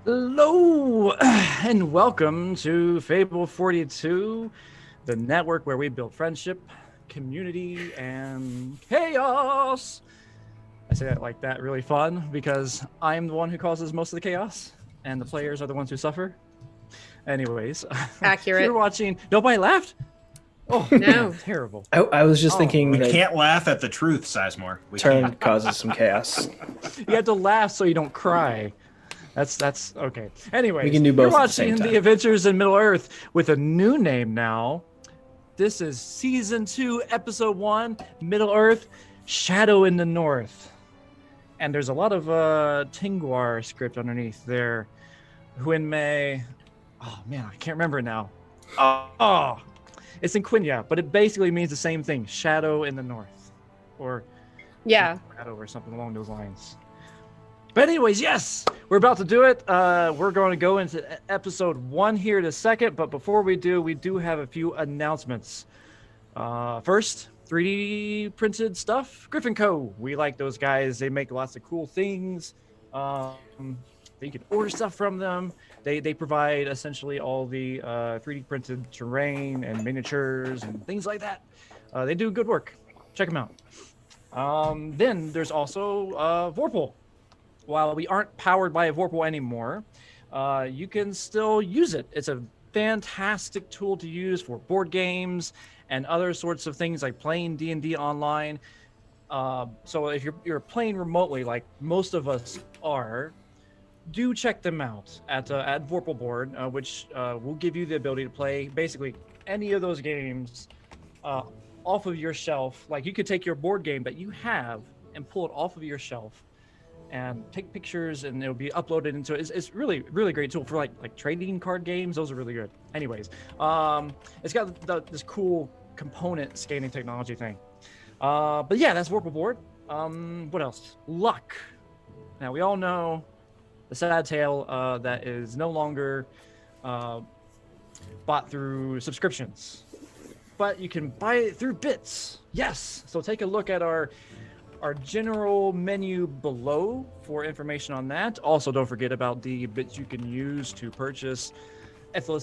Hello, and welcome to Fable 42, the network where we build friendship, community, and chaos. I say that like that really fun because I'm the one who causes most of the chaos, and the players are the ones who suffer. Anyways, Accurate. You're watching. Nobody laughed? Oh, No. man, terrible. I was just thinking We that can't laugh at the truth, Sizemore. We Turin can't. causes some chaos. You have to laugh so you don't cry. That's okay. Anyways, We can do both you're at the same watching time. The Adventures in Middle Earth with a new name now. This is Season 2, Episode 1, Middle Earth, Shadow in the North. And there's a lot of Tingwar script underneath there. Huinmei. Oh, man, I can't remember it now. Oh, it's in Quenya, but it basically means the same thing, Shadow in the North. Or Yeah. Shadow or something along those lines. But anyways, yes, we're about to do it. We're going to go into episode 1 here in a second. But before we do have a few announcements. First, 3D printed stuff. Griffin Co. We like those guys. They make lots of cool things. You can order stuff from them. They provide essentially all the 3D printed terrain and miniatures and things like that. They do good work. Check them out. Then there's also Vorpal. While we aren't powered by a Vorpal anymore, you can still use it. It's a fantastic tool to use for board games and other sorts of things like playing D&D online. So if you're playing remotely, like most of us are, do check them out at Vorpal Board, which will give you the ability to play basically any of those games off of your shelf. Like you could take your board game that you have and pull it off of your shelf and take pictures, and it'll be uploaded into it. It's really, really great tool for like trading card games. Those are really good. Anyways, it's got this cool component scanning technology thing. But yeah, that's Vorpal Board. What else? Luck. Now we all know the sad tale that is no longer bought through subscriptions, but you can buy it through bits. Yes. So take a look at our general menu below for information on that. Also, don't forget about the bits you can use to purchase ethyl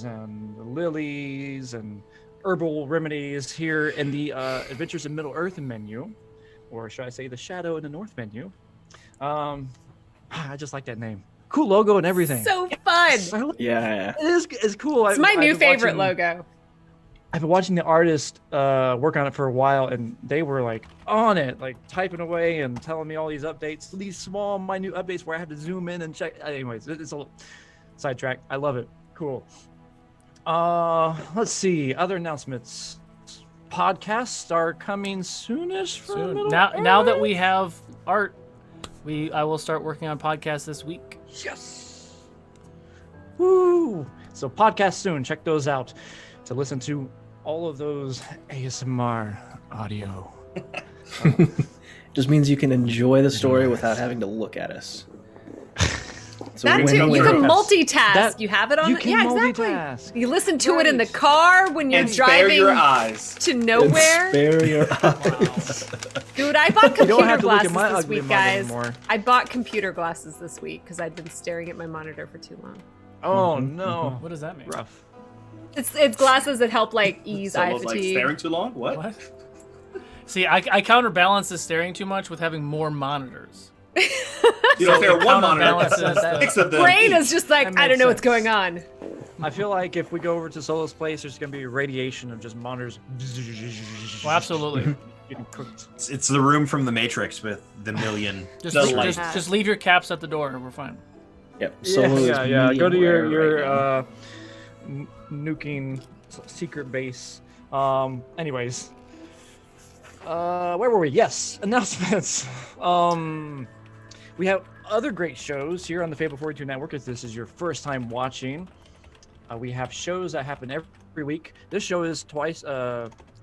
and lilies and herbal remedies here in the Adventures in Middle Earth menu, or should I say the Shadow in the North menu. I just like that name. Cool logo and everything. So fun. Yeah. It's cool. It's my new favorite logo. I've been watching the artist work on it for a while, and they were like on it, like typing away and telling me all these updates, these small, minute updates where I have to zoom in and check. Anyways, it's a sidetrack. I love it. Cool. Let's see. Other announcements. Podcasts are coming soonish. Soon. Now that we have art, I will start working on podcasts this week. Yes. Woo! So podcasts soon. Check those out to listen to all of those ASMR audio. Just means you can enjoy the story without having to look at us. So That too. You can multitask. You have it on. You can exactly. multitask. You listen to it in the car when you're And driving spare your eyes. to nowhere. Spare your eyes. Dude, I bought You don't computer have to look at glasses my this ugly week, mug guys. anymore. I bought computer glasses this week because I'd been staring at my monitor for too long. Oh no. What does that mean? Rough. It's glasses that help like ease eye Someone's like fatigue. staring too long? What? What? See, I counterbalance the staring too much with having more monitors. You don't stare at one monitor. Counterbalances Six of them. Brain is just like, That I don't makes know what's sense. going on. I feel like if we go over to Solo's place, there's gonna be radiation of just monitors. Well, absolutely. Getting cooked. It's the room from the Matrix with the million. Just, the leave, light. just leave your caps at the door and we're fine. Yep. Yeah, Solo is yeah. Go to medium your rare right nuking secret base. Anyways, where were we? Yes, announcements. We have other great shows here on the Fable 42 Network. If this is your first time watching, we have shows that happen every week. This show is twice,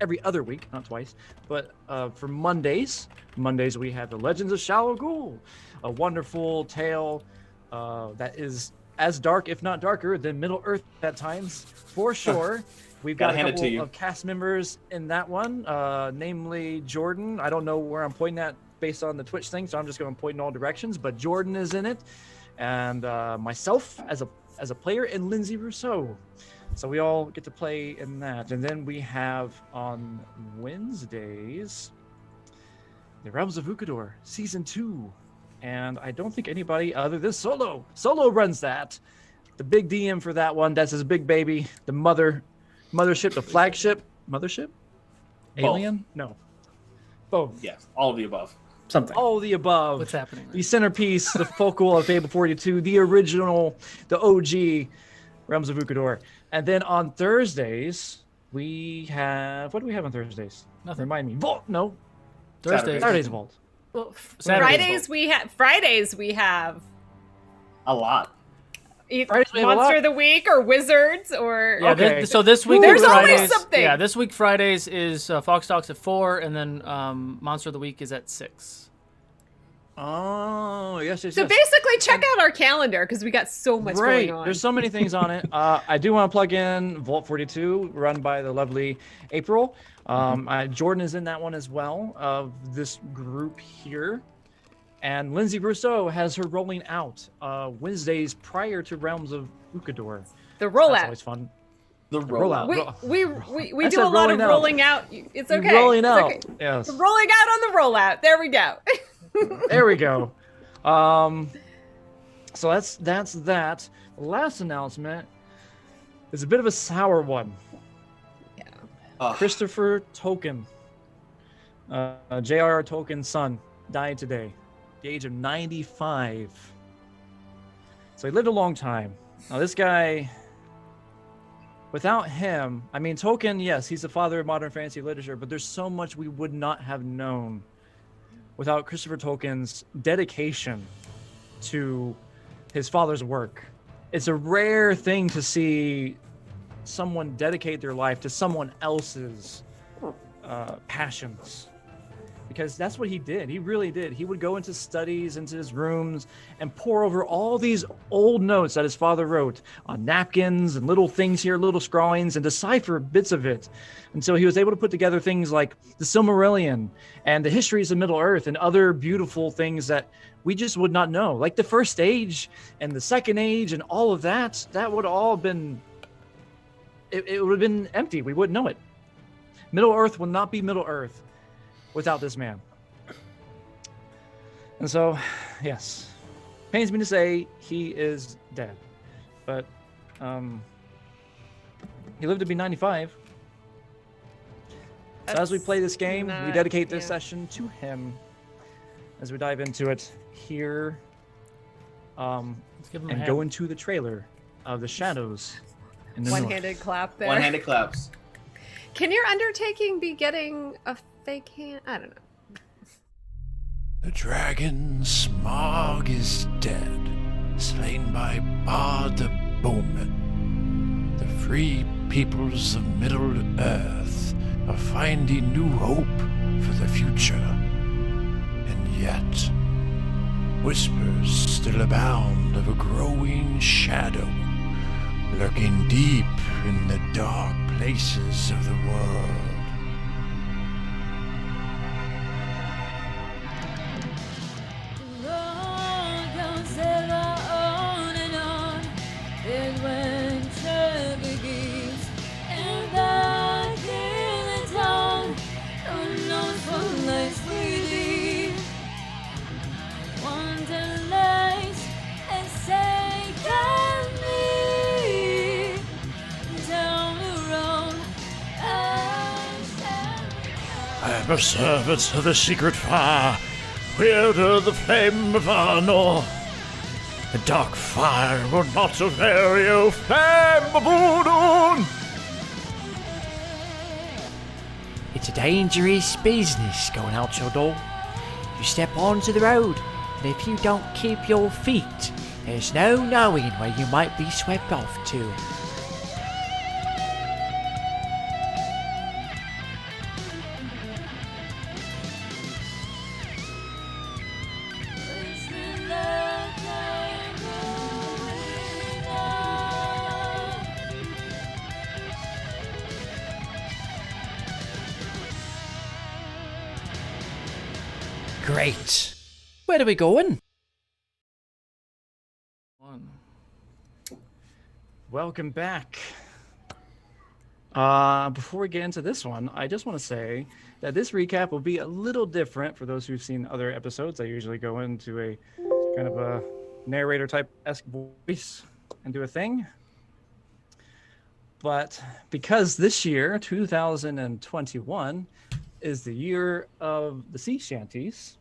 every other week, not twice. But for Mondays we have the Legends of Shallow Ghoul, a wonderful tale that is as dark, if not darker, than Middle Earth at times, for sure. We've got a Gotta hand it to couple you. of cast members in that one, namely Jordan. I don't know where I'm pointing at based on the Twitch thing, so I'm just going to point in all directions. But Jordan is in it, and myself as a player, and Lindsay Rousseau. So we all get to play in that. And then we have on Wednesdays the Realms of Ukador Season 2. And I don't think anybody other than Solo runs that. The big DM for that one. That's his big baby. The mothership, the flagship. Mothership? Alien? No. Both. Yes, all of the above. Something. All the above. What's happening? The centerpiece, the focal of Fable 42, the original, the OG Realms of Ukador. And then on Thursdays, we have... What do we have on Thursdays? Nothing. Remind me. Vault? No. Thursdays. Saturday's Vault. Well, Saturdays. Fridays we have A lot. Fridays we have a Monster lot. of the Week or Wizards or Yeah, Okay. so this week There's always Fridays, something. Yeah, this week Fridays is Fox Talks at 4, and then Monster of the Week is at 6. Oh, yes. So basically, check out our calendar because we got so much Right. going on. There's so many things on it. I do want to plug in Vault 42, run by the lovely April. Jordan is in that one as well, of this group here. And Lindsay Rousseau has her rolling out Wednesdays prior to Realms of Ukador. the That's rollout. always fun. The rollout. rollout. We I do said a lot of rolling out. rolling out. It's okay. Rolling It's out. okay. Yes. Rolling out on the rollout. There we go. There we go. So that's that. Last announcement is a bit of a sour one. Christopher Tolkien, J.R.R. Tolkien's son, died today, at the age of 95. So he lived a long time. Now this guy, without him, I mean, Tolkien, yes, he's the father of modern fantasy literature, but there's so much we would not have known without Christopher Tolkien's dedication to his father's work. It's a rare thing to see someone dedicate their life to someone else's passions, because that's what he did. He really did. He would go into studies, into his rooms, and pore over all these old notes that his father wrote on napkins and little things here, little scrawlings, and decipher bits of it until he was able to put together things like the Silmarillion and the histories of Middle-earth and other beautiful things that we just would not know, like the First Age and the Second Age and all of that. That would all have been... It would have been empty. We wouldn't know it. Middle-earth will not be Middle-earth without this man. And so, yes, pains me to say he is dead, but he lived to be 95. So as we play this game, we dedicate this session to him as we dive into it here, Let's give him a and hand. go into the trailer of The Shadows in the North. One-handed clap there. One-handed claps. Can your undertaking be getting a fake hand? I don't know. The dragon Smog is dead, slain by Bard the Bowman. The free peoples of Middle-earth are finding new hope for the future. And yet, whispers still abound of a growing shadow lurking deep in the dark places of the world. I am a servant of the secret fire, wielder the flame of Berenor. The dark fire will not avail you, flame of Oldhin! It's a dangerous business going out your door. You step onto the road, and if you don't keep your feet, there's no knowing where you might be swept off to. Great. Where are we going? Welcome back. Before we get into this one, I just want to say that this recap will be a little different for those who've seen other episodes. I usually go into a kind of a narrator type-esque voice and do a thing. But because this year, 2021, is the year of the sea shanties.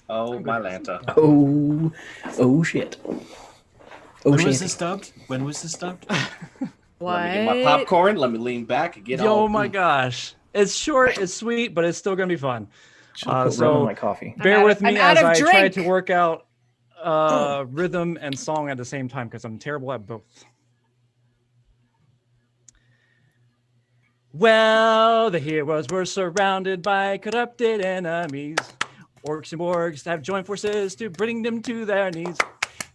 Oh, my Lanta. Oh shit. Oh When shit. was this dubbed? When was this dubbed? What? Let me get my popcorn. Let me lean back and get Yo, all. oh my gosh. It's short, it's sweet, but it's still going to be fun. Put rum in my coffee. Bear with me I'm as out I of try drink. to work out rhythm and song at the same time because I'm terrible at both. Well, the heroes were surrounded by corrupted enemies. Orcs and wargs have joined forces to bring them to their knees.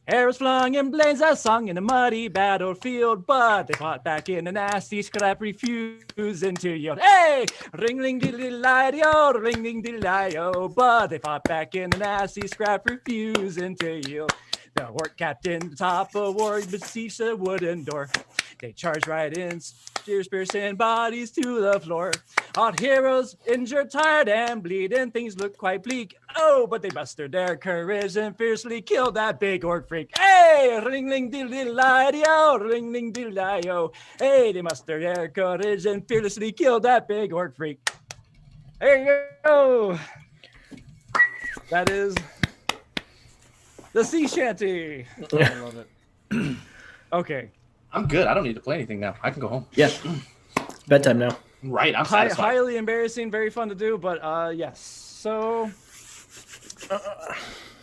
Arrows flung and blades are sung in a muddy battlefield, but they fought back in a nasty scrap, refusing to yield. Hey, ring ring diddly lie-o, ring ring diddly lie-o, but they fought back in a nasty scrap, refusing to yield. The orc captain, the top of war, besieged a wooden door. They charged right in, spears piercing bodies to the floor. Our heroes injured, tired, and bleeding. Things look quite bleak. Oh, but they mustered their courage and fiercely killed that big orc freak. Hey, ring ling diddly lie-o, ring ling diddly lie-o. Hey, they mustered their courage and fearlessly killed that big orc freak. There you go. That is the sea shanty. I love it. Okay. I'm good. I don't need to play anything now. I can go home. Yeah. Bedtime now. Right. I'm satisfied. Highly embarrassing, very fun to do, but yes. So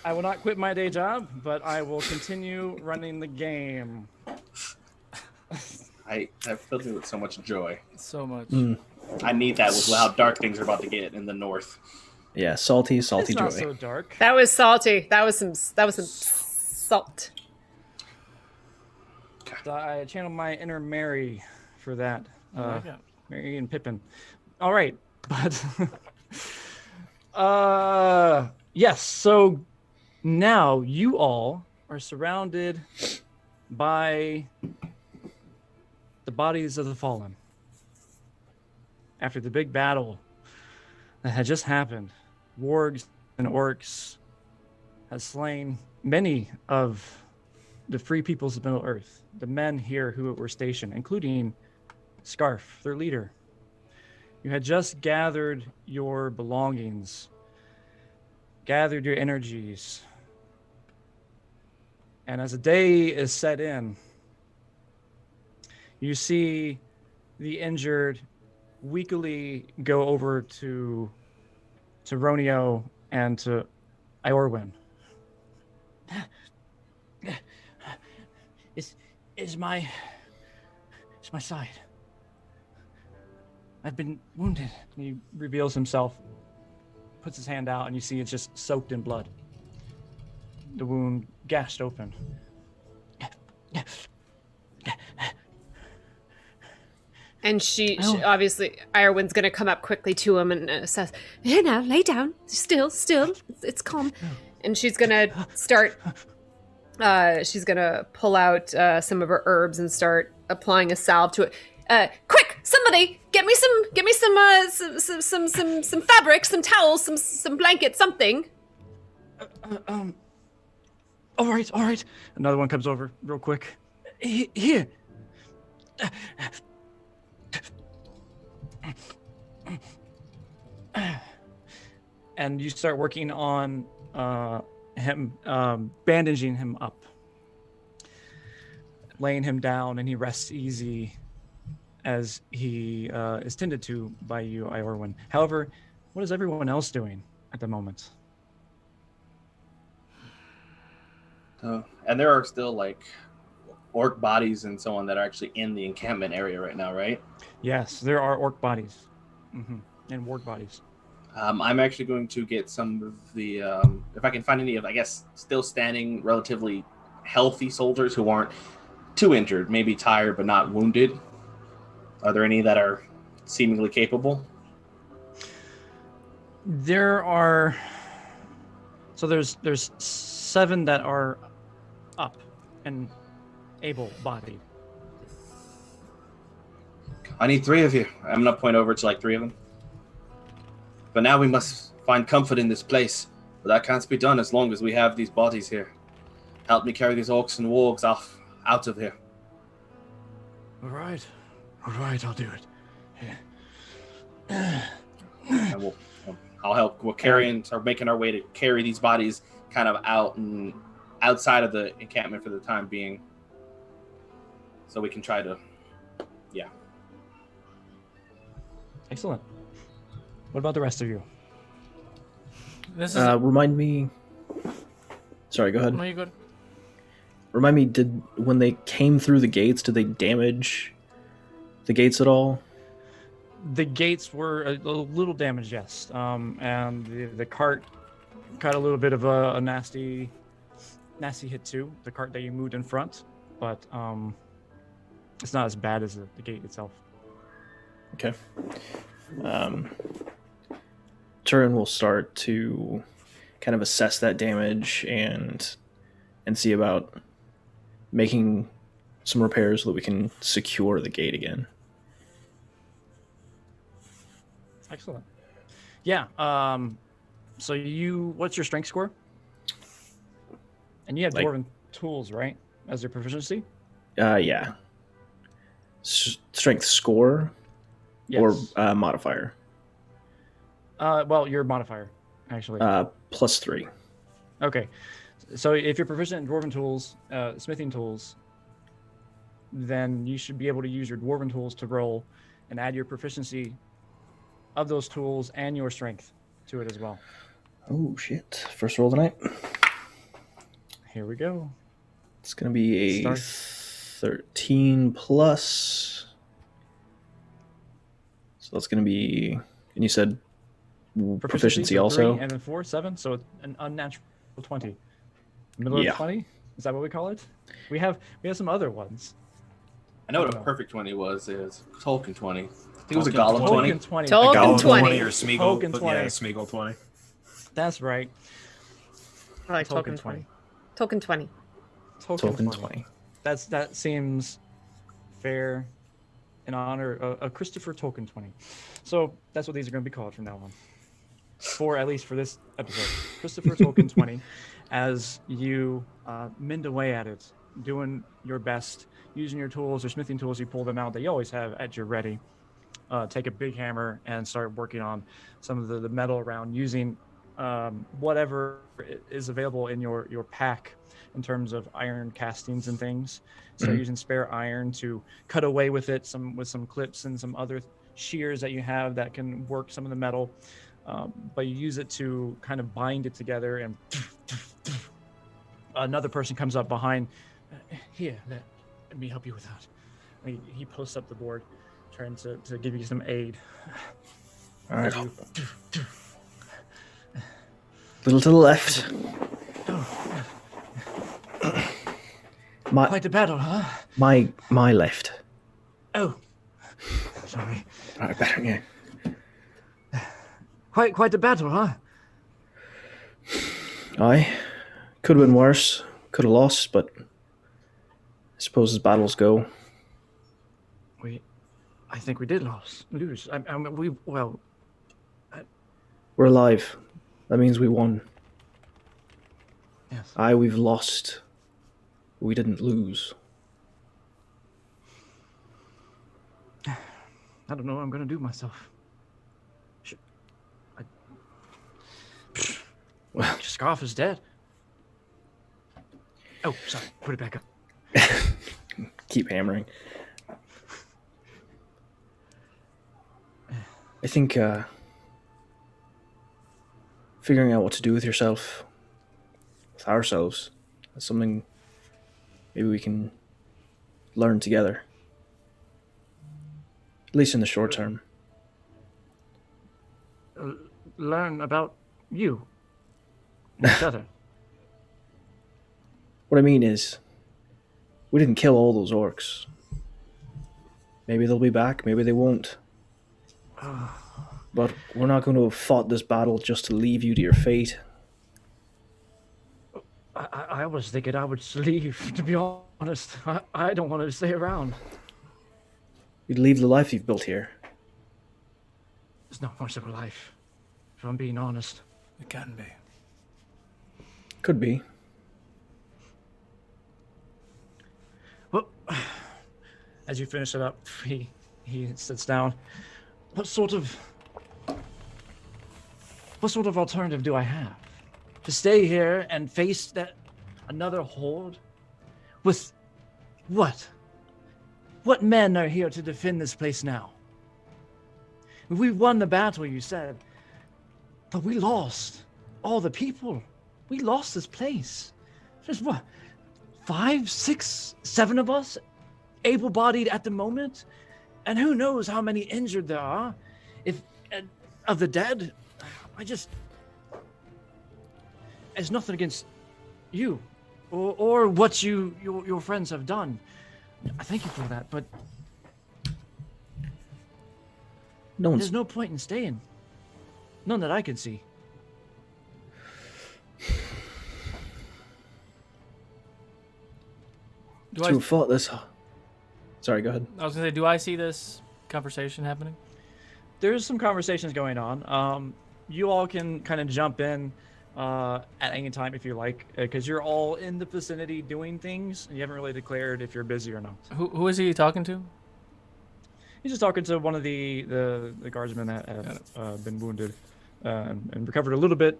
I will not quit my day job, but I will continue running the game. I filled me with so much joy. So much. I need that with how dark things are about to get in the north. Yeah, salty It's joy. not so dark. That was salty. That was some salt. I channeled my inner Mary for that. I like it. Mary and Pippin. All right, but yes. So now you all are surrounded by the bodies of the fallen. After the big battle that had just happened, wargs and orcs had slain many of the free peoples of Middle Earth, the men here who were stationed, including Scarf, their leader. You had just gathered your belongings, gathered your energies, and as the day is set in, you see the injured weakly go over to Ronio and to Iorwyn. Is my side. I've been wounded. And he reveals himself, puts his hand out, and you see it's just soaked in blood. The wound gashed open. And she obviously, Iorwyn's going to come up quickly to him and says, "Here now, lay down. Still. It's calm." And she's going to start, she's going to pull out some of her herbs and start applying a salve to it. Quick, somebody, get me some fabric, some towels, some blankets, something. All right. Another one comes over real quick. Here. And you start working on him, bandaging him up, laying him down, and he rests easy as he is tended to by you, Iorwyn. However, what is everyone else doing at the moment? And there are still like orc bodies and so on that are actually in the encampment area right now, right? Yes, there are orc bodies and warg bodies. I'm actually going to get some of the, if I can find any of, I guess, still standing, relatively healthy soldiers who aren't too injured, maybe tired but not wounded. Are there any that are seemingly capable? There are So there's 7 that are up and able-bodied. I need 3 of you. I'm gonna point over to like 3 of them. But now we must find comfort in this place. But that can't be done as long as we have these bodies here. Help me carry these orcs and wargs out of here. All right, I'll do it. And I'll help. We're making our way to carry these bodies kind of out and outside of the encampment for the time being, so we can try to, Excellent. What about the rest of you? This is Remind me. Sorry, go ahead. no, you good. Remind me, when they came through the gates, did they damage the gates at all? The gates were a little damaged, yes. And the cart got a little bit of a nasty hit too. The cart that you moved in front, but it's not as bad as the gate itself. Okay. Turin will start to kind of assess that damage and see about making some repairs so that we can secure the gate again. Excellent. Yeah. So what's your strength score? And you have Like- dwarven tools, right? As your proficiency? Yeah. Strength score Yes. or modifier? Well, your modifier, actually. +3. Okay. So if you're proficient in dwarven tools, smithing tools, then you should be able to use your dwarven tools to roll and add your proficiency of those tools and your strength to it as well. Oh, shit. First roll tonight. Here we go. It's going to be a Start. 13 plus. So that's going to be, and you said proficiency so also? 3 and then 4, 7. So it's an unnatural 20. Middle Yeah. of 20? Is that what we call it? We have some other ones. I know what a Oh. perfect 20 was. It was Tolkien 20. I think it was a Tolkien Golem 20. Tolkien 20. Tolkien Golem 20. or Smeagol. Tolkien But 20. yeah, Smeagol 20. That's right. I like Tolkien Tolkien 20. 20. Tolkien 20. Token 20. That seems fair in honor of Christopher Tolkien 20. So that's what these are going to be called from now on. At least for this episode. Christopher Tolkien 20, as you mend away at it, doing your best, using your tools or smithing tools, you pull them out that you always have at your ready. Take a big hammer and start working on some of the metal around, using whatever is available in your pack in terms of iron castings and things. So using spare iron to cut away with it, with some clips and some other shears that you have that can work some of the metal. But you use it to kind of bind it together, and another person comes up behind. Here, let me help you with that. He posts up the board, trying to give you some aid. All right. Little to the left. Quite a battle, huh? My left. Oh, sorry. All right, better, yeah. Quite a battle, huh? Aye. Could have been worse. Could have lost, but I suppose as battles go. I think we did lose. We're alive. That means we won. Yes. Aye, we've lost. We didn't lose. I don't know what I'm gonna do myself. Well, Scarf is dead. Oh, sorry. Put it back up. keep hammering. I think figuring out what to do with yourself, with ourselves, is something maybe we can learn together. At least in the short term. Learn about you. Each other. What I mean is, we didn't kill all those orcs. Maybe they'll be back, maybe they won't. But we're not going to have fought this battle just to leave you to your fate. I was thinking I would leave, to be honest. I don't want to stay around. You'd leave the life you've built here. It's not much of a life, if I'm being honest. It can be. Could be. Well, as you finish it up, he sits down. What sort of alternative do I have? To stay here and face that another horde? With what? What men are here to defend this place now? We won the battle, you said, but we lost all the people. We lost this place. There's what, 5, 6, 7 of us, able-bodied at the moment, and who knows how many injured there are. If of the dead, it's nothing against you, or what your friends have done. I thank you for that, but there's no point in staying. None that I can see. We fought this. Sorry, go ahead. I was gonna say, do I see this conversation happening? There's some conversations going on. You all can kind of jump in at any time if you like, because you're all in the vicinity doing things, and you haven't really declared if you're busy or not. Who is he talking to? He's just talking to one of the guardsmen that have been wounded and recovered a little bit.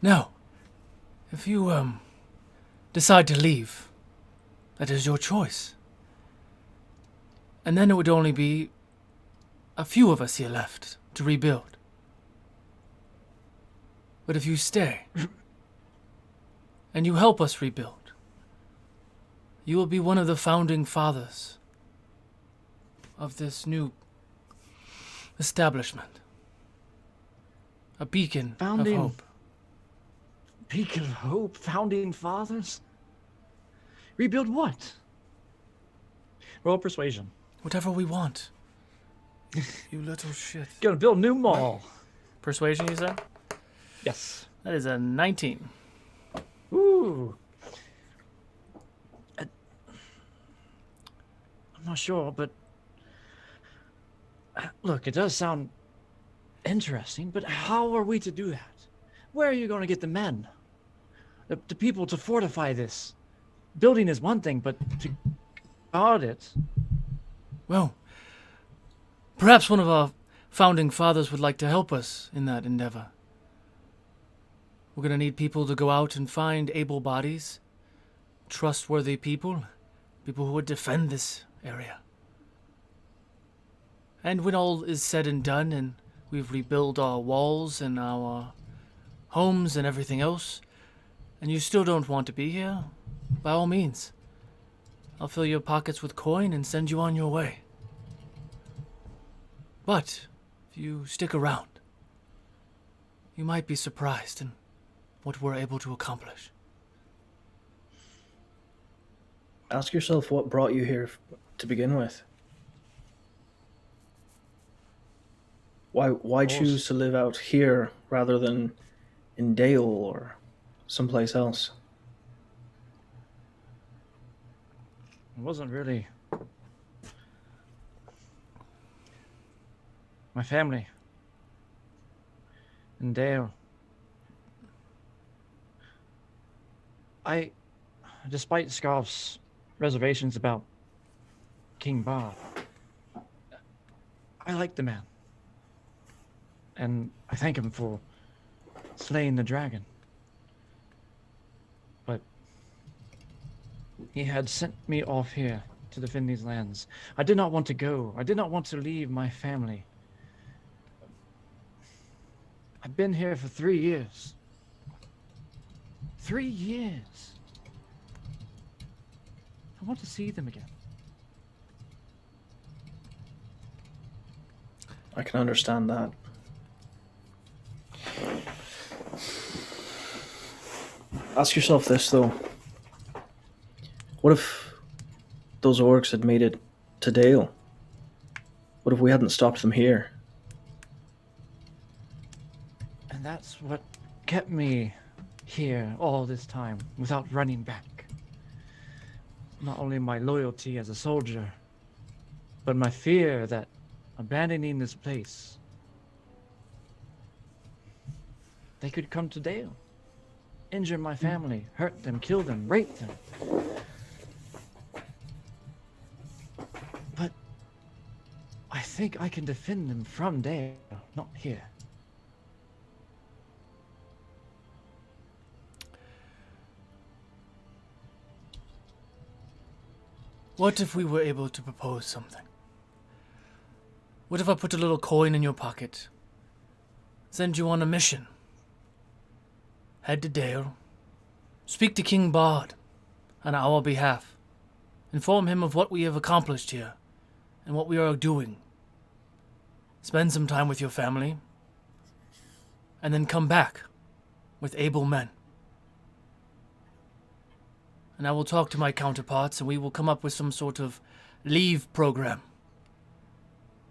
No. If you decide to leave, that is your choice. And then it would only be a few of us here left to rebuild. But if you stay and you help us rebuild, you will be one of the founding fathers of this new establishment. A beacon of hope. Beacon of hope? Founding fathers? Rebuild what? Roll persuasion. Whatever we want. You little shit. Gonna build a new mall. Persuasion, you said? Yes. That is a 19. Ooh. I'm not sure, but look, it does sound interesting, but how are we to do that? Where are you going to get the men? The people to fortify this? Building is one thing, but to guard it... Well, perhaps one of our founding fathers would like to help us in that endeavor. We're going to need people to go out and find able bodies, trustworthy people who would defend this area. And when all is said and done and we've rebuilt our walls and our homes and everything else, and you still don't want to be here, by all means, I'll fill your pockets with coin and send you on your way. But if you stick around, you might be surprised in what we're able to accomplish. Ask yourself what brought you here to begin with. Why choose to live out here rather than in Dale or someplace else? It wasn't really my family in Dale. Despite Scarf's reservations about King Bob, I like the man. And I thank him for slaying the dragon. But he had sent me off here to defend these lands. I did not want to go. I did not want to leave my family. I've been here for 3 years. 3 years. I want to see them again. I can understand that. Ask yourself this, though. What if those orcs had made it to Dale? What if we hadn't stopped them here? That's what kept me here all this time without running back. Not only my loyalty as a soldier, but my fear that abandoning this place, they could come to Dale, injure my family, hurt them, kill them, rape them. But I think I can defend them from Dale, not here. What if we were able to propose something? What if I put a little coin in your pocket, send you on a mission, head to Dale, speak to King Bard on our behalf, inform him of what we have accomplished here and what we are doing, spend some time with your family, and then come back with able men. And I will talk to my counterparts, and we will come up with some sort of leave program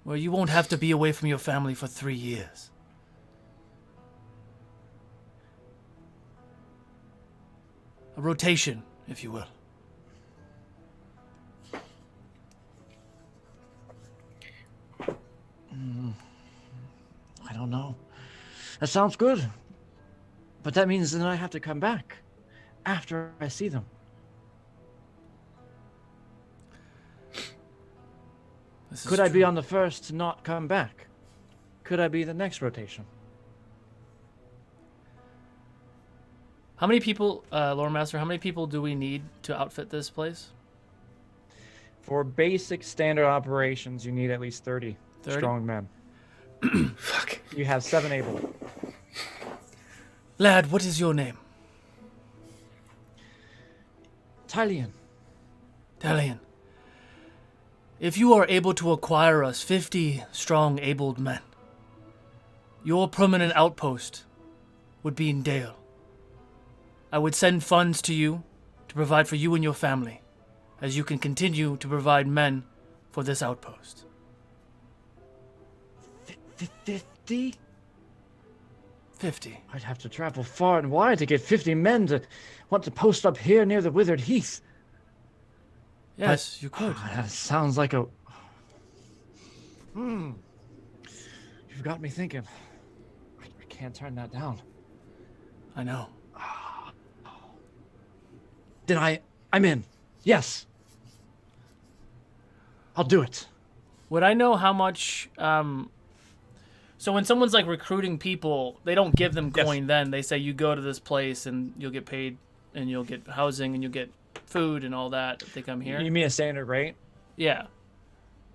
where you won't have to be away from your family for 3 years. A rotation, if you will. I don't know. That sounds good. But that means then I have to come back after I see them. Could I be on the first to not come back? Could I be the next rotation? How many people, Lore Master, how many people do we need to outfit this place? For basic standard operations, you need at least 30 strong men. Fuck. You have 7 able. Lad, what is your name? Tylian. Talion. If you are able to acquire us 50 strong abled men, your permanent outpost would be in Dale. I would send funds to you to provide for you and your family, as you can continue to provide men for this outpost. 50? 50. I'd have to travel far and wide to get 50 men to want to post up here near the Withered Heath. Yes, you could. That sounds like a... You've got me thinking. I can't turn that down. I know. I'm in. Yes. I'll do it. Would I know how much... So when someone's like recruiting people, they don't give them coin then. They say you go to this place and you'll get paid and you'll get housing and you'll get food and all that if they come here. You mean a standard rate? Yeah.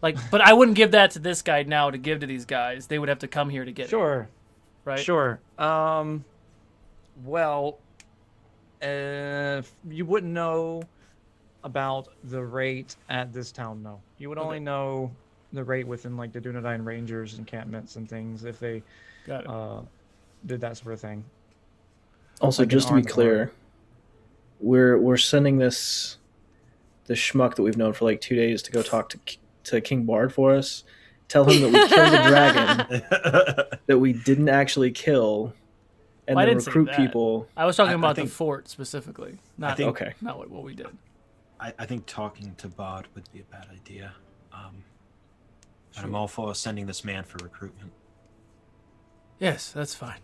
Like, but I wouldn't give that to this guy now to give to these guys. They would have to come here to get it. Right? Sure. Well, you wouldn't know about the rate at this town, no. You would only know the rate within like the Dunedain Rangers encampments and things if they did that sort of thing. Also, like just to be clear, we're sending this schmuck that we've known for like 2 days to go talk to King Bard for us. Tell him that we killed the dragon that we didn't actually kill, and then recruit people. I was talking about the fort specifically, not okay, not what we did. I think talking to Bard would be a bad idea. And I'm all for sending this man for recruitment. Yes, that's fine.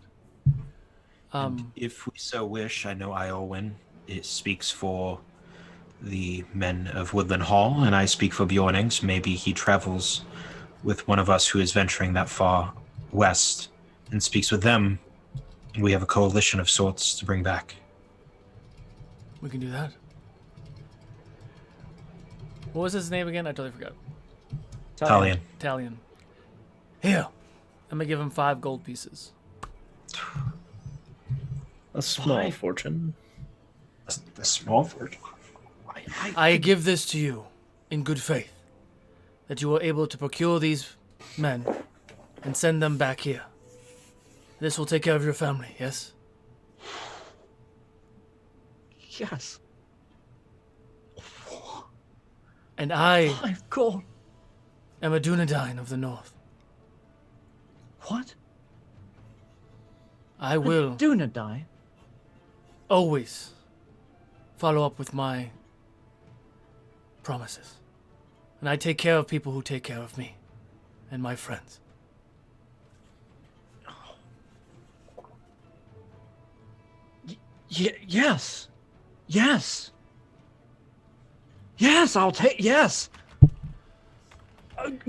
And if we so wish, I know Iorwyn. It speaks for the men of Woodland Hall, and I speak for Bjornings. Maybe he travels with one of us who is venturing that far west and speaks with them. And we have a coalition of sorts to bring back. We can do that. What was his name again? I totally forgot. Talion. Here. I'm gonna give him 5 gold pieces. A small fortune. A small fortune. I give this to you in good faith, that you are able to procure these men and send them back here. This will take care of your family, yes? Yes. And I 5 gold. am a Dunedain of the North. What? I will Do not die. always follow up with my promises. And I take care of people who take care of me and my friends. Yes. Yes. Yes, I'll take. Yes.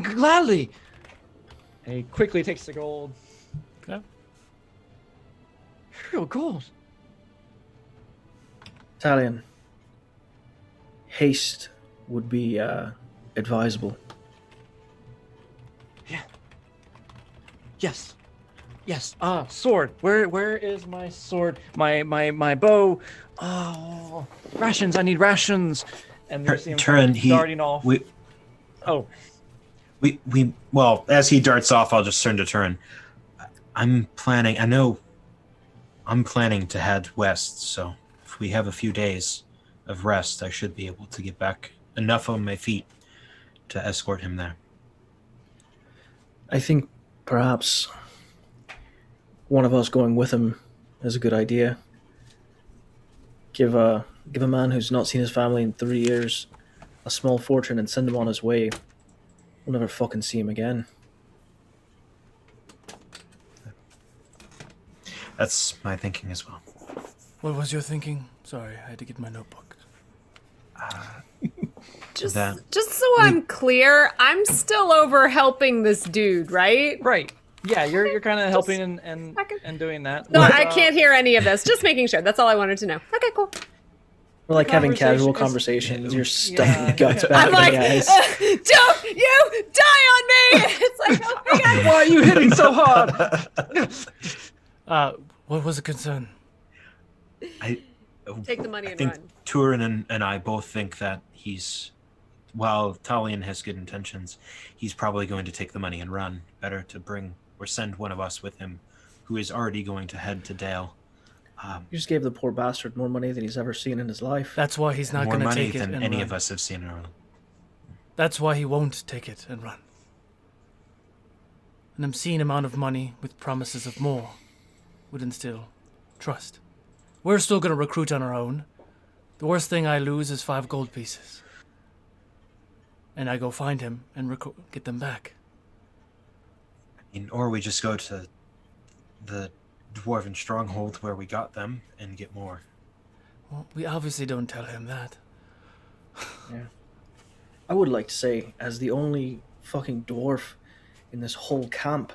Gladly. And he quickly takes the gold. Okay. Real gold. Italian. Haste would be advisable. Yeah. Yes. Yes. Sword. Where is my sword? My bow. Oh, rations. I need rations. And you see him Turin, darting off. Well, as he darts off, I'll just turn to Turin. I'm planning to head west, so if we have a few days of rest, I should be able to get back enough on my feet to escort him there. I think perhaps one of us going with him is a good idea. Give a man who's not seen his family in 3 years a small fortune and send him on his way. We'll never fucking see him again. That's my thinking as well. What was your thinking? Sorry, I had to get my notebook. Just so I'm clear, I'm still over helping this dude, right? Right. Yeah, you're kind of helping and doing that. No, I can't hear any of this. Just making sure. That's all I wanted to know. Okay, cool. We're like having casual Conversation conversations. You're stuffing guts back I'm like, in the eyes. don't you die on me! It's like, oh my god. Why are you hitting so hard? What was the concern? Take the money I and think run. Turin and I both think that while Talion has good intentions, he's probably going to take the money and run. Better to bring or send one of us with him, who is already going to head to Dale. You just gave the poor bastard more money than he's ever seen in his life. That's why he's not More going to money take it than and any run. of us have seen in our life. That's why he won't take it and run. An obscene amount of money with promises of more would instill trust. We're still going to recruit on our own. The worst thing I lose is 5 gold pieces. And I go find him and get them back. Or we just go to the dwarven stronghold where we got them and get more. Well, we obviously don't tell him that. Yeah. I would like to say, as the only fucking dwarf in this whole camp,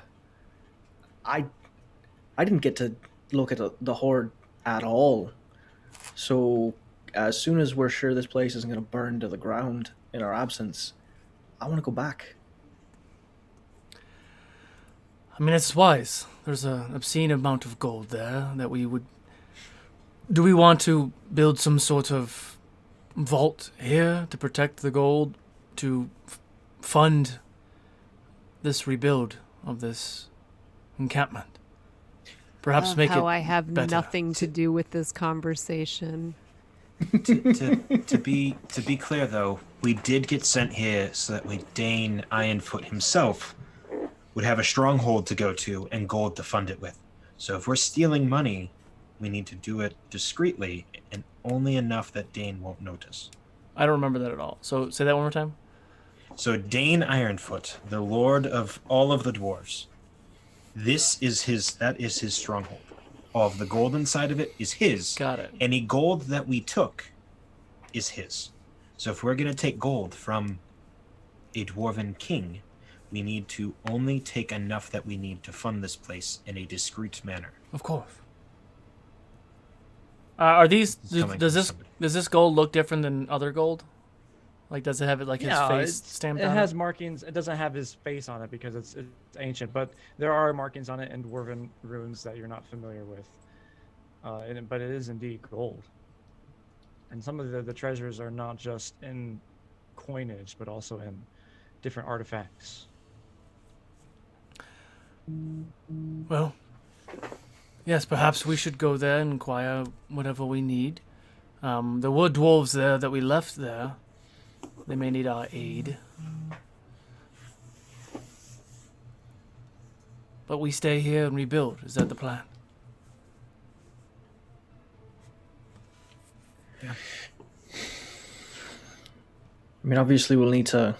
I didn't get to look at the horde at all. So as soon as we're sure this place isn't going to burn to the ground in our absence, I want to go back. I mean, it's wise. There's an obscene amount of gold there that we would... Do we want to build some sort of vault here to protect the gold, to fund this rebuild of this encampment? Perhaps make how it I have better. nothing to do with this conversation. To be clear, though, we did get sent here so that Dane Ironfoot himself would have a stronghold to go to and gold to fund it with. So if we're stealing money, we need to do it discreetly and only enough that Dane won't notice. I don't remember that at all. So say that one more time. So Dane Ironfoot, the lord of all of the dwarves, that is his stronghold. All of the gold inside of it is his. Got it. Any gold that we took is his. So if we're going to take gold from a dwarven king, we need to only take enough that we need to fund this place in a discreet manner. Of course. Are these? Coming Does from this somebody. does this gold look different than other gold? Like, does it have his face stamped it on has it? markings. It doesn't have his face on it because it's ancient, but there are markings on it in dwarven runes that you're not familiar with. But it is indeed gold. And some of the treasures are not just in coinage, but also in different artifacts. Well, yes, perhaps we should go there and inquire whatever we need. There were dwarves there that we left there. They may need our aid. But we stay here and rebuild. Is that the plan? I mean, obviously we'll need to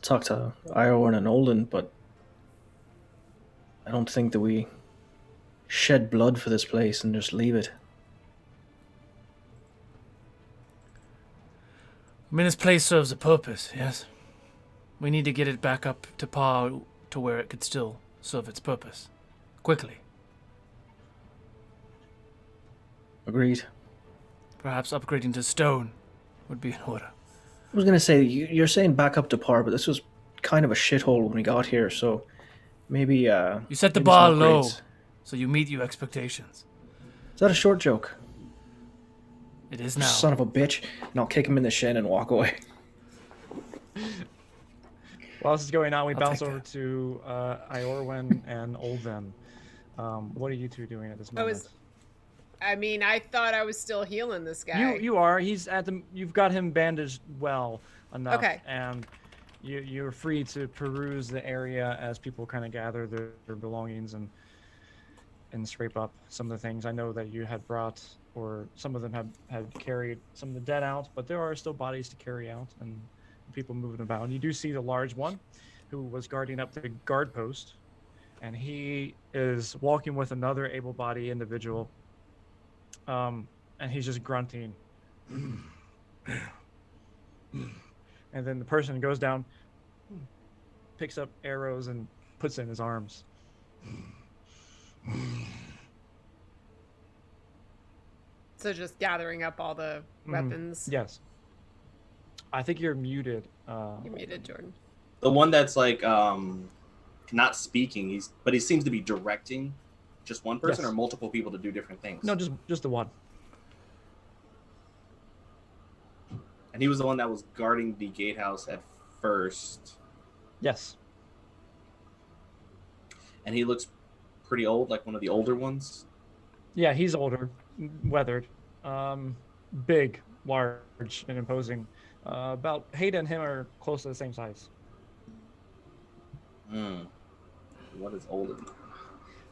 talk to Iorwyn and Oldhin, but I don't think that we shed blood for this place and just leave it. I mean, this place serves a purpose, yes? We need to get it back up to par to where it could still serve its purpose. Quickly. Agreed. Perhaps upgrading to stone would be in order. I was going to say, you're saying back up to par, but this was kind of a shithole when we got here, so maybe... You set the maybe bar some low, upgrades. so you meet your expectations. Is that a short joke? It is now. Son of a bitch. And I'll kick him in the shin and walk away. While this is going on, we I'll bounce take over to Iorwyn and Oldhin. What are you two doing at this moment? I thought I was still healing this guy. You are. He's at the. You've got him bandaged well enough, Okay. and you're free to peruse the area as people kind of gather their belongings and scrape up some of the things. I know that you had brought, or some of them had carried some of the dead out, but there are still bodies to carry out and people moving about. And you do see the large one, who was guarding up the guard post, and he is walking with another able-bodied individual. And he's just grunting. And then the person goes down, picks up arrows and puts it in his arms. So just gathering up all the weapons. Yes. I think you're muted. You're muted, Jordan. The one that's like not speaking, but he seems to be directing just one person Yes. or multiple people to do different things. No, just the one. And he was the one that was guarding the gatehouse at first. Yes. And he looks pretty old, like one of the older ones. Yeah, he's older, weathered, big, large, and imposing. About Heda and him are close to the same size. What is older?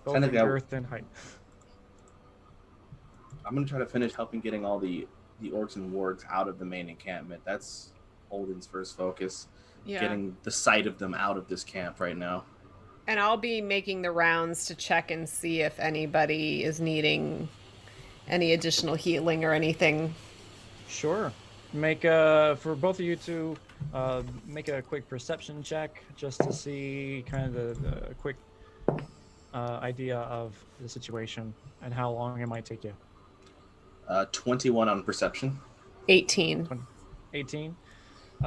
Both Kind in of got- girth and height. I'm gonna try to finish helping getting all the orcs and wargs out of the main encampment. That's Oldhin's first focus. Yeah. Getting the sight of them out of this camp right now. And I'll be making the rounds to check and see if anybody is needing any additional healing or anything. Sure. Make for both of you to make a quick perception check just to see kind of the quick idea of the situation and how long it might take you. 21 on perception. 18. 18.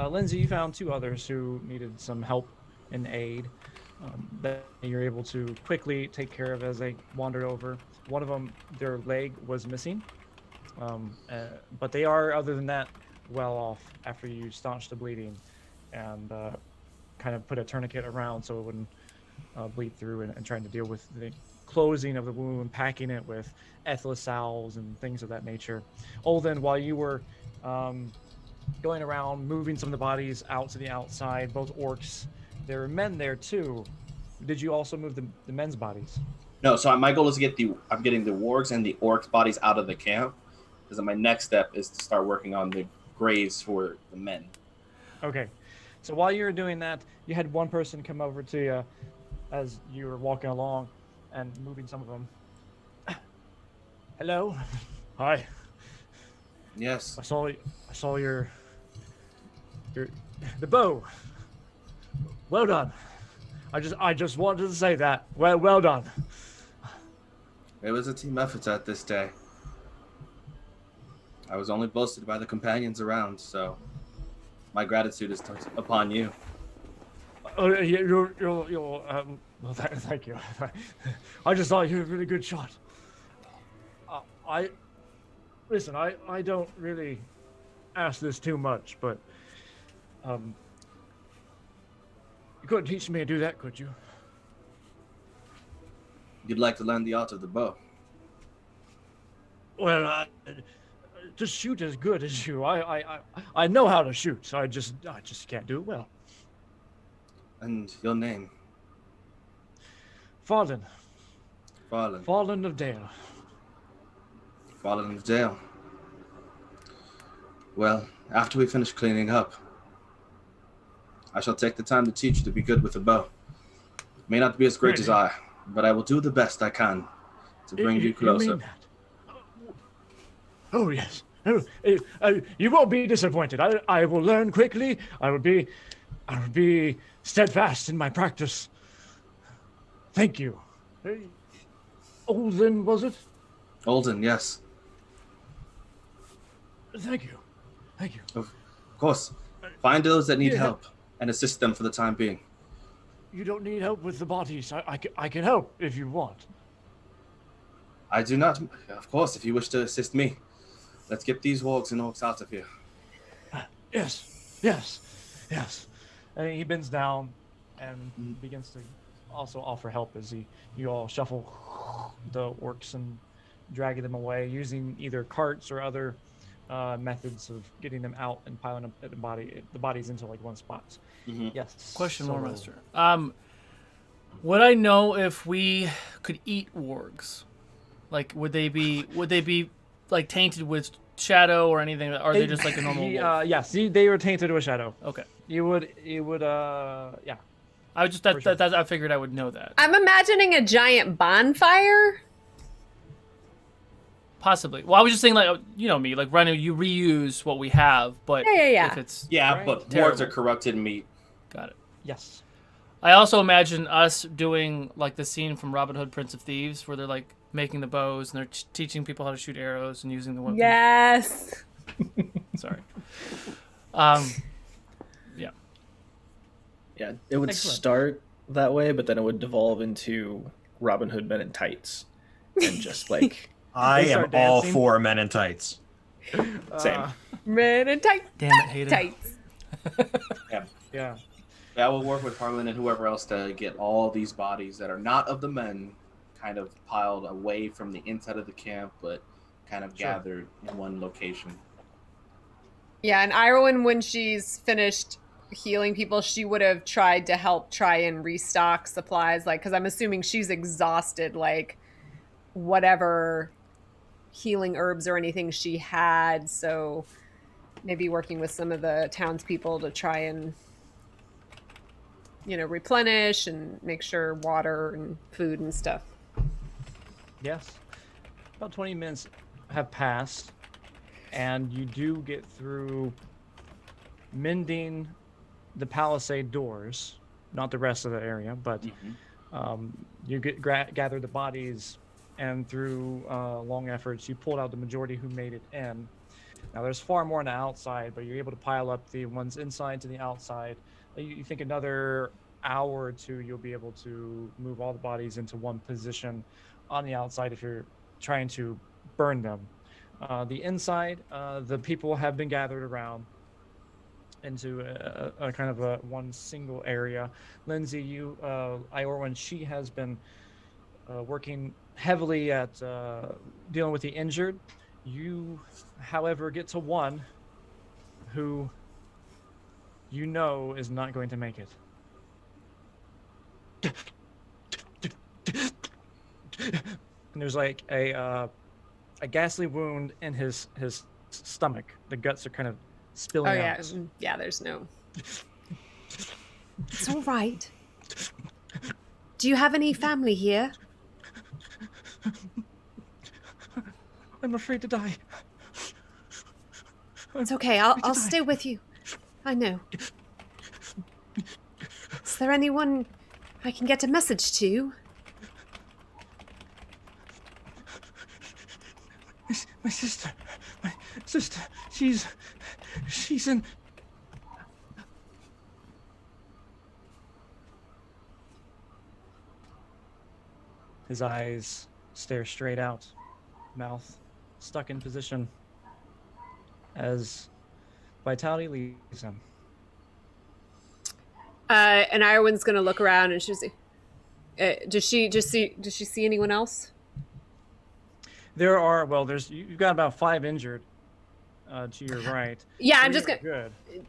Lindsay, you found two others who needed some help and aid that you're able to quickly take care of as they wandered over. One of them, their leg was missing, but they are, other than that, well off after you staunch the bleeding and kind of put a tourniquet around so it wouldn't bleed through, and trying to deal with the closing of the wound, packing it with ethyl salves and things of that nature. Oldhin, while you were going around moving some of the bodies out to the outside, both orcs, there were men there too. Did you also move the men's bodies? No, so my goal is to I'm getting the wargs and the orcs bodies out of the camp. Because my next step is to start working on the graves for the men. Okay. So while you were doing that, you had one person come over to you as you were walking along and moving some of them. Hello. Hi. Yes. I saw your the bow. Well done. I just wanted to say that. Well done. It was a team effort at this day. I was only boasted by the companions around, so my gratitude is upon you. Oh, you're well, thank you. I just thought you were a really good shot. I don't really ask this too much, but you couldn't teach me to do that, could you? You'd like to learn the art of the bow. Well, to shoot as good as you, I know how to shoot, so I just can't do it well. And your name? Fallen. Fallen. Fallen of Dale. Fallen of Dale. Well, after we finish cleaning up, I shall take the time to teach you to be good with a bow. It may not be as great as I, but I will do the best I can to bring you closer. You mean that? Oh, yes. Oh, you won't be disappointed. I will learn quickly. I will be steadfast in my practice. Thank you. Oldhin, was it? Oldhin, yes. Thank you. Thank you. Of course. Find those that need help and assist them for the time being. You don't need help with the bodies. I can help if you want. I do not. Of course, if you wish to assist me. Let's get these wargs and orcs out of here. Yes. And he bends down and begins to also offer help as you all shuffle the orcs and dragging them away using either carts or other methods of getting them out and piling up the bodies into like one spot. Mm-hmm. Yes. Question, Lore Master. Would I know if we could eat wargs? Like, would they be like tainted with shadow or anything? Or are they just like a normal wolf? Yes, they were tainted with shadow. Okay. You would yeah. I was just I figured I would know that. I'm imagining a giant bonfire. Possibly. Well, I was just saying, like, you know me, like, Rhino, you reuse what we have, but Yeah. if it's but terrible. wargs are corrupted meat. Got it. Yes. I also imagine us doing like the scene from Robin Hood, Prince of Thieves, where they're like making the bows and they're teaching people how to shoot arrows and using the weapons. Yes. Sorry. Yeah. Yeah, it would Excellent. start that way, but then it would devolve into Robin Hood Men in Tights, and just like I They am start all dancing. for Men in Tights. same. Men in tights. Damn it, Heda. Tights. Yeah. I will work with Harlan and whoever else to get all these bodies that are not of the men kind of piled away from the inside of the camp, but kind of gathered in one location. Yeah, and Iorwyn, when she's finished healing people, she would have tried to help try and restock supplies, like, because I'm assuming she's exhausted, like, whatever healing herbs or anything she had, so maybe working with some of the townspeople to try and, replenish and make sure water and food and stuff. Yes. About 20 minutes have passed, and you do get through mending the palisade doors, not the rest of the area, but you gather the bodies, and through long efforts, you pulled out the majority who made it in. Now, there's far more on the outside, but you're able to pile up the ones inside to the outside. You think another hour or two, you'll be able to move all the bodies into one position on the outside if you're trying to burn them. The inside, the people have been gathered around into a kind of a one single area. Lindsay, Iorwyn, she has been working heavily at dealing with the injured. You, however, get to one who you know is not going to make it. And there's like a ghastly wound in his stomach. The guts are kind of spilling out. Yeah, there's no... It's all right. Do you have any family here? I'm afraid to die. It's okay, I'll stay with you. I know. Is there anyone I can get a message to? My sister, she's in... His eyes stare straight out, mouth stuck in position as vitality leaves him. And Iorwyn's gonna look around and she's like, does she see anyone else? There are, you've got about 5 injured to your right. Yeah, I'm 3 just are gonna... Good.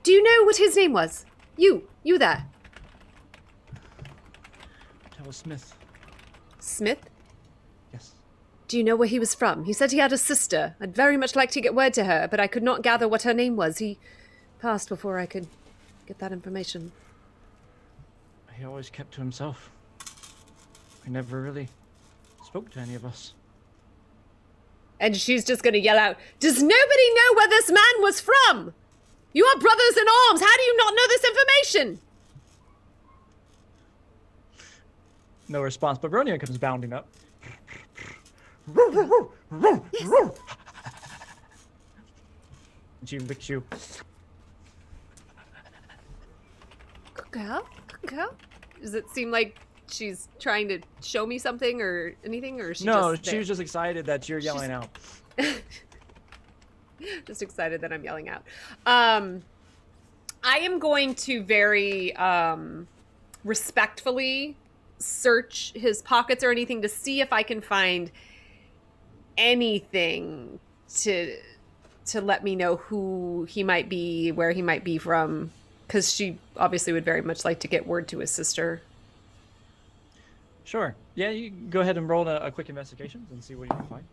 Do you know what his name was? You there. Tell Smith. Smith? Yes. Do you know where he was from? He said he had a sister. I'd very much like to get word to her, but I could not gather what her name was. He passed before I could get that information. He always kept to himself. He never really spoke to any of us. And she's just going to yell out, does nobody know where this man was from? You are brothers in arms. How do you not know this information? No response, but Berenor comes bounding up. She licks you. Good girl. Good girl. Does it seem like she's trying to show me something or anything, or is she No, just she was just excited that you're yelling out. Just excited that I'm yelling out. I am going to very respectfully search his pockets or anything to see if I can find anything to let me know who he might be, where he might be from, because she obviously would very much like to get word to his sister. Sure. Yeah, you can go ahead and roll a quick investigation and see what you can find.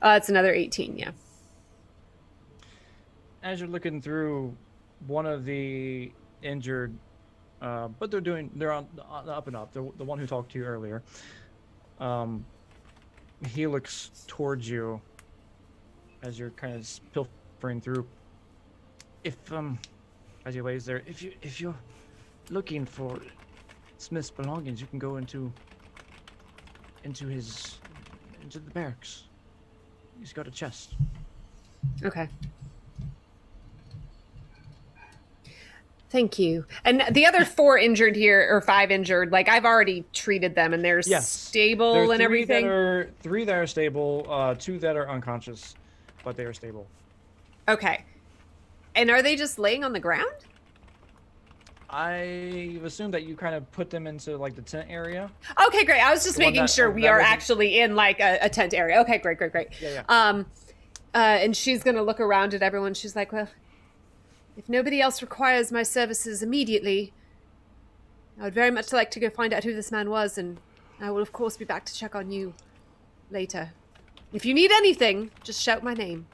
It's another 18, yeah. As you're looking through one of the injured, but they're on the up and up. The one who talked to you earlier. He looks towards you as you're kind of pilfering through. If as he lays there, if you're looking for Smith's belongings, you can go into the barracks. He's got a chest. Okay. Thank you. And the other 4 injured here, or 5 injured, like I've already treated them, and they're stable there are and everything. There are 3 that are stable, 2 that are unconscious, but they are stable. Okay. And are they just laying on the ground? I assume that you kind of put them into like the tent area. Okay, great. I was just making sure we are actually in like a tent area. Okay, great. Yeah. And she's gonna look around at everyone. She's like, well, if nobody else requires my services immediately, I would very much like to go find out who this man was, and I will of course be back to check on you later. If you need anything, just shout my name.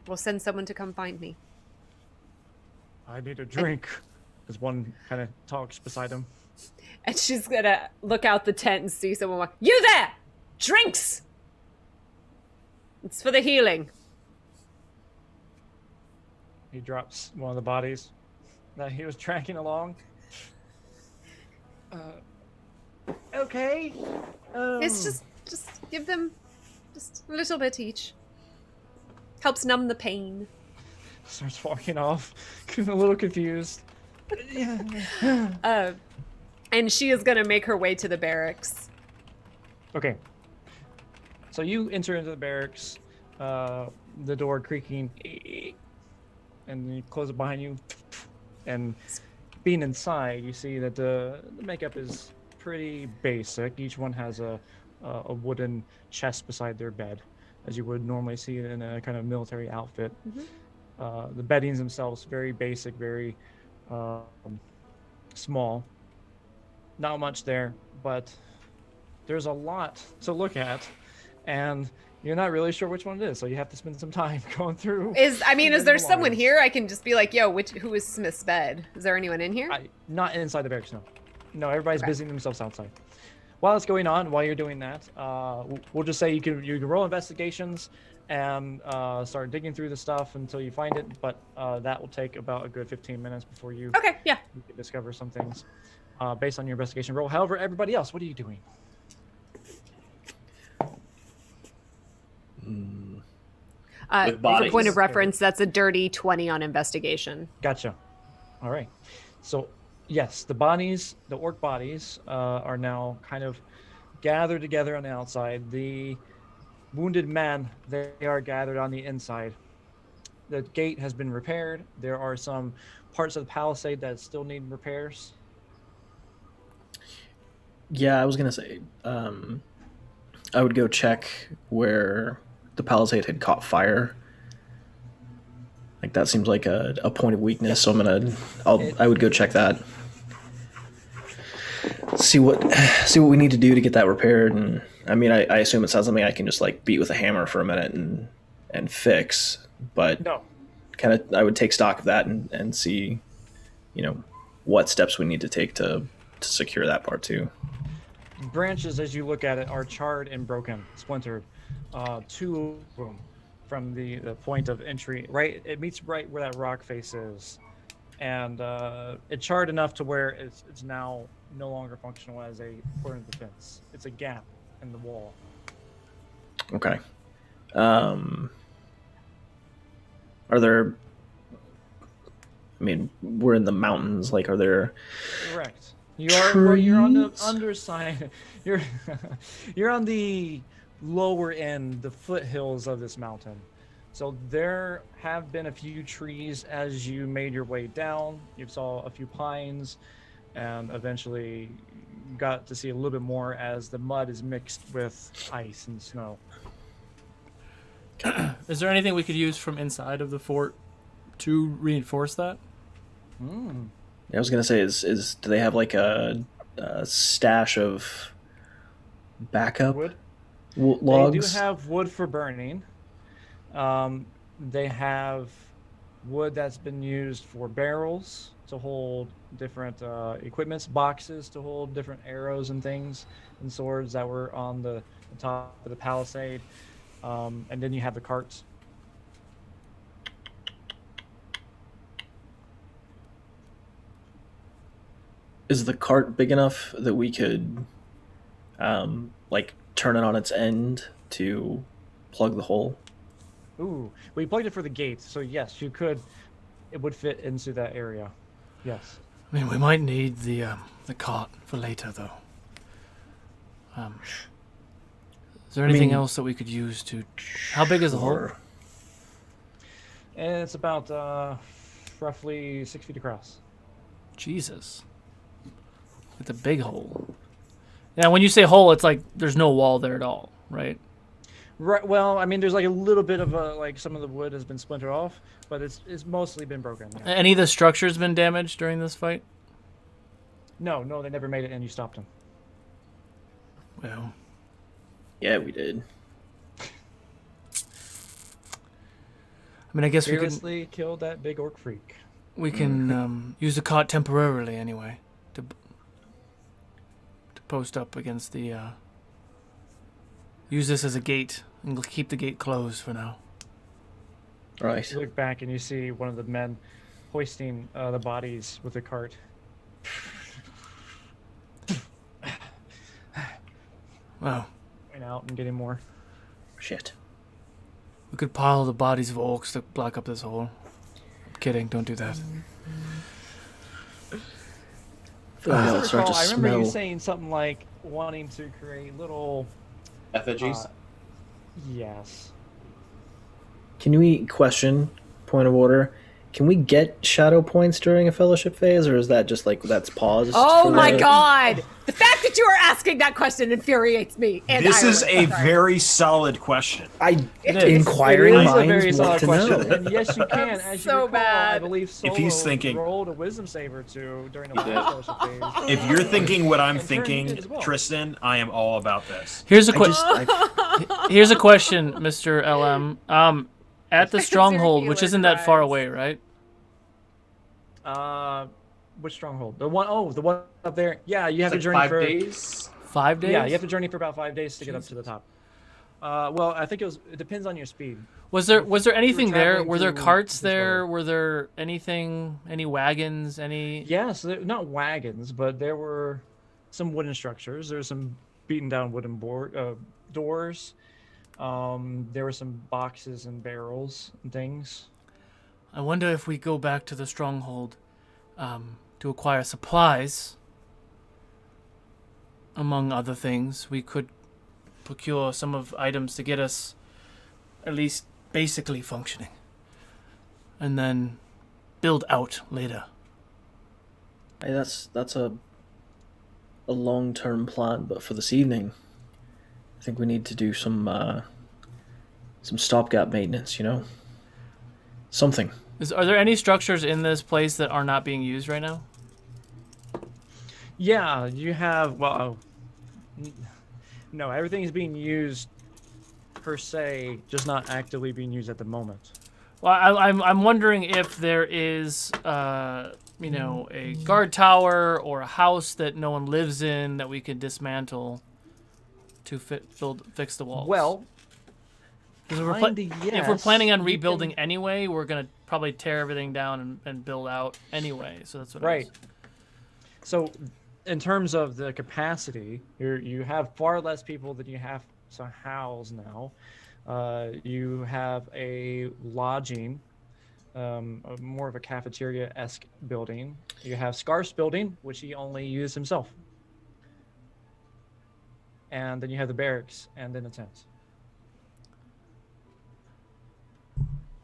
Or send someone to come find me. I need a drink. As one kind of talks beside him. And she's gonna look out the tent and see someone walk. You there! Drinks! It's for the healing. He drops one of the bodies that he was tracking along. Okay. It's just give them just a little bit each. Helps numb the pain. Starts walking off, a little confused. And she is going to make her way to the barracks. Okay. So you enter into the barracks, the door creaking, and then you close it behind you. And being inside, you see that the makeup is pretty basic. Each one has a wooden chest beside their bed, as you would normally see in a kind of military outfit. Mm-hmm. The beddings themselves, very basic, very small. Not much there, but there's a lot to look at, and you're not really sure which one it is, so you have to spend some time going through. Is there someone here I can just be like, yo, who is Smith's bed? Is there anyone in here? Not inside the barracks, no. No, everybody's busying themselves outside. While it's going on, while you're doing that, we'll just say you can roll investigations and start digging through the stuff until you find it, but that will take about a good 15 minutes before you can discover some things based on your investigation roll. However, everybody else, what are you doing? For point of reference, that's a dirty 20 on investigation. Gotcha. All right. So, yes, the orc bodies are now kind of gathered together on the outside. The wounded men, they are gathered on the inside. The gate has been repaired. There are some parts of the palisade that still need repairs. Yeah, I was going to say, I would go check where the palisade had caught fire Like that seems like a point of weakness, so I would go check that. See what we need to do to get that repaired, and I mean I assume it's not something I can just like beat with a hammer for a minute and fix, but No. kind of I would take stock of that and see, what steps we need to take to secure that part too. Branches, as you look at it, are charred and broken, splintered. Two of them from the point of entry. Right, it meets right where that rock face is, and it's charred enough to where it's now no longer functional as a point of defense. It's a gap in the wall. Okay. Are there? I mean, we're in the mountains. Like, are there? Correct. You're on the underside. You're on the lower end, the foothills of this mountain. So there have been a few trees as you made your way down. You saw a few pines, and eventually got to see a little bit more as the mud is mixed with ice and snow. Is there anything we could use from inside of the fort to reinforce that? I was gonna say, is do they have like a stash of backup Wood? Logs? They do have wood for burning. They have wood that's been used for barrels to hold different equipments, boxes to hold different arrows and things, and swords that were on the top of the palisade. And then you have the carts. Is the cart big enough that we could, like, turn it on its end to plug the hole? Ooh, we plugged it for the gate, so yes, you could. It would fit into that area. Yes. I mean, we might need the cart for later, though. Is there anything else that we could use to? How big is the hole? And it's about roughly 6 feet across. Jesus. It's a big hole. Now, when you say hole, it's like there's no wall there at all, right? Right. Well, I mean, there's like a little bit of like some of the wood has been splintered off, but it's mostly been broken. Yeah. Any of the structures been damaged during this fight? No, they never made it, and you stopped them. Well, yeah, we did. I mean, I guess Seriously, killed that big orc freak. We can use the cart temporarily, anyway, to post up against the. Use this as a gate and keep the gate closed for now. Right. You look back and you see one of the men hoisting the bodies with the cart. Wow. Going out and getting more. Shit. We could pile the bodies of orcs to block up this hole. I'm kidding, don't do that. I remember you saying something like wanting to create little effigies. Yes. Can we question, point of order, can we get shadow points during a fellowship phase, or is that just like that's paused? Oh my god! The fact that you are asking that question infuriates me. And this Iorwyn. is a very solid question. Inquiring minds a very want solid to question. know. And yes, you can. As so you recall, bad. I believe Solo If he's thinking- rolled a wisdom saver too during the last fellowship phase. If you're thinking what I'm And Turin thinking, did as well. Tristan, I am all about this. Here's a question. Here's a question, Mr. LM. At the stronghold, which isn't that far away, right? Which stronghold? The one up there. Yeah, you have It's to like journey 5 for days. 5 days? Yeah, you have to journey for about 5 days to get up to the top. Well, I think it depends on your speed. Was there anything there? traveling Were there through carts this there? way. Were there any wagons? Any? Yes, not wagons, but there were some wooden structures. There were some beaten down wooden doors. There were some boxes and barrels and things. I wonder if we go back to the stronghold to acquire supplies. Among other things, we could procure some of items to get us at least basically functioning, and then build out later. Hey, that's a long-term plan, but for this evening, I think we need to do some stopgap maintenance. Something. Are there any structures in this place that are not being used right now? Yeah, you have. Well, no, everything is being used per se, just not actively being used at the moment. Well, I'm wondering if there is, you know, a guard tower or a house that no one lives in that we could dismantle to fix the walls. Well, if yes, we're planning on rebuilding anyway, we're gonna probably tear everything down and build out anyway. So that's what. Right. So, in terms of the capacity, you have far less people than you have to house now. You have a lodging, more of a cafeteria-esque building. You have Scarf's building, which he only used himself. And then you have the barracks, and then the tent.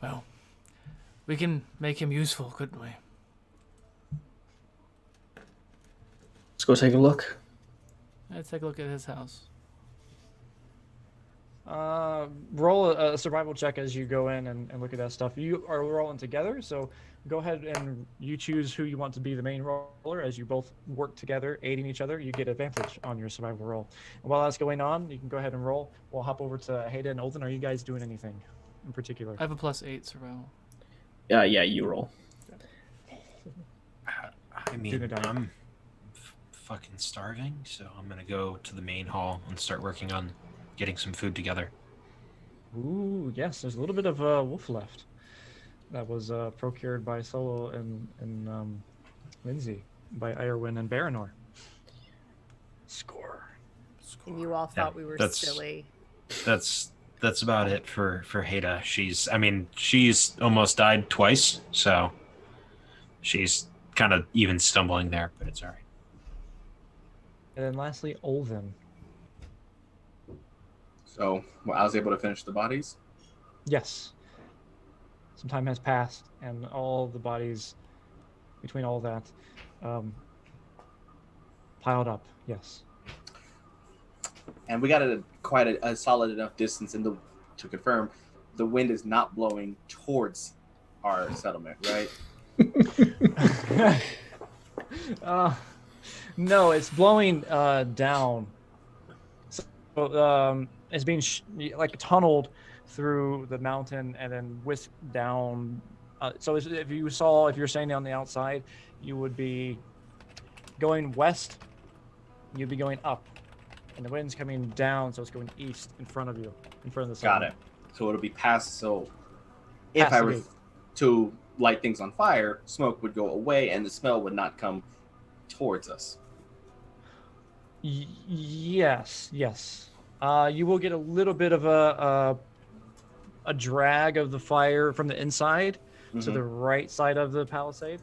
Well, we can make him useful, couldn't we? Let's go take a look. Let's take a look at his house. Roll a survival check as you go in and look at that stuff. You are rolling together, so go ahead and you choose who you want to be the main roller. As you both work together, aiding each other, you get advantage on your survival roll. And while that's going on, you can go ahead and roll. We'll hop over to Heda and Oldhin. Are you guys doing anything in particular? I have a +8 survival. Yeah, you roll. I mean, I'm fucking starving, so I'm gonna go to the main hall and start working on getting some food together. Ooh, yes. There's a little bit of wolf left. That was procured by Solo and Lindsay, by Iorwyn and Berenor. Score. And you all thought we were silly. That's about it for Heda. She's almost died twice, so she's kind of even stumbling there, but it's all right. And then lastly, Oldhin. So I was able to finish the bodies? Yes. Some time has passed, and all the bodies, between all that, piled up, yes. And we got quite a solid enough distance to confirm the wind is not blowing towards our settlement, right? No, it's blowing down. So it's being tunneled through the mountain and then whisked down. So if you're standing on the outside, you would be going west. You'd be going up, and the wind's coming down, so it's going east in front of you, in front of the sun. Got it. So it'll be past. So if I were to light things on fire, smoke would go away, and the smell would not come towards us. Yes. You will get a little bit of a drag of the fire from the inside to the right side of the palisade,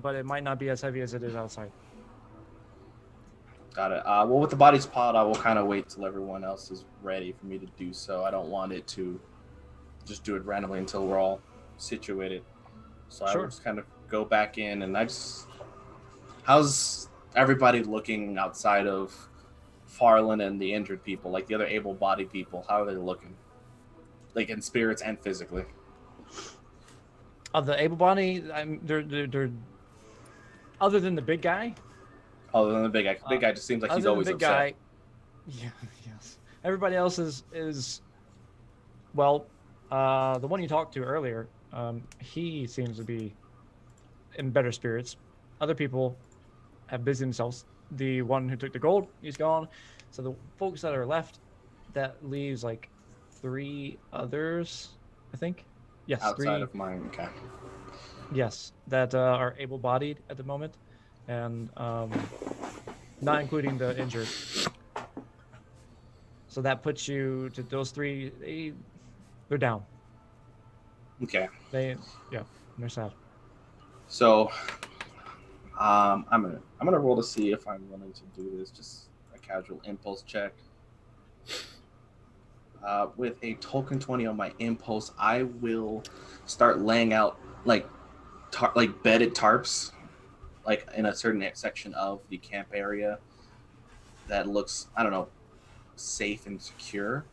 but it might not be as heavy as it is outside. Got it. Well, with the bodies piled, I will kind of wait till everyone else is ready for me to do so. I don't want it to just do it randomly until we're all situated. So I will just kind of go back in, and how's everybody looking outside of Farland and the injured people, like the other able-bodied people? How are they looking, like in spirits and physically? Of the able-bodied, they're other than the big guy. Other than the big guy, big guy just seems like he's always big upset. Guy, yeah, yes. Everybody else is well. The one you talked to earlier, he seems to be in better spirits. Other people have busied themselves. The one who took the gold, he's gone. So the folks that are left, that leaves like 3 others, I think. Yes, outside 3 of mine. Okay. Yes, that are able-bodied at the moment, and not including the injured. So that puts you to those 3. They're down. Okay. They're sad. So, I'm gonna roll to see if I'm willing to do this. Just a casual impulse check. With a token 20 on my impulse, I will start laying out like bedded tarps, like in a certain section of the camp area that looks, I don't know, safe and secure,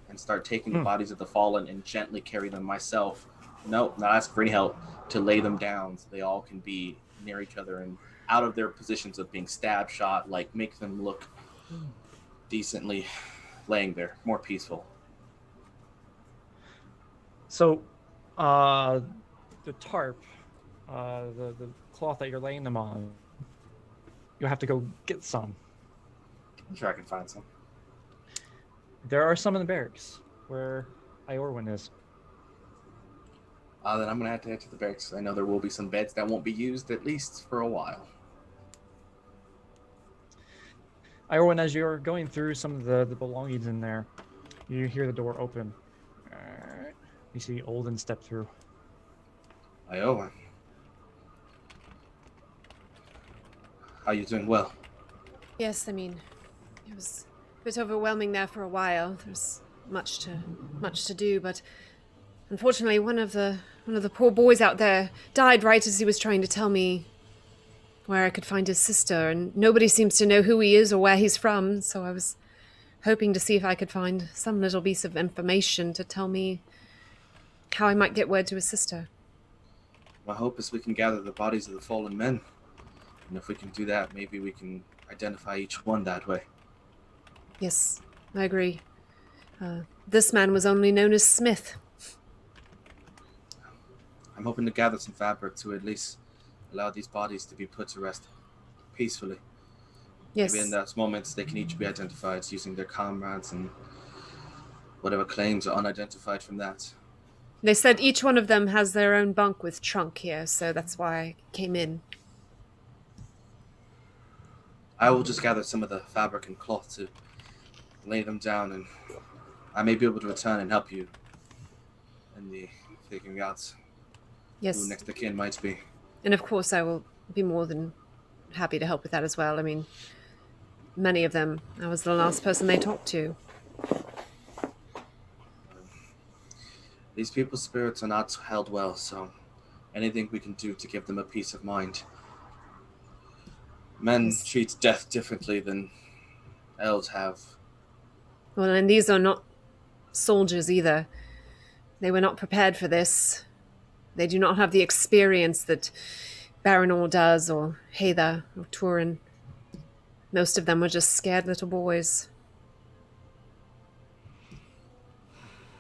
and start taking the bodies of the fallen and gently carry them myself not ask for any help, to lay them down so they all can be near each other and out of their positions of being stabbed, shot, like make them look decently laying there, more peaceful. So, the tarp, the cloth that you're laying them on, you'll have to go get some. I'm sure I can find some. There are some in the barracks where Iorwyn is. Then I'm going to have to head to the barracks. I know there will be some beds that won't be used, at least for a while. Iorwyn, as you're going through some of the belongings in there, you hear the door open. You see Oldhin step through. Iorwyn. How you doing? Well? Yes, I mean, it was a bit overwhelming there for a while. There's much to do, but unfortunately, one of the poor boys out there died right as he was trying to tell me where I could find his sister, and nobody seems to know who he is or where he's from. So I was hoping to see if I could find some little piece of information to tell me how I might get word to his sister. My hope is we can gather the bodies of the fallen men, and if we can do that, maybe we can identify each one that way. Yes, I agree. This man was only known as Smith. I'm hoping to gather some fabric to at least allow these bodies to be put to rest peacefully. Yes. Maybe in those moments they can each be identified using their comrades and whatever claims are unidentified from that. They said each one of them has their own bunk with trunk here, so that's why I came in. I will just gather some of the fabric and cloth to lay them down, and I may be able to return and help you in the figuring out Yes. who next of kin might be. And of course I will be more than happy to help with that as well. I mean, many of them, I was the last person they talked to. These people's spirits are not held well, so anything we can do to give them a peace of mind. Men treat death differently than elves have. Well, and these are not soldiers either. They were not prepared for this. They do not have the experience that Berenor does, or Heda, or Turin. Most of them were just scared little boys.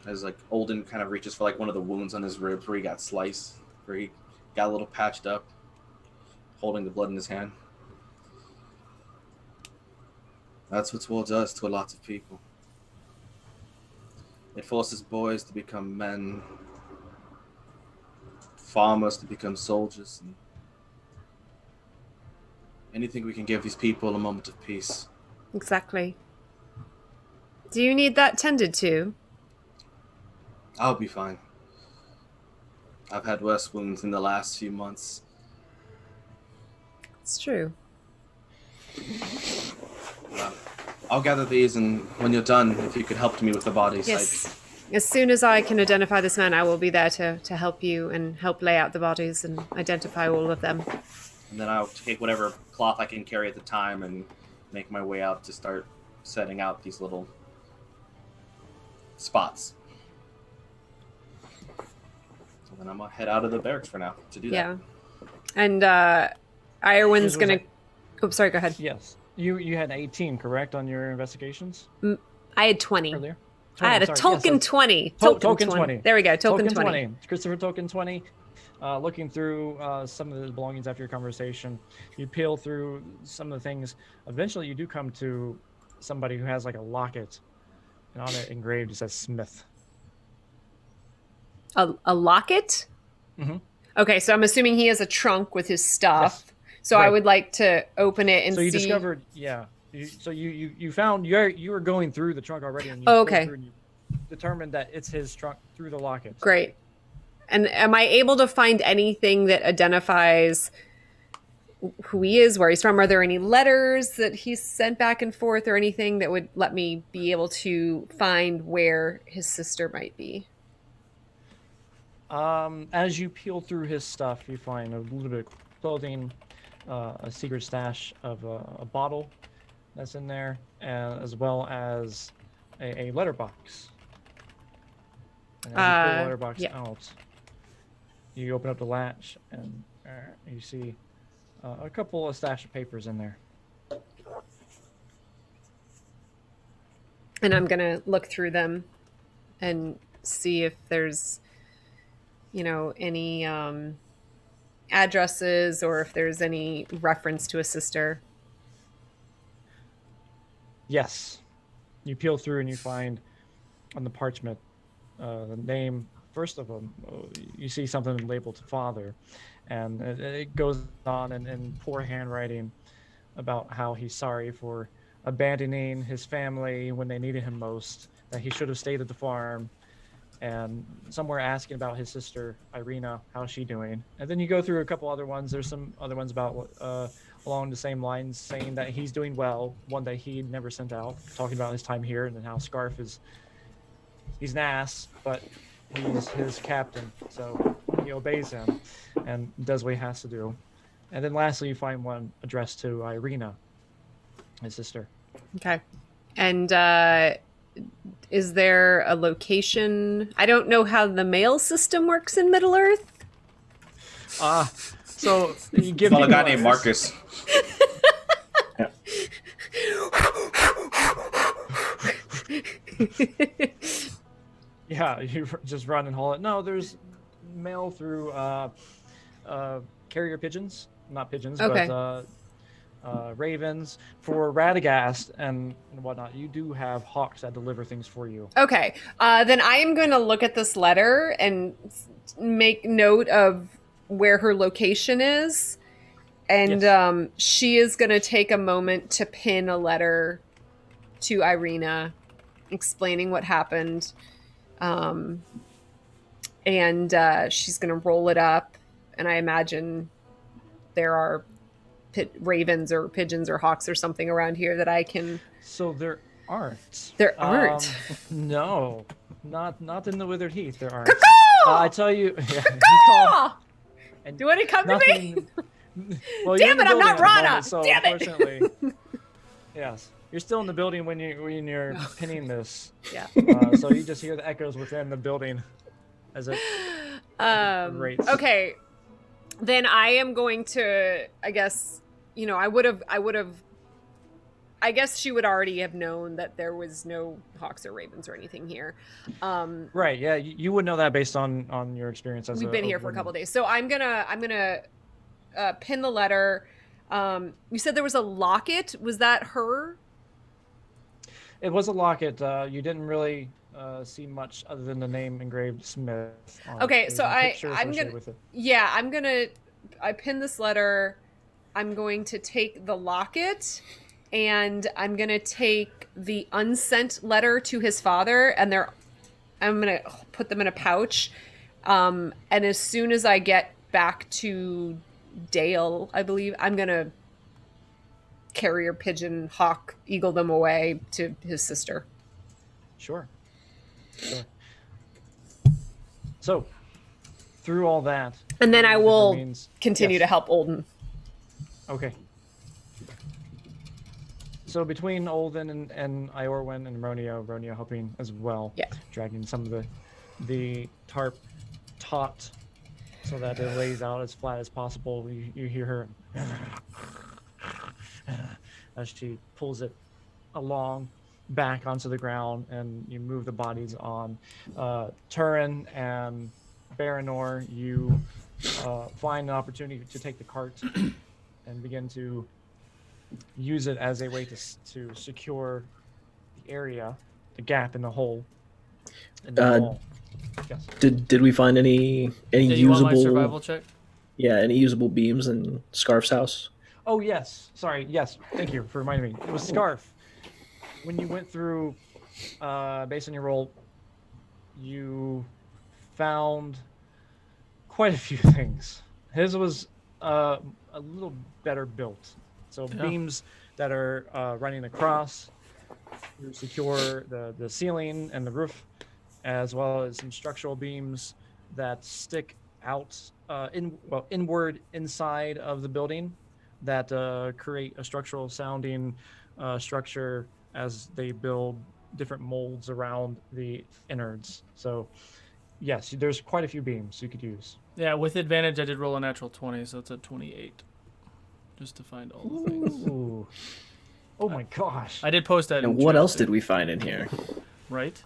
As like Oldhin kind of reaches for like one of the wounds on his ribs where he got sliced, where he got a little patched up, holding the blood in his hand. That's what war does to a lot of people. It forces boys to become men, farmers to become soldiers, and anything we can give these people a moment of peace. Exactly. Do you need that tended to? I'll be fine. I've had worse wounds in the last few months. It's true. I'll gather these, and when you're done, if you could help me with the bodies. Yes. As soon as I can identify this man, I will be there to help you and help lay out the bodies and identify all of them. And then I'll take whatever cloth I can carry at the time and make my way out to start setting out these little spots. So then I'm going to head out of the barracks for now to do that. Yeah. And Iorwyn's going to... Oh, sorry, go ahead. Yes. You had 18, correct, on your investigations? I had 20. Earlier? I had a token 20. Token 20. There we go, token 20. Christopher Token 20. Looking through some of the belongings after your conversation, you peel through some of the things. Eventually, you do come to somebody who has like a locket, and on it engraved it says Smith. A locket? Mm-hmm. Okay, so I'm assuming he has a trunk with his stuff. Yes. So Right. I would like to open it and so you see. discovered, yeah. So you found you were going through the trunk already, and you Oh, pulled okay. through and you determined that it's his trunk through the locket. Great. And am I able to find anything that identifies who he is, where he's from? Are there any letters that he's sent back and forth, or anything that would let me be able to find where his sister might be? As you peel through his stuff, you find a little bit of clothing, a secret stash of a bottle that's in there, as well as a letterbox. And as you pull the letterbox yeah. out, You open up the latch, and you see a couple of stash of papers in there. And I'm gonna look through them and see if there's, any addresses or if there's any reference to a sister. Yes. You peel through and you find on the parchment the name. First of them, you see something labeled father, and it goes on in poor handwriting about how he's sorry for abandoning his family when they needed him most, that he should have stayed at the farm, and somewhere asking about his sister Irina, how's she doing? And then you go through a couple other ones. There's some other ones about along the same lines, saying that he's doing well. One that he never sent out, talking about his time here, and then how Scarf he's an ass, but he's his captain, so he obeys him and does what he has to do. And then lastly, you find one addressed to Irina, his sister. Okay. And is there a location? I don't know how the mail system works in Middle Earth. So you give a guy named Marcus. Yeah, you just run and haul it. No, there's mail through carrier pigeons. Not pigeons, okay. but ravens for Radagast and whatnot. You do have hawks that deliver things for you. Okay, then I am going to look at this letter and make note of where her location is. And yes. She is going to take a moment to pin a letter to Irina explaining what happened. And she's going to roll it up. And I imagine there are ravens or pigeons or hawks or something around here that I can... So there aren't. There aren't? No, not in the Withered Heath. There aren't. Caw-caw! I tell you... Do you want to come to me? Well, damn it, I'm not Rana! Moment, so damn unfortunately, yes. You're still in the building when you're pinning this. Yeah. So you just hear the echoes within the building as it rates. Okay. Then I am going to, I guess, I guess she would already have known that there was no hawks or ravens or anything here. Right. Yeah. You would know that based on your experience as we've been here for a couple of days. So I'm gonna pin the letter. You said there was a locket. Was that her? It was a locket. You didn't really see much other than the name engraved Smith. Okay, so I pin this letter. I'm going to take the locket, and I'm gonna take the unsent letter to his father, and I'm gonna put them in a pouch. And as soon as I get back to Dale, I believe, I'm gonna carrier pigeon hawk eagle them away to his sister. Sure. So through all that, and then I will continue to help Oldhin. Okay. So between Oldhin and Iorwyn and Romeo helping as well, dragging some of the tarp taut so that it lays out as flat as possible. You hear her as she pulls it along back onto the ground, and you move the bodies on. Turin and Berenor, you find an opportunity to take the cart and begin to use it as a way to secure the area, the gap in the hole. In the wall. Yes. Did we find any usable? You want my survival check? Yeah, any usable beams in Scarf's house? Oh yes, sorry. Yes, thank you for reminding me. It was Scarf. When you went through, based on your roll, you found quite a few things. His was a little better built. So beams that are running across to secure the ceiling and the roof, as well as some structural beams that stick out inward inside of the building that create a structural sounding structure as they build different molds around the innards. So Yes, there's quite a few beams you could use. Yeah, with advantage, I did roll a natural 20, so it's a 28. Just to find all the things. Ooh. Oh my gosh. I did post that And in what chat, else too. did we find in here? Right?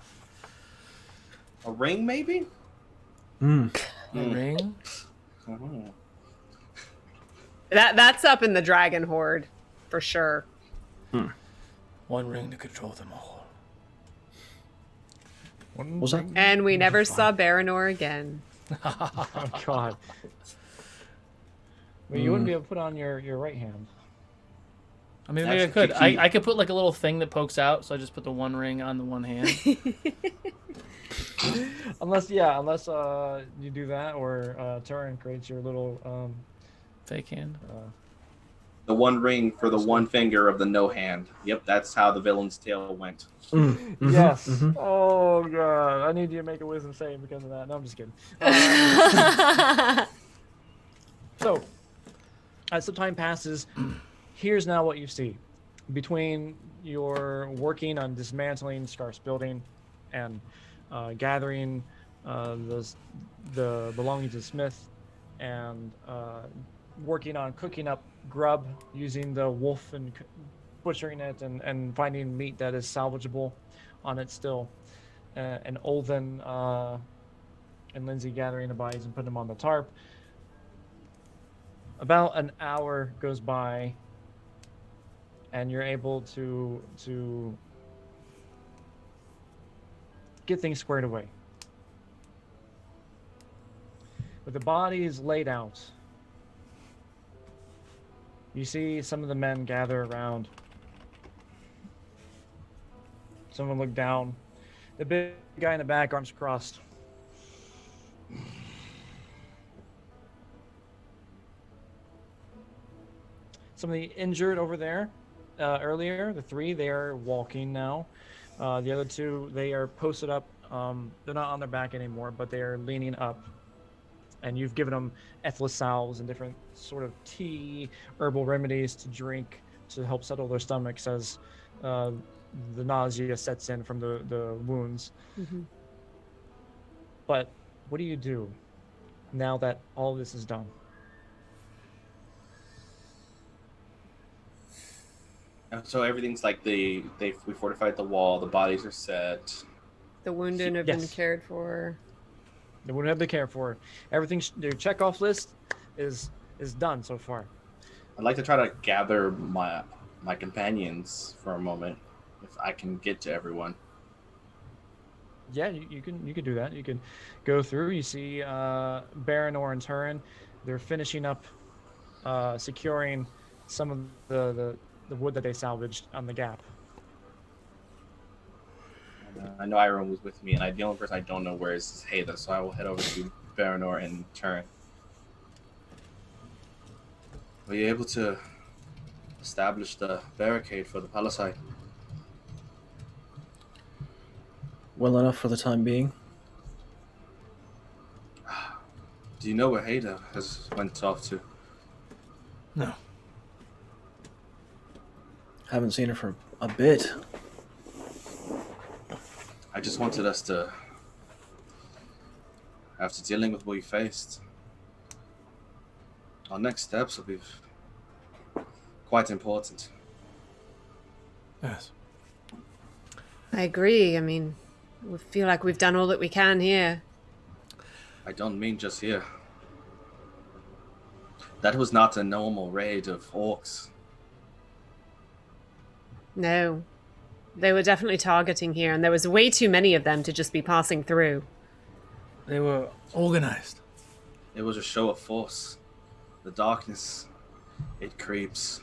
A ring, maybe? A ring? Oh. That's up in the dragon horde, for sure. One ring to control them all. What was that? And we never saw Berenor again. Oh god. Well, you wouldn't be able to put on your right hand. I mean, maybe I could. I could put like a little thing that pokes out, so I just put the one ring on the one hand. Unless you do that, or Turin creates your little Fake hand. The one ring for the one finger of the no hand. Yep, that's how the villain's tail went. Yes. Oh god, I need you to make a wisdom save because of that. No, I'm just kidding. So, as the time passes, here's now what you see. Between your working on dismantling Scarf's building and gathering the belongings of Smith and working on cooking up grub using the wolf and butchering it and finding meat that is salvageable on it still, and Oldhin and Lindsay gathering the bodies and putting them on the tarp. About an hour goes by and you're able to get things squared away. With the bodies laid out, you see some of the men gather around. Some of them look down. The big guy in the back, arms crossed. Some of the injured over there earlier, the three, they are walking now. The other two, they are posted up. They're not on their back anymore, but they are leaning up. And you've given them ethyl salves and different sort of tea, herbal remedies to drink to help settle their stomachs as the nausea sets in from the wounds. Mm-hmm. But what do you do now that all this is done? So everything's like we fortified the wall. The bodies are set. The wounded have been cared for. They wouldn't have to care for it. Everything, their checkoff list is done so far. I'd like to try to gather my companions for a moment, if I can get to everyone. Yeah, you can do that. You can go through. You see Berenor and Turin. They're finishing up securing some of the wood that they salvaged on the gap. I know Iorwyn was with me, and the only person I don't know where is Heda, so I will head over to Berenor and Turin. Were you able to establish the barricade for the palisade? Well enough for the time being. Do you know where Heda has went off to? No. Haven't seen her for a bit. I just wanted us to, after dealing with what we faced, our next steps will be quite important. Yes. I agree. I mean, we feel like we've done all that we can here. I don't mean just here. That was not a normal raid of orcs. No. They were definitely targeting here, and there was way too many of them to just be passing through. They were organized. It was a show of force. The darkness, it creeps.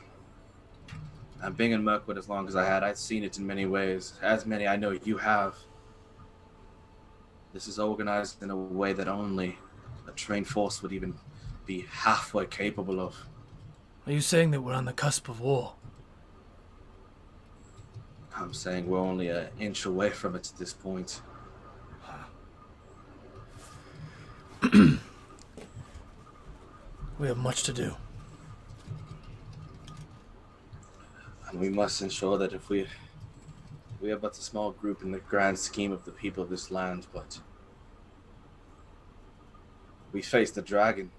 And being in Mirkwood as long as I had, I'd seen it in many ways. As many I know you have. This is organized in a way that only a trained force would even be halfway capable of. Are you saying that we're on the cusp of war? I'm saying we're only an inch away from it at this point. We have much to do. And we must ensure that if we are but a small group in the grand scheme of the people of this land, but We faced the dragon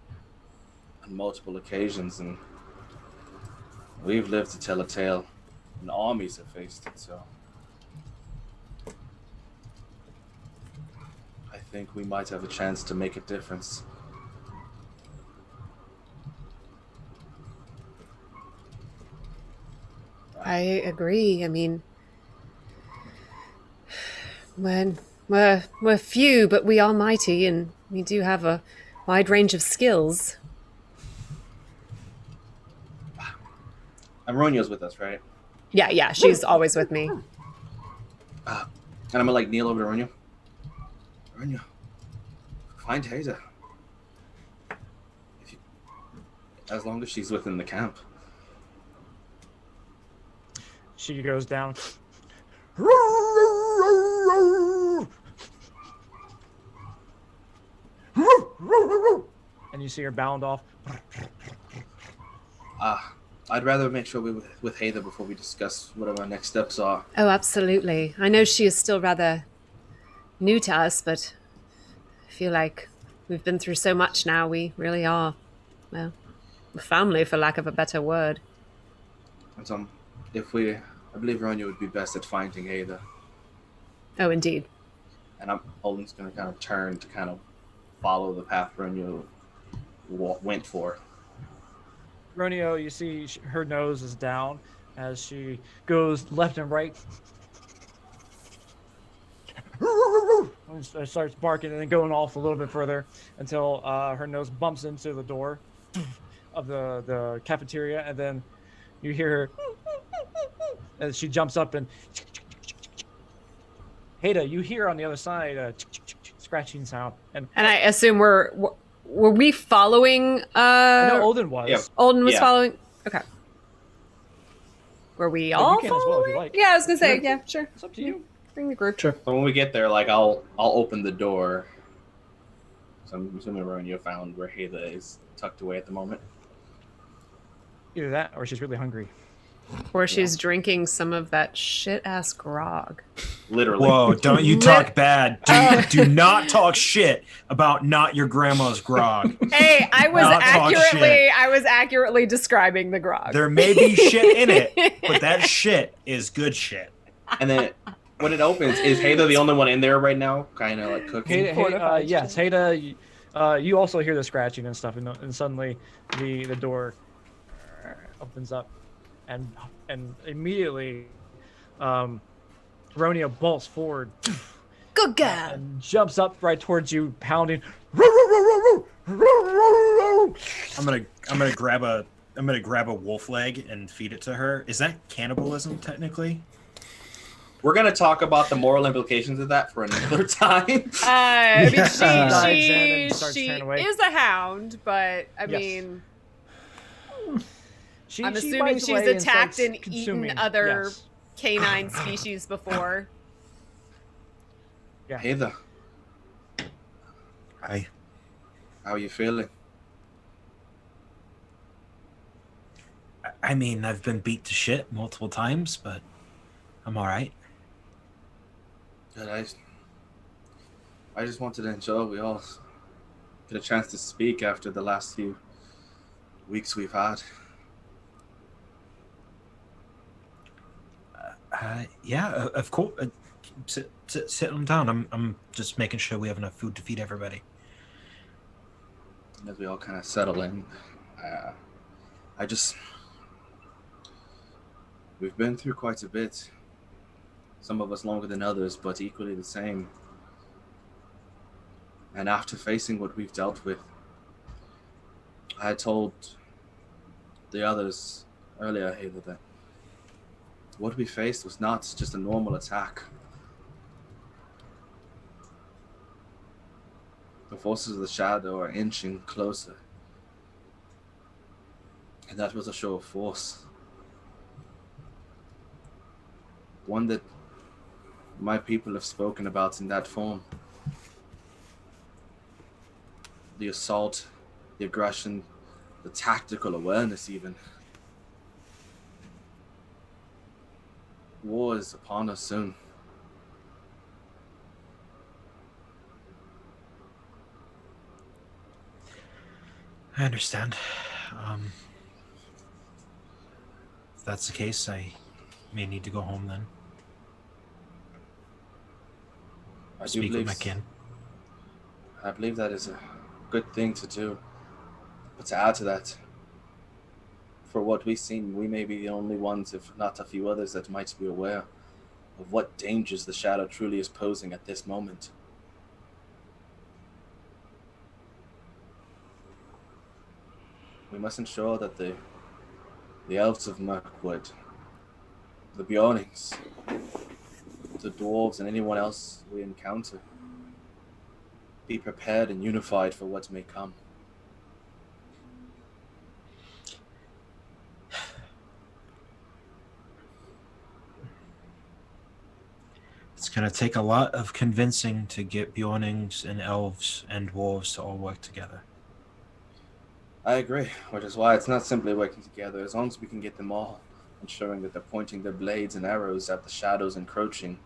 on multiple occasions, and we've lived to tell a tale. And armies have faced it, so I think we might have a chance to make a difference. I agree. I mean, we're few, but we are mighty, and we do have a wide range of skills. And Ronio's with us, right? Yeah, she's always with me. And I'm gonna like kneel over to Ronio. Ronio, find Heda. As long as she's within the camp. She goes down. And you see her bound off. I'd rather make sure we're with Heda before we discuss what our next steps are. Oh, absolutely. I know she is still rather new to us, but I feel like we've been through so much now. We really are, well, family, for lack of a better word. And I believe Ronio would be best at finding Heda. Oh, indeed. And Oldhin's going to kind of turn to kind of follow the path Ronio went for. Ronio, you see her nose is down as she goes left and right. And starts barking and then going off a little bit further until her nose bumps into the door of the cafeteria, and then you hear her as she jumps up and Heda, you hear on the other side a scratching sound, and I assume were we following? I know Oldhin was. Yeah. Oldhin was Yeah. following. Okay. Were we all you can as well if you like. Yeah, I was gonna say, yeah, sure. It's up to you. Bring the group. Sure. So when we get there, like I'll open the door. So I'm assuming Ronio found where Heda is tucked away at the moment. Either that, or she's really hungry. Or she's drinking some of that shit-ass grog. Literally. Whoa, don't you talk bad. Do not talk shit about not your grandma's grog. Hey, I was Not talk accurately describing the grog. There may be shit in it, but that shit is good shit. And then when it opens, is Heda the only one in there right now? Kind of like cooking? Yes, Heda, you also hear the scratching and stuff, and suddenly the door opens up, and immediately Ronio bolts forward. Good girl. And jumps up right towards you, pounding. I'm gonna grab a wolf leg and feed it to her. Is that cannibalism technically? We're gonna talk about the moral implications of that for another time. I mean, Dives in and starts she tearing away. is a hound, but I Yes. mean, She I'm assuming bites she's away and attacked starts and consuming. eaten other Yes. canine species before. Yeah. Heda, Hi. how are you feeling? I mean, I've been beat to shit multiple times, but I'm all right. Good. I just wanted to ensure we all get a chance to speak after the last few weeks we've had. Yeah, of course. Sit them down. I'm just making sure we have enough food to feed everybody. As we all kind of settle in, we've been through quite a bit. Some of us longer than others, but equally the same. And after facing what we've dealt with, I told the others earlier, Heda, that what we faced was not just a normal attack. The forces of the shadow are inching closer. And that was a show of force. One that my people have spoken about in that form. The assault, the aggression, the tactical awareness even. War is upon us soon. I understand. If that's the case, I may need to go home then. Speak with my kin. I believe that is a good thing to do. But to add to that, for what we've seen, we may be the only ones, if not a few others, that might be aware of what dangers the shadow truly is posing at this moment. We must ensure that the elves of Mirkwood, the Bjornings, the dwarves, and anyone else we encounter be prepared and unified for what may come. It's going to take a lot of convincing to get Bjornings and elves and dwarves to all work together. I agree, which is why it's not simply working together. As long as we can get them all, ensuring that they're pointing their blades and arrows at the shadows encroaching,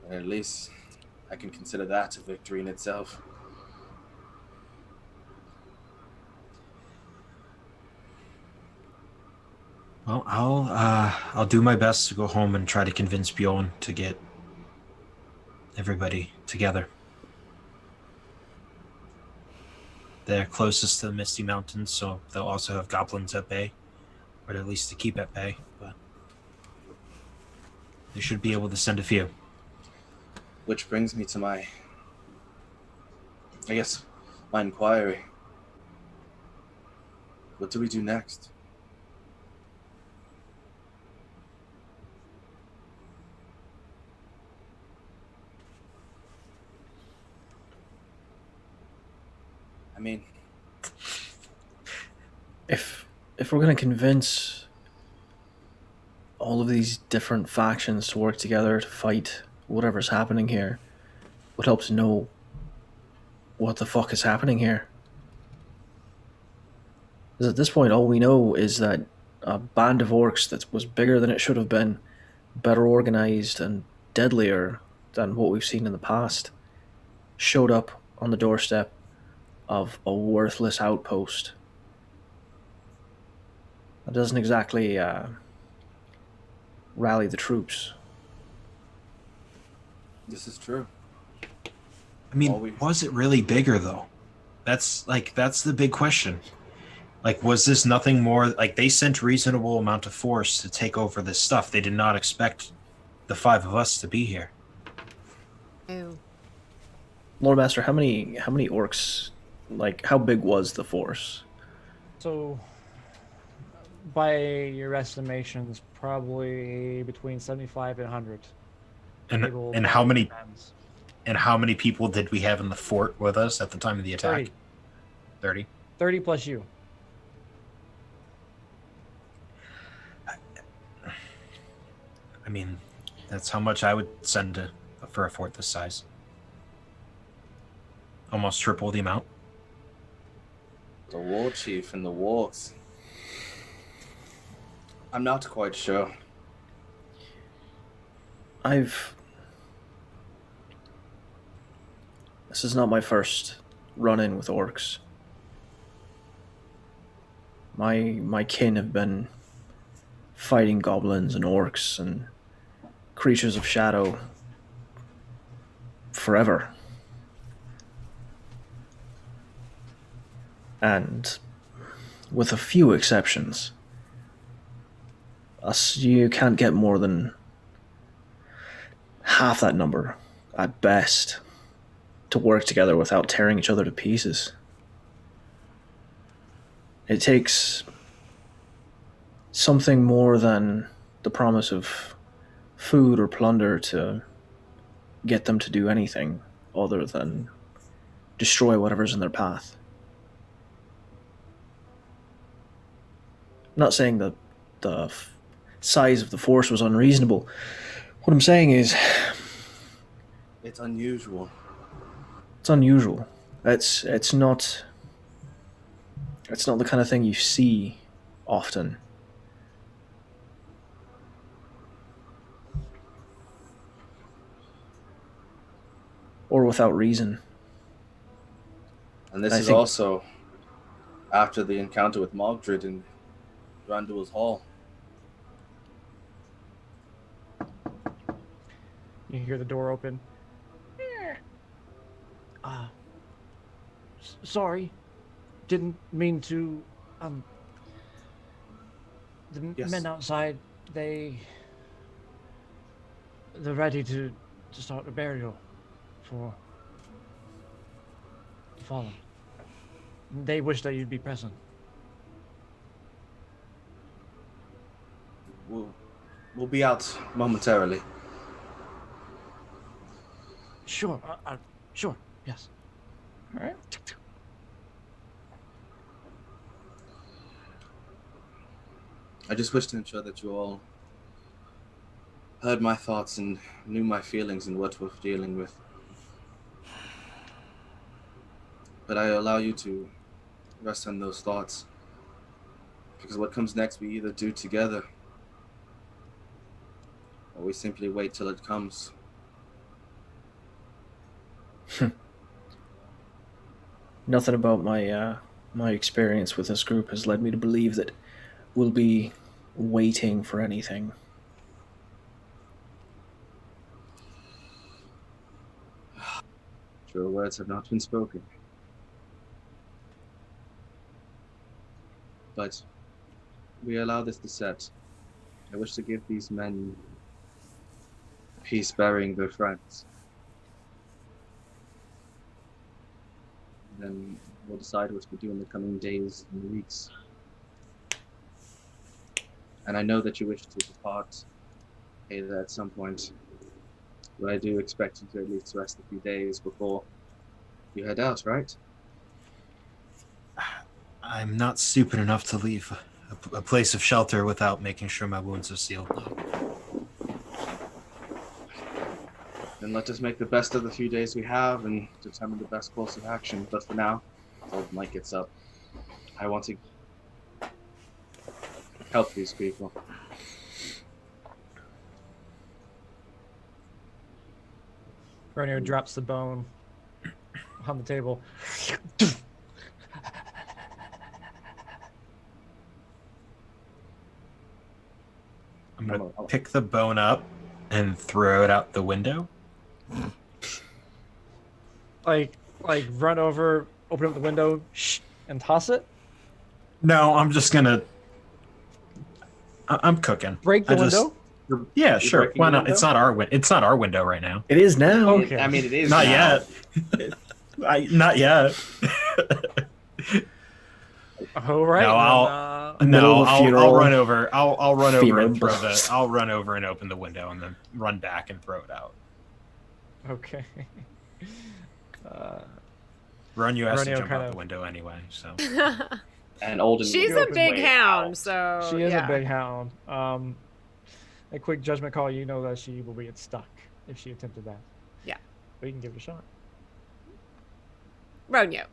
at least I can consider that a victory in itself. Well, I'll do my best to go home and try to convince Bjorn to get everybody together. They're closest to the Misty Mountains, so they'll also have goblins at bay, or at least to keep at bay, but they should be able to send a few. Which brings me to my inquiry. What do we do next? I mean, If we're going to convince all of these different factions to work together to fight whatever's happening here, what helps know what the fuck is happening here? Because at this point, all we know is that a band of orcs that was bigger than it should have been, better organized and deadlier than what we've seen in the past, showed up on the doorstep of a worthless outpost. That doesn't exactly rally the troops. this is true. I mean, was it really bigger, though? That's the big question. Like, was this nothing more? Like, they sent reasonable amount of force to take over this stuff. They did not expect the 5 of us to be here. Oh. Lord Master, how many orcs, like, how big was the force? So, by your estimations, probably between 75 and 100. And how many? And how many people did we have in the fort with us at the time of the attack? 30. 30 plus you. I mean, that's how much I would send for a fort this size. Almost triple the amount. The war chief and the wargs. I'm not quite sure. This is not my first run-in with orcs. My kin have been fighting goblins and orcs and creatures of shadow forever. And with a few exceptions, you can't get more than half that number, at best, to work together without tearing each other to pieces. It takes something more than the promise of food or plunder to get them to do anything other than destroy whatever's in their path. I'm not saying that the size of the force was unreasonable. What I'm saying is, it's unusual. It's unusual. It's not the kind of thing you see often. Or without reason. And this is also after the encounter with Mogdred in Randuil's Hall. You hear the door open. Sorry. Didn't mean to. The Yes. men outside, they're ready to start a burial for the fallen. They wish that you'd be present. We'll be out momentarily. Sure. Sure. Yes. All right. I just wish to ensure that you all heard my thoughts and knew my feelings and what we're dealing with. But I allow you to rest on those thoughts. Because what comes next we either do together or we simply wait till it comes. Nothing about my experience with this group has led me to believe that we'll be waiting for anything. Truer words have not been spoken. But we allow this to set. I wish to give these men peace burying their friends. Then we'll decide what to do in the coming days and weeks. And I know that you wish to depart, Heda, at some point. But I do expect you to at least rest a few days before you head out, right? I'm not stupid enough to leave a place of shelter without making sure my wounds are sealed. Then let us make the best of the few days we have and determine the best course of action. But for now, until the night gets up, I want to help these people. Berenor drops the bone on the table. I'm going to pick the bone up and throw it out the window. Like run over, open up the window, and toss it? No, I'm just going to... I'm cooking. Break the window? Yeah, sure. breaking Why the not? window? It's not our window right now. It is now. Okay. I mean, it is Not now. yet. Not yet. All right. No, then, Middle of a I'll funeral. run over. I'll run over and Funeral. throw the. I'll run over and open the window and then run back and throw it out. okay. Run, you have to Ronio jump kind out of- the window anyway. So And Oldhin She's will a open big way hound, out. so She is yeah. a big hound. A quick judgment call, you know that she will get stuck if she attempted that. Yeah. But you can give it a shot. Ronyo.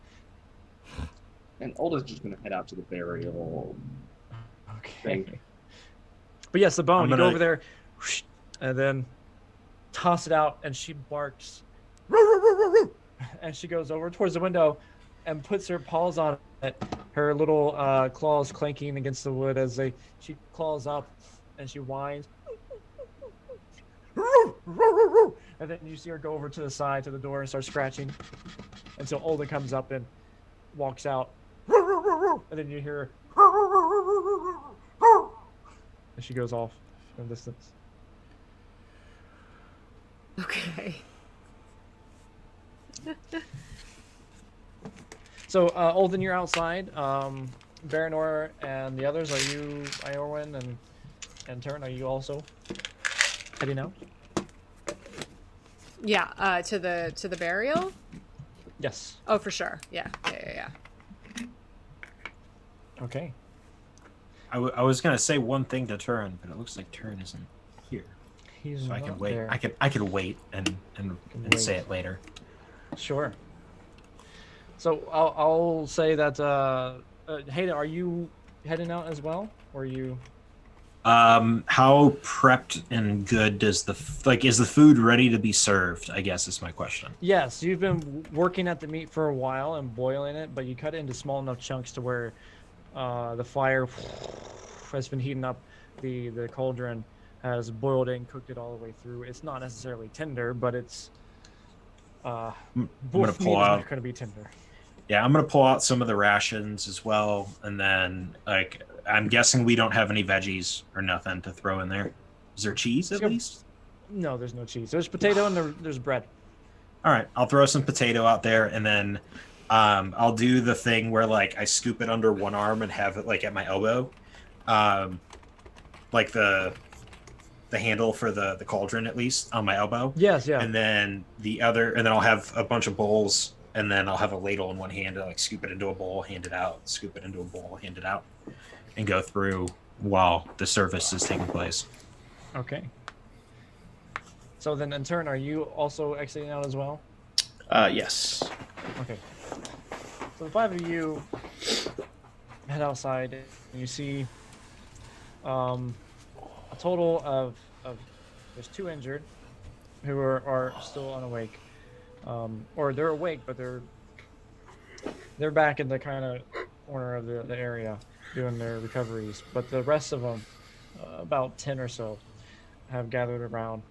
And Oldhin's just going to head out to the burial. Okay. Thing. But yes, the bone. I'm You go gonna- over there, and then toss it out, and she barks. And she goes over towards the window and puts her paws on it. Her little claws clanking against the wood as she claws up and she whines. And then you see her go over to the side to the door and start scratching until Oldhin comes up and walks out. And then you hear her. And she goes off in the distance. Okay. So, Oldhin, you're outside. Berenor and the others, are you, Iorwyn and Turin, are you also heading out? Yeah, to the burial? Yes. Oh, for sure. Yeah. Okay. I was gonna say one thing to Turin, but it looks like Turin isn't here, He's so I can not wait. there. I could wait and wait. say it later. Sure. So I'll say that Heda, are you heading out as well, or are you? How prepped and good does is the food ready to be served? I guess is my question. Yes, you've been working at the meat for a while and boiling it, but you cut it into small enough chunks to where the fire has been heating up. The cauldron has boiled it and cooked it all the way through. It's not necessarily tender, but it's I'm gonna wolf meat pull is not out. going to be tender. Yeah, I'm gonna pull out some of the rations as well, and then I'm guessing we don't have any veggies or nothing to throw in there. Is there cheese at least? No, there's no cheese. There's potato and there's bread. All right, I'll throw some potato out there, and then I'll do the thing where I scoop it under one arm and have it at my elbow, um, like the handle for the cauldron at least on my elbow. Yes, yeah. And then and then I'll have a bunch of bowls, and then I'll have a ladle in one hand to scoop it into a bowl, hand it out, scoop it into a bowl, hand it out, and go through while the service is taking place. Okay. So then, in turn, are you also exiting out as well? Yes. Okay. So the 5 of you head outside, and you see a total of there's 2 injured who are still unawake, or they're awake, but they're back in the kind of corner of the area doing their recoveries. But the rest of them, about 10 or so, have gathered around.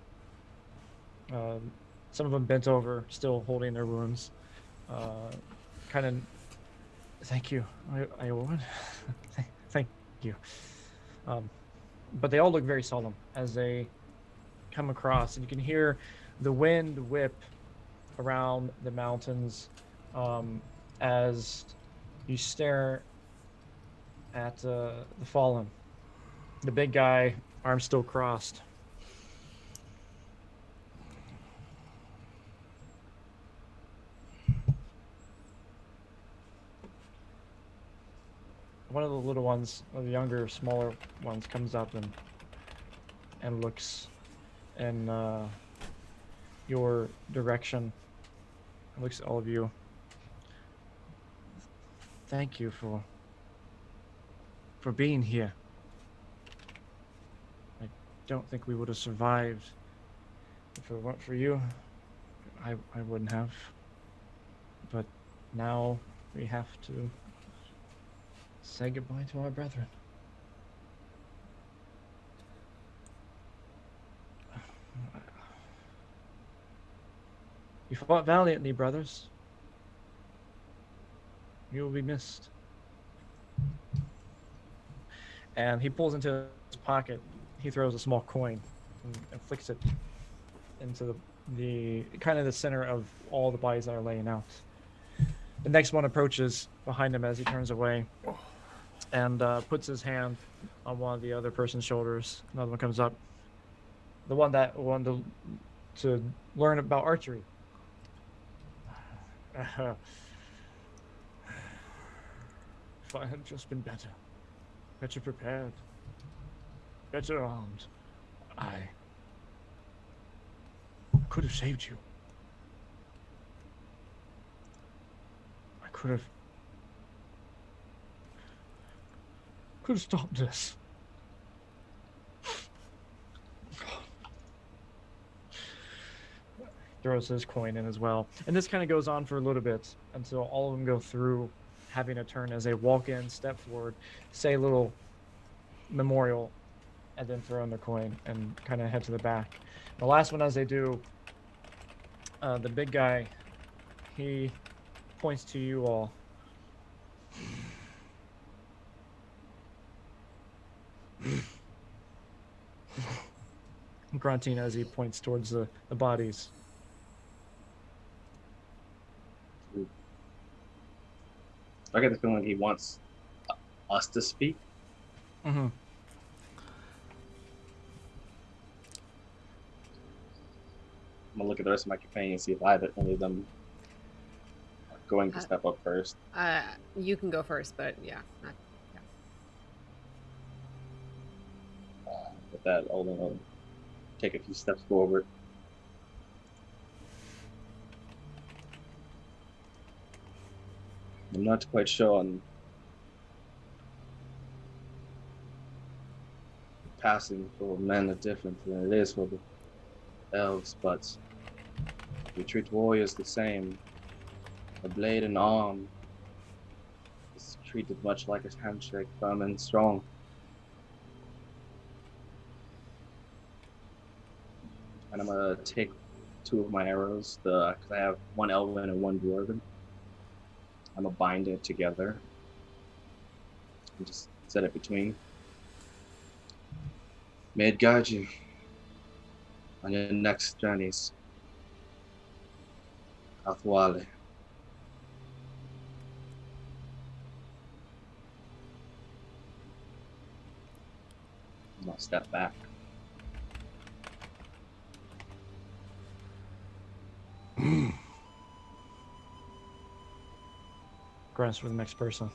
Some of them bent over, still holding their wounds. Kind of, thank you, Iorwyn. Thank you. But they all look very solemn as they come across, and you can hear the wind whip around the mountains as you stare at the fallen. The big guy, arms still crossed. One of the little ones, or the younger, smaller ones, comes up and looks in your direction. Looks at all of you. Thank you for being here. I don't think we would have survived if it weren't for you. I wouldn't have. But now we have to say goodbye to our brethren. You fought valiantly, brothers. You will be missed. And he pulls into his pocket. He throws a small coin and flicks it into the kind of the center of all the bodies that are laying out. The next one approaches behind him as he turns away and puts his hand on one of the other person's shoulders. Another one comes up. The one that wanted to learn about archery. If I had just been better prepared, better armed, I could have saved you. I could have stopped this. Throws his coin in as well. And this kind of goes on for a little bit until all of them go through having a turn as they walk in, step forward, say a little memorial, and then throw in their coin and kind of head to the back. The last one, as they do, the big guy, he points to you all. Grunting as he points towards the bodies. I get the feeling he wants us to speak. Mm-hmm. I'm gonna look at the rest of my companions, see if any of them are going to step up first. You can go first, but yeah. With that, Oldhin will take a few steps forward. I'm not quite sure on passing for men are different than it is for the elves, but we treat warriors the same. A blade and arm is treated much like a handshake, firm and strong. And I'm gonna take 2 of my arrows, because I have 1 elven and 1 dwarven. I'm gonna bind it together and just set it between. May it guide you on your next journeys. Athwale. And I'll step back. Grants for the next person.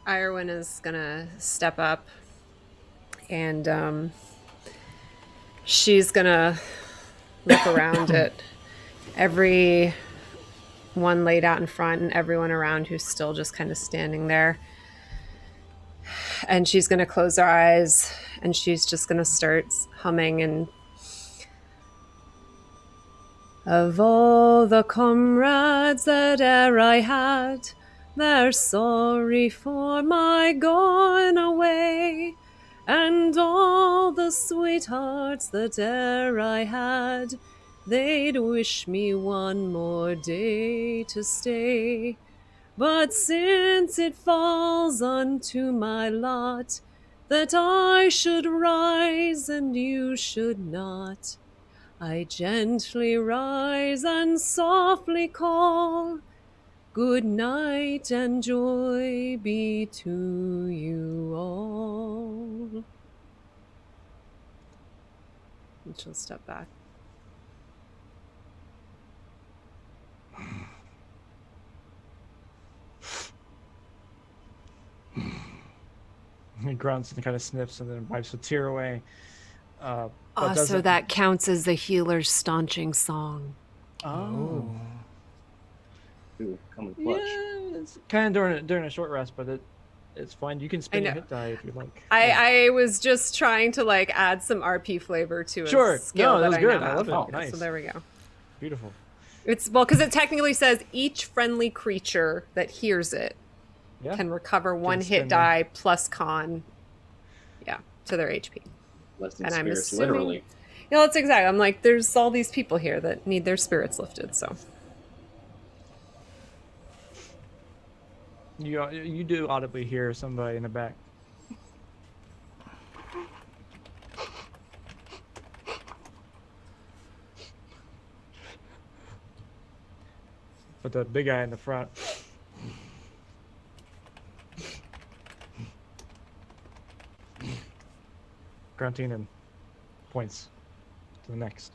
Iorwyn is gonna step up and she's gonna look around at every one laid out in front and everyone around who's still just kind of standing there. And she's gonna close her eyes and she's just gonna start humming and of all the comrades that e'er I had, they're sorry for my going away, and all the sweethearts that e'er I had, they'd wish me one more day to stay. But since it falls unto my lot that I should rise and you should not, I gently rise and softly call, good night and joy be to you all. And she'll step back. He grunts and kind of sniffs and then wipes a tear away. So that counts as the healer's staunching song. Oh. Ooh, coming clutch. Yeah, it's kind of during a short rest, but it's fine. You can spin your hit die if you like. I was just trying to like add some RP flavor to it. Sure. Skill No, that was I good. know I love it. have. Nice. So there we go. Beautiful. It's because it technically says each friendly creature that hears it can recover 1 hit die plus con. Yeah, to their HP. Less than And I'm spirits, assuming, literally. Yeah, that's exactly. I'm like, there's all these people here that need their spirits lifted. So you do audibly hear somebody in the back. But the big guy in the front. Grunting and points to the next.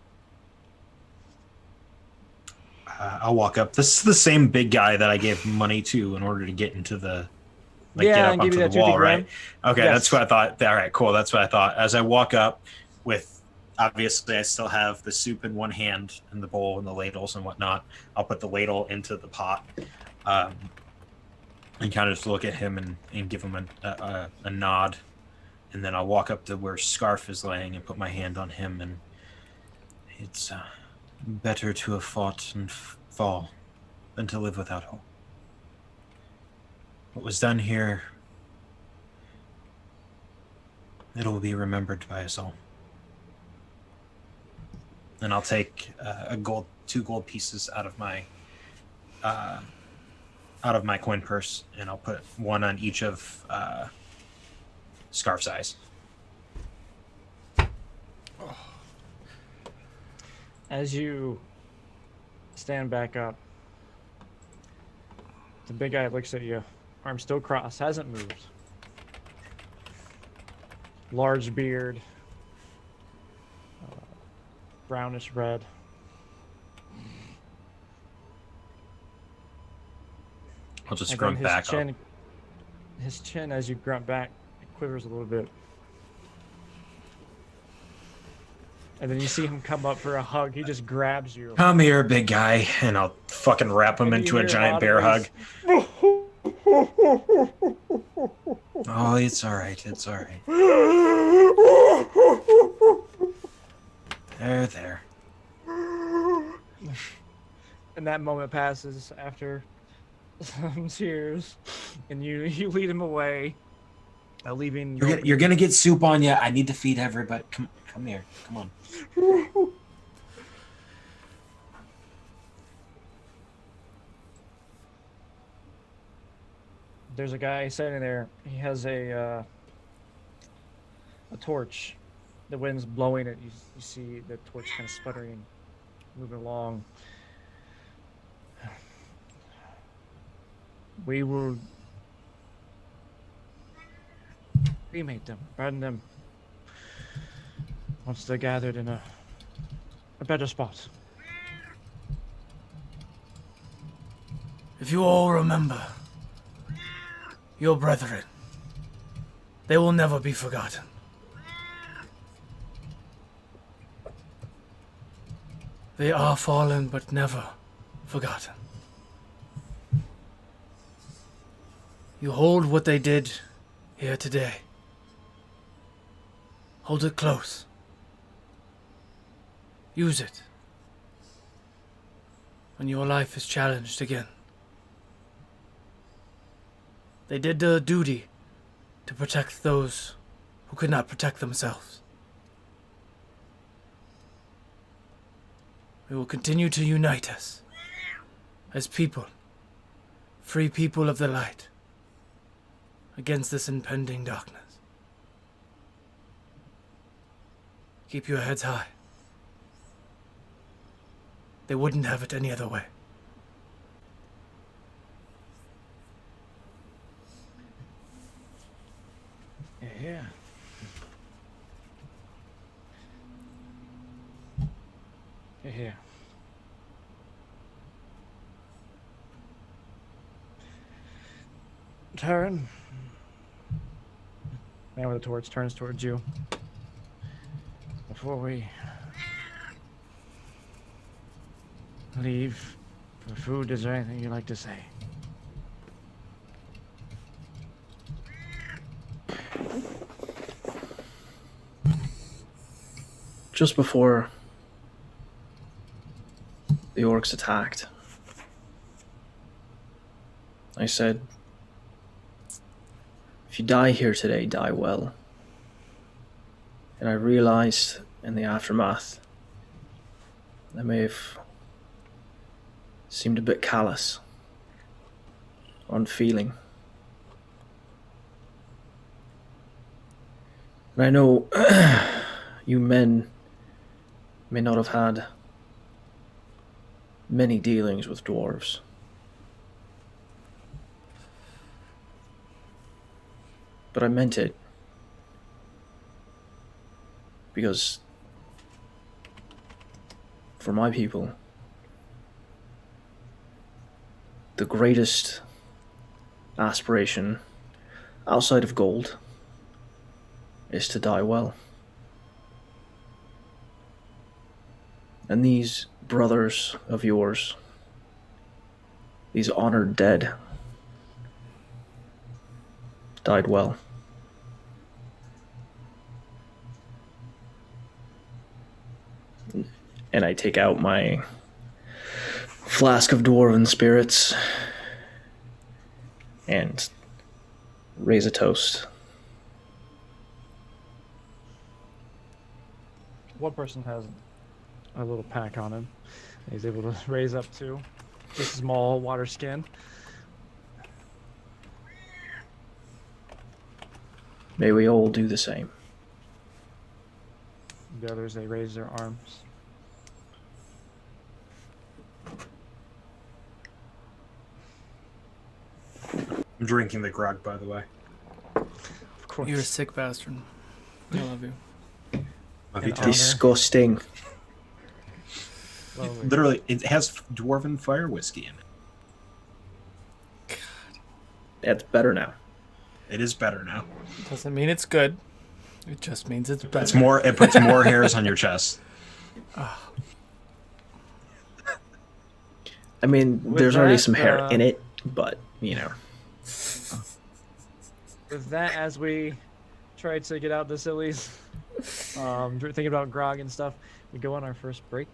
I'll walk up. This is the same big guy that I gave money to in order to get into the Yeah, get up and onto give you the that wall, 50 right? grand. Okay, Yes. that's what I thought. All right, cool. That's what I thought. As I walk up with, obviously, I still have the soup in one hand and the bowl and the ladles and whatnot. I'll put the ladle into the pot and kind of just look at him and give him a nod. And then I'll walk up to where Scarf is laying and put my hand on him. And it's better to have fought and fall than to live without hope. What was done here, it'll be remembered by us all. And I'll take 2 gold pieces out of my coin purse, and I'll put 1 on each of Scarf's eyes. As you stand back up, the big guy looks at you, arm still crossed, hasn't moved. Large beard, brownish red. I'll just And grunt then back up. His chin, as you grunt back, it quivers a little bit. And then you see him come up for a hug. He just grabs you. Come here, big guy, and I'll fucking wrap him And you into a hear giant bear hug. audibly, Oh, it's all right. It's all right. There. And that moment passes after some tears, and you lead him away, leaving. You're gonna get soup on you. I need to feed everybody. Come here. Come on. There's a guy sitting there. He has a torch. The wind's blowing it. You see the torch kind of sputtering, moving along. We will cremate them, burn them once they're gathered in a better spot. If you all remember your brethren, they will never be forgotten. They are fallen, but never forgotten. You hold what they did here today. Hold it close. Use it when your life is challenged again. They did their duty to protect those who could not protect themselves. We will continue to unite us as people, free people of the light, against this impending darkness. Keep your heads high. They wouldn't have it any other way. Yeah. Yeah. Turn. Man with the torch turns towards you. Before we leave for food, is there anything you'd like to say? Just before the orcs attacked, I said, if you die here today, die well. And I realized in the aftermath, I may have seemed a bit callous, unfeeling. And I know you men may not have had many dealings with dwarves. But I meant it. Because for my people, the greatest aspiration outside of gold is to die well. And these brothers of yours, these honored dead, died well. And I take out my flask of dwarven spirits and raise a toast. One person has a little pack on him. He's able to raise up to a small water skin. May we all do the same. The others, they raise their arms. I'm drinking the grog, by the way. Of course. You're a sick bastard. I love you. Love you An too. honor. Disgusting. Slowly. Literally, it has dwarven fire whiskey in it. It's better now. It is better now. Doesn't mean it's good. It just means it's better. It's more. It puts more hairs on your chest. I mean, With there's already that, some hair in it, but, you know. with that, as we try to get out the sillies, thinking about grog and stuff, we go on our first break.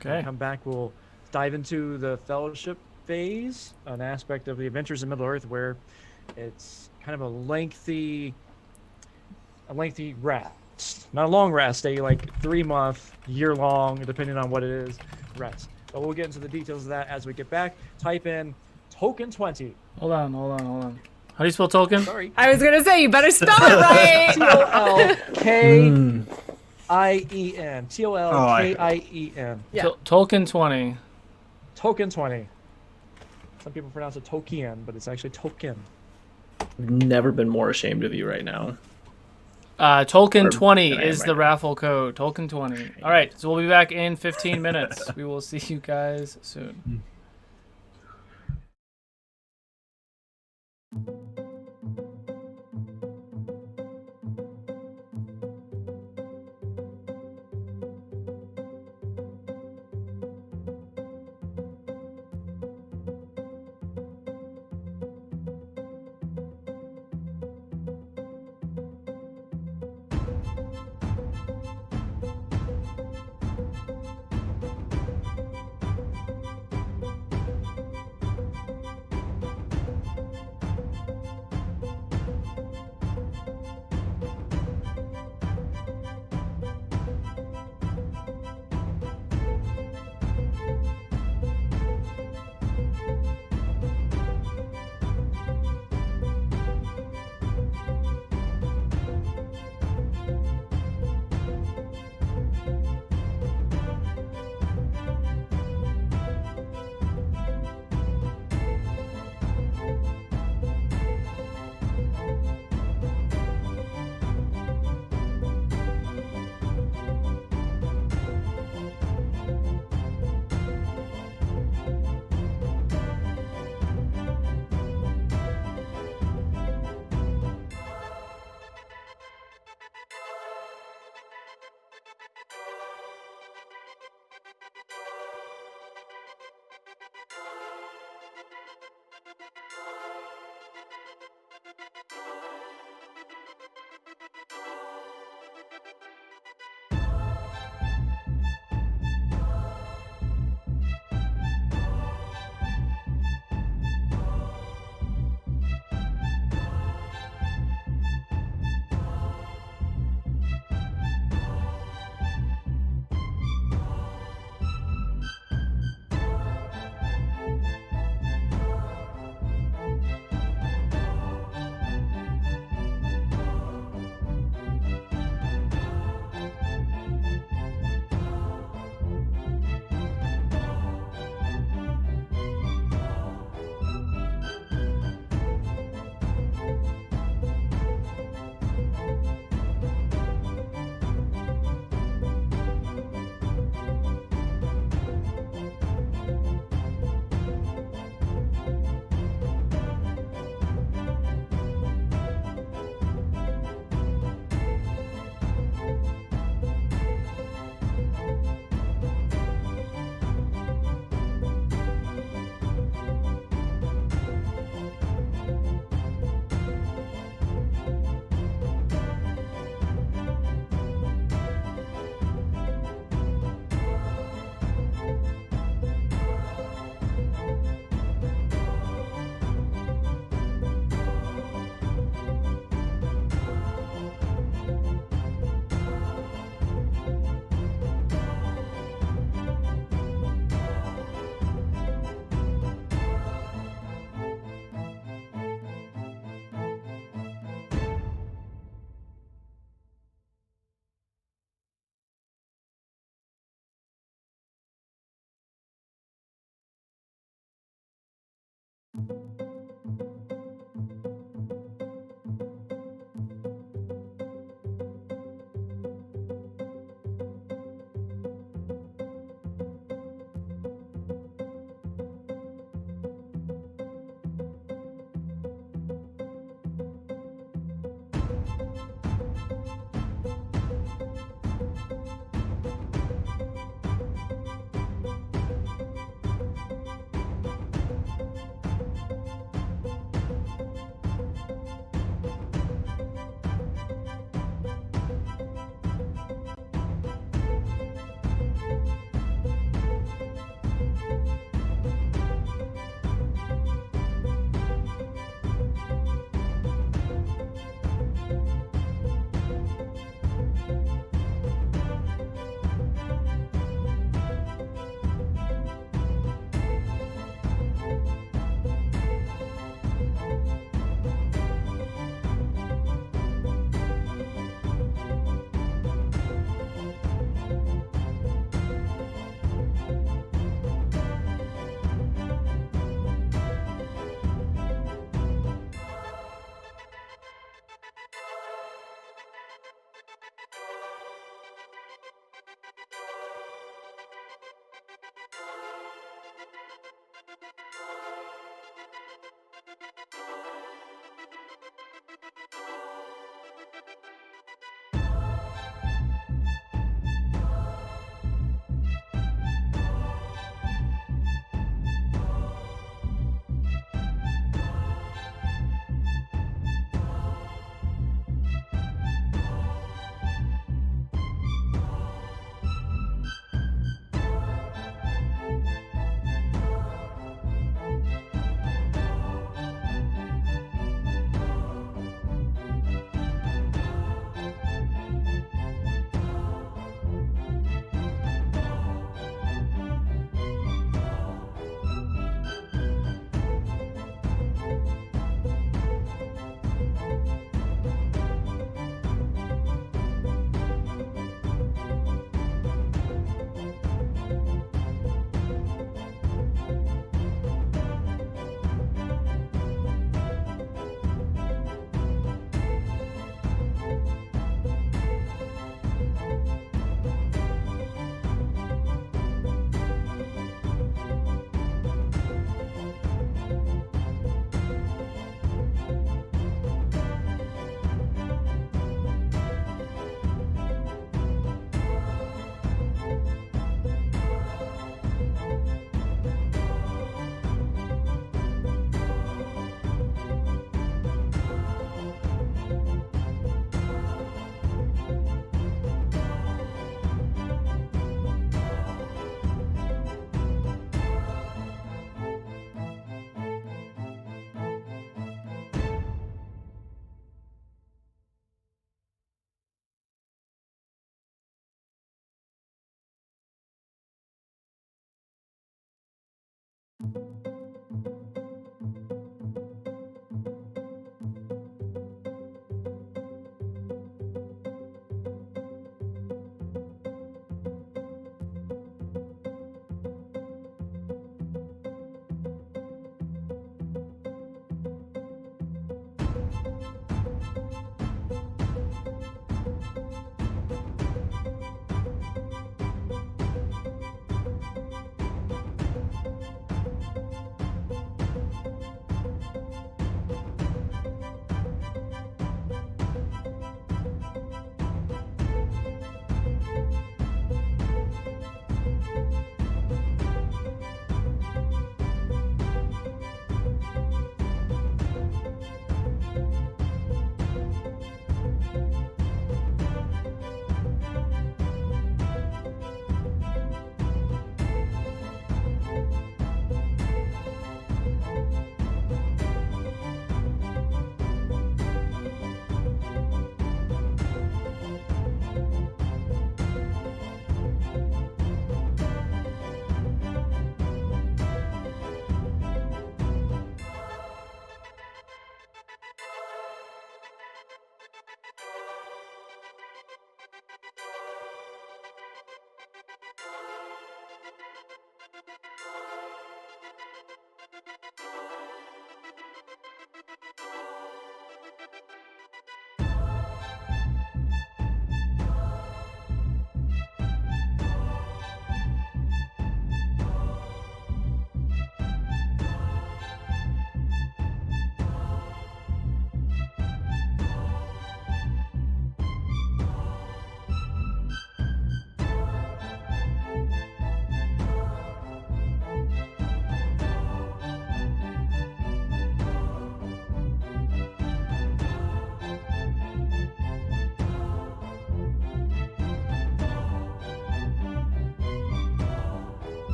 Okay. When we come back, we'll dive into the fellowship phase, an aspect of the Adventures in Middle-earth where it's kind of a lengthy rest. Not a long rest, a like 3-month, year-long, depending on what it is, rest. But we'll get into the details of that as we get back. Type in Token 20. Hold on. How do you spell Tolkien? Sorry. I was gonna say you better spell it right. Tolkien. Tolkien. Yeah. Tolkien 20. Token 20. Some people pronounce it Tolkien, but it's actually Token. I've never been more ashamed of you right now. Tolkien 20 I am is right the now. raffle code. Tolkien 20. All right, so we'll be back in 15 minutes. We will see you guys soon.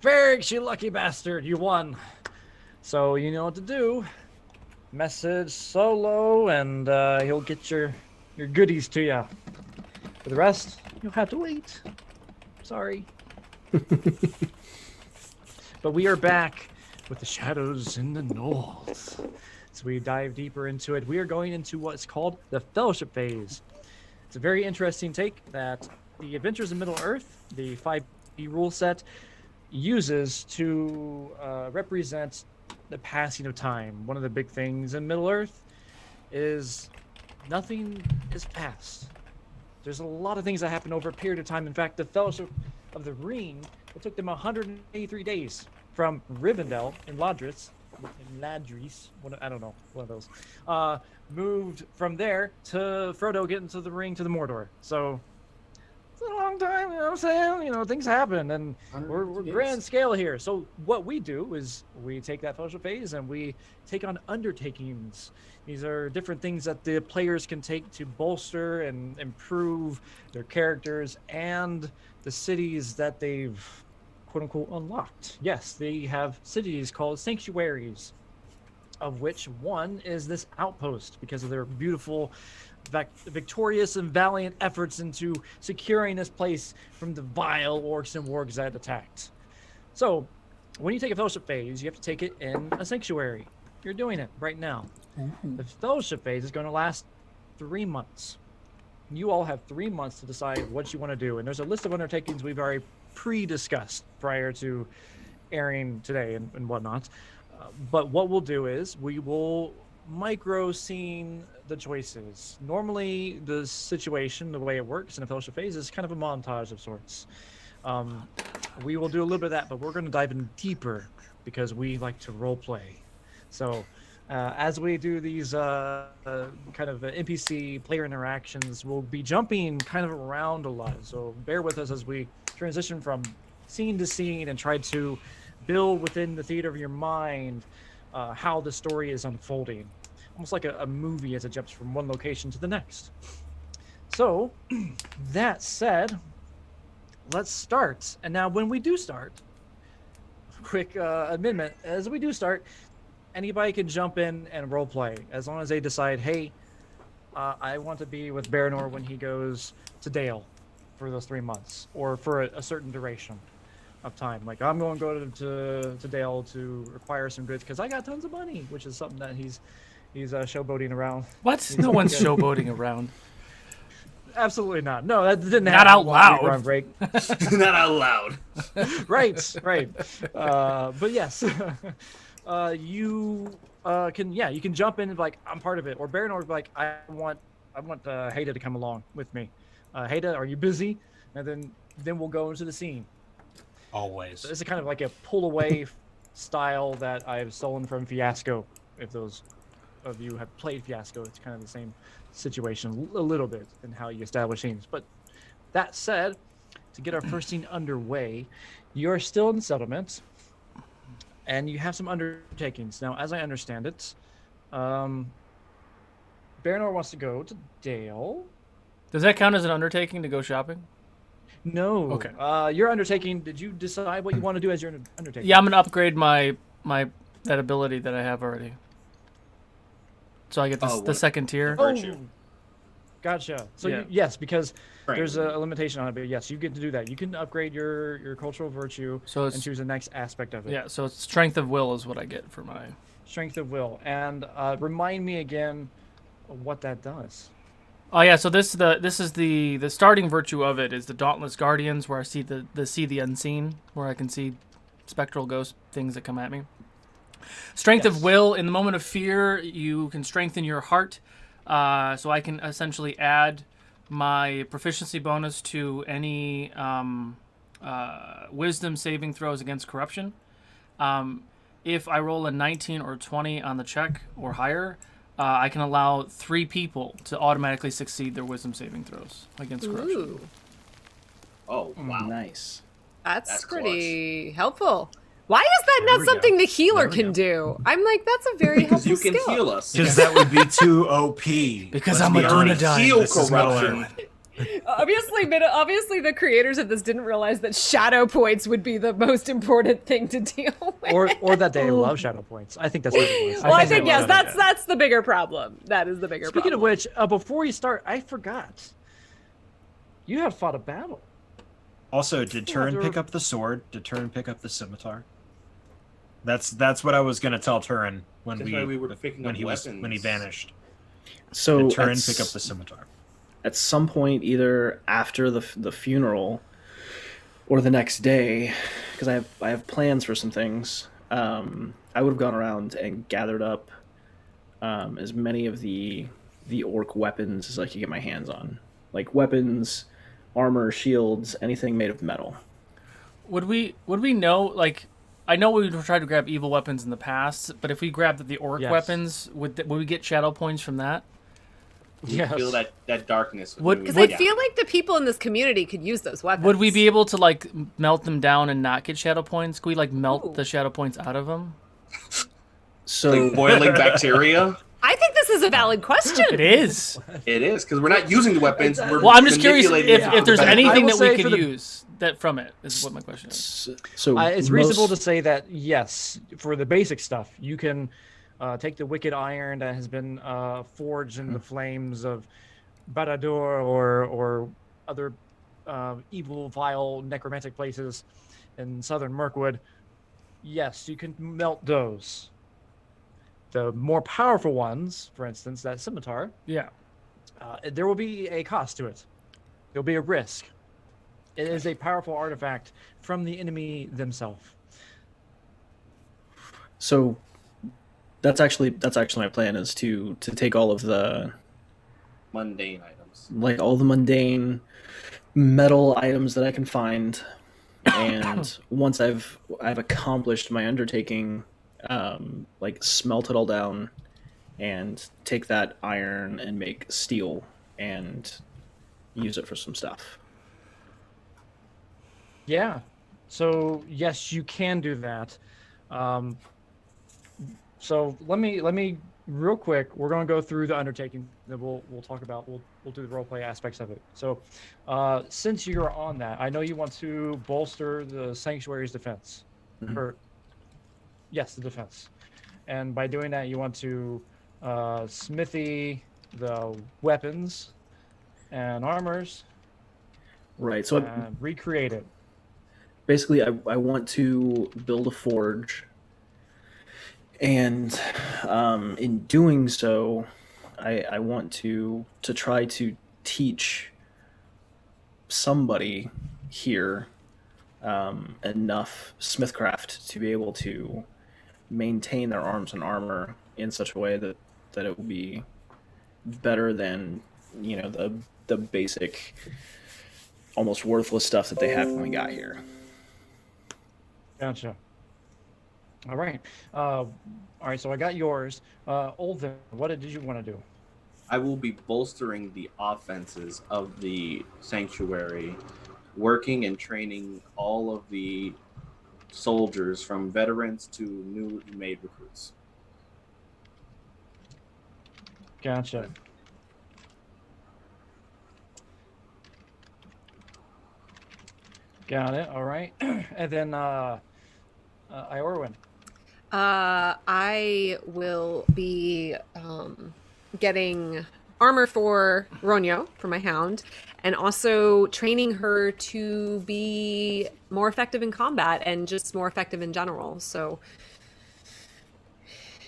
Ferg, you lucky bastard, you won. So you know what to do. Message Solo, and he'll get your goodies to you. For the rest, you'll have to wait. Sorry. But we are back with the shadows in the north. So we dive deeper into it. We are going into what's called the Fellowship phase. It's a very interesting take that the Adventures in Middle-earth, the 5e rule set, uses to represent the passing of time. One of the big things in Middle-earth is nothing is past. There's a lot of things that happen over a period of time. In fact, the Fellowship of the Ring, It took them 183 days from Rivendell in Ladris, I don't know, one of those, moved from there to Frodo getting to the ring to the Mordor. So it's a long time, you know what I'm saying? You know, things happen, and we're grand scale here. So what we do is we take that fellowship phase and we take on undertakings. These are different things that the players can take to bolster and improve their characters and the cities that they've quote unquote unlocked. Yes, they have cities called sanctuaries, of which one is this outpost because of their beautiful, victorious and valiant efforts into securing this place from the vile orcs and wargs that attacked. So when you take a fellowship phase, you have to take it in a sanctuary. You're doing it right now. The fellowship phase is going to last 3 months. You all have 3 months to decide what you want to do, and there's a list of undertakings we've already pre-discussed prior to airing today and whatnot. But what we'll do is we will micro scene the choices. Normally, the situation, the way it works in a fellowship phase, is kind of a montage of sorts. We will do a little bit of that, but we're going to dive in deeper because we like to role play. So as we do these kind of NPC player interactions, we'll be jumping kind of around a lot. So bear with us as we transition from scene to scene and try to build within the theater of your mind how the story is unfolding. Almost like a movie as it jumps from one location to the next. So, that said, let's start. And now when we do start, quick amendment, as we do start, anybody can jump in and role play as long as they decide, hey, I want to be with Berenor when he goes to Dale for those 3 months or for a certain duration of time. Like, I'm going to go to Dale to acquire some goods because I got tons of money, which is something that he's showboating around. What? No one's showboating around. Absolutely not. No, that didn't Not happen. out loud. Break. Not out loud. Right. But yes, you can jump in and be like, I'm part of it. Or Berenor would be like, I want Heda to come along with me. Heda, are you busy? And then we'll go into the scene. Always. So this is kind of like a pull away style that I've stolen from Fiasco. If those of you have played Fiasco, it's kind of the same situation a little bit in how you establish scenes. But that said, to get our first scene underway, you're still in the settlement and you have some undertakings. Now, as I understand it, Berenor wants to go to Dale. Does that count as an undertaking to go shopping? No. Okay. Your undertaking, did you decide what you want to do as your undertaking? Yeah, I'm going to upgrade my that ability that I have already. So I get the second tier. Virtue. Gotcha. So Yeah. yes, because Right. there's a limitation on it, but yes, you get to do that. You can upgrade your cultural virtue and choose the next aspect of it. Yeah, so it's strength of will is what I get for my Strength of will. And remind me again what that does. Oh yeah, so this is the starting virtue of it is the Dauntless Guardians, where I see the unseen, where I can see spectral ghost things that come at me. Strength of will, in the moment of fear, you can strengthen your heart. So I can essentially add my proficiency bonus to any wisdom saving throws against corruption. If I roll a 19 or 20 on the check or higher, I can allow 3 people to automatically succeed their wisdom saving throws against corruption. Ooh, Oh, wow. Nice. that's Clutch. pretty helpful. Why is that There not we go. something the healer There we can go. do? I'm like, that's a very Because helpful you can skill. heal us. Because that would be too OP. Because Let's I'm be a honest. Dunedain. Heal This is Middle corruption. Earth. Obviously, the creators of this didn't realize that shadow points would be the most important thing to deal with. Or that they love shadow points. I think that's what it was. Well, I think think they yes, love it, that's the bigger problem. That is the bigger Speaking of problem. which, before you start, I forgot. You have fought a battle. Also, did Turin pick up the sword? Did Turin pick up the scimitar? That's what I was gonna tell Turin when That's why we were picking when up he weapons. vanished. So Did Turin at pick up the scimitar? at some point, either after the funeral or the next day, because I have plans for some things. I would have gone around and gathered up as many of the orc weapons as I could get my hands on, like weapons, armor, shields, anything made of metal. Would we know, like, I know we've tried to grab evil weapons in the past, but if we grabbed the orc Yes. weapons, would we get shadow points from that? You feel that darkness. Because I feel like the people in this community could use those weapons. Would we be able to, like, melt them down and not get shadow points? Could we, like, melt Ooh. the shadow points out of them? So like boiling bacteria? I think this is a valid question. It is. It is, because we're not using the weapons. We're Well, I'm just curious manipulating it if there's for the anything will that we say could for the- use that from it, is what my question is. So it's reasonable to say that yes, for the basic stuff, you can take the wicked iron that has been forged in the flames of Berenor or other evil, vile, necromantic places in southern Mirkwood. Yes, you can melt those. The more powerful ones, for instance, that scimitar, Yeah. there will be a cost to it. There'll be a risk. It is a powerful artifact from the enemy themselves. So that's actually my plan, is to take all of the mundane items. like all the mundane metal items that I can find, and once I've accomplished my undertaking, like smelt it all down and take that iron and make steel and use it for some stuff. Yeah. So yes, you can do that. So let me real quick. We're going to go through the undertaking. Then we'll talk about we'll do the roleplay aspects of it. So since you're on that, I know you want to bolster the sanctuary's defense. Mhm. Or yes, the defense. And by doing that, you want to smithy the weapons and armors. Right. So And recreate it. basically, I want to build a forge, and in doing so, I want to try to teach somebody here enough smithcraft to be able to maintain their arms and armor in such a way that it will be better than the basic, almost worthless stuff that they had when we got here. Gotcha. All right. All right. So I got yours. Oldhin, what did you want to do? I will be bolstering the offenses of the sanctuary, working and training all of the soldiers, from veterans to newly made recruits. Gotcha. Got it. All right. And then Iorwyn. I will be getting armor for Ronyo, for my hound, and also training her to be more effective in combat and just more effective in general. So,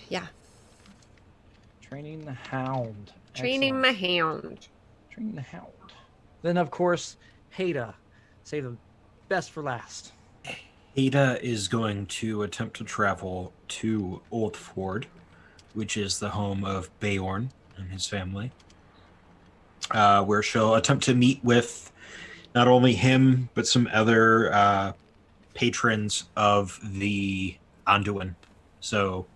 yeah. Training the hound. Training Excellent. my hound. Training the hound. Then, of course, Heda. Save the best for last. Heda is going to attempt to travel to Oldford, which is the home of Beorn and his family, where she'll attempt to meet with not only him, but some other patrons of the Anduin. So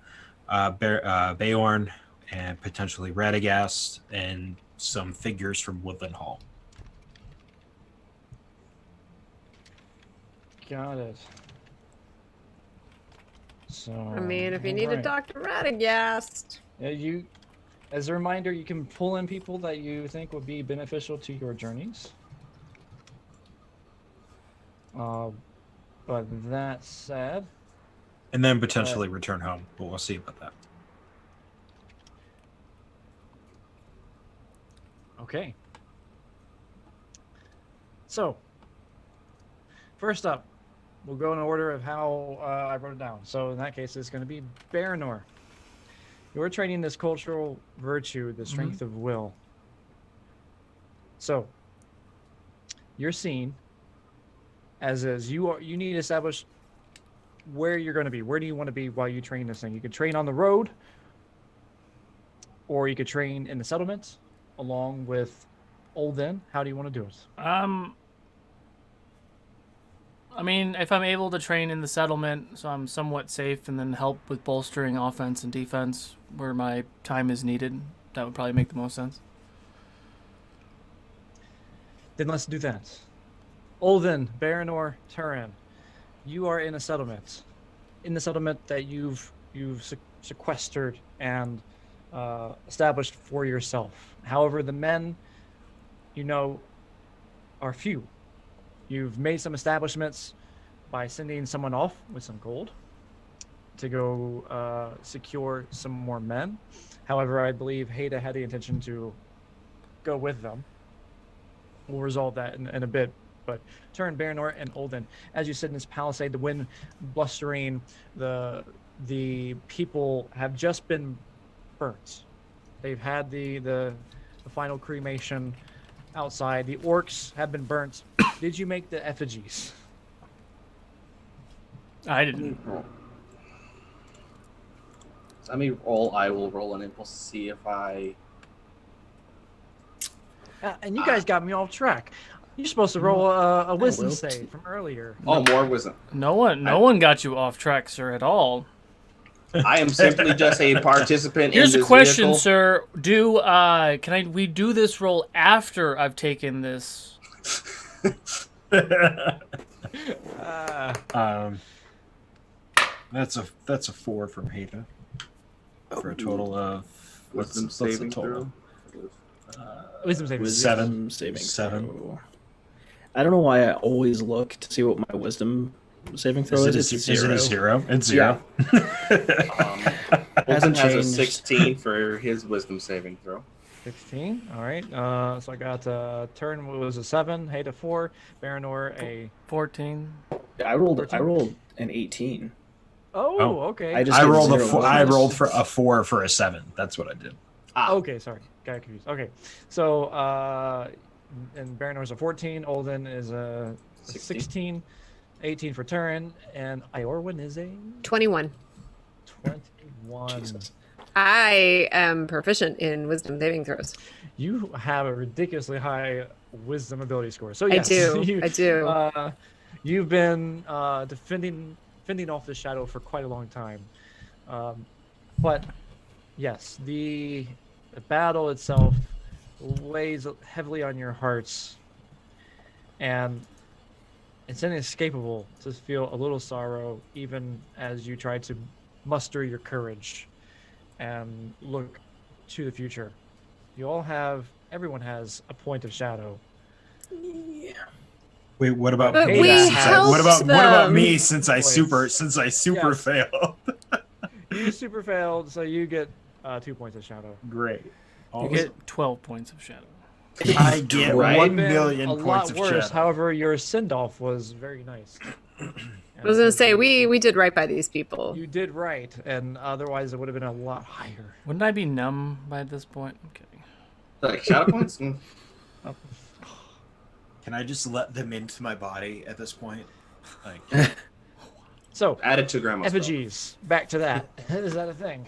Beorn and potentially Radagast and some figures from Woodland Hall. Got it. So, I mean, if you need to alright. talk to Radagast. Yeah, as a reminder, you can pull in people that you think would be beneficial to your journeys. But that said, And then potentially return home, but we'll see about that. okay. So, first up, we'll go in order of how I wrote it down. So in that case, it's going to be Berenor. You're training this cultural virtue, the strength of will. So, you're seen as you need to establish where you're going to be. Where do you want to be while you train this thing? You could train on the road, or you could train in the settlement along with Oldhin. How do you want to do it? I mean, if I'm able to train in the settlement, so I'm somewhat safe, and then help with bolstering offense and defense where my time is needed, that would probably make the most sense. Then let's do that. Oldhin, Berenor, Turin, you are in a settlement. In the settlement that you've sequestered and established for yourself. However, the men, are few. You've made some establishments by sending someone off with some gold to go secure some more men. However, I believe Heda had the intention to go with them. We'll resolve that in a bit. But Turin, Berenor, and Oldhin, as you sit in this palisade, the wind blustering, the people have just been burnt. They've had the final cremation outside. The orcs have been burnt. Did you make the effigies? I didn't. Let me roll. I will roll an impulse to see if I. And you guys got me off track. You're supposed to roll a wisdom save from earlier. Oh, more wisdom. No one got you off track, sir, at all. I am simply just a participant. Here's in a this question, vehicle. sir. We do this roll after I've taken this? That's a 4 from Heda for a total of Wisdom what's the saving total? Wisdom saving. Wisdom saving Seven. throw. I don't know why I always look to see what my wisdom saving throw is. Is It's it a 0? It's 0. Oldhin has a changed. 16 for his wisdom saving throw. 16. All right. So I got Turin was a 7, Heda 4, Berenor a 14. I rolled an 18. Oh, okay. I just I did rolled a 0 4. I bonus. rolled for a 4 for a 7. That's what I did. Okay, sorry. Got confused. Okay. So and Berenor's a 14, Oldhin is a 16, 18 for Turin, and Iorwyn is a 21. 21. Jesus. I am proficient in wisdom saving throws. You have a ridiculously high wisdom ability score. So I yes, do. I do. You've been fending off the shadow for quite a long time. But yes, the battle itself weighs heavily on your hearts, and it's inescapable to feel a little sorrow even as you try to muster your courage and look to the future. Everyone has a point of shadow. Wait, what about But me? we What about helped me them. since I super Yes. failed? You super failed, so you get 2 points of shadow. Great. You get 12 points of shadow. I get Right. 1 Been million a points lot of worse. shadow. However, your send-off was very nice. I was going to say, we did right by these people. You did right, and otherwise it would have been a lot higher. Wouldn't I be numb by this point? I'm kidding. Like shadow points? Mm. Can I just let them into my body at this point? Like, So, Added to grandma's spell. effigies. Back to that. Is that a thing?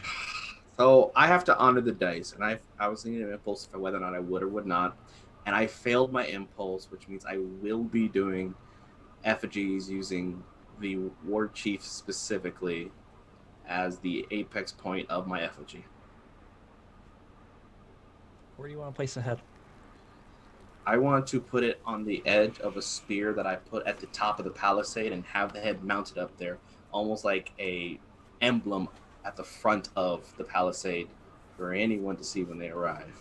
So I have to honor the dice, and I was thinking of impulse for whether or not I would or would not, and I failed my impulse, which means I will be doing effigies using the war chief specifically as the apex point of my effigy. Where do you want to place the head? I want to put it on the edge of a spear that I put at the top of the palisade and have the head mounted up there, almost like a emblem at the front of the palisade for anyone to see when they arrive.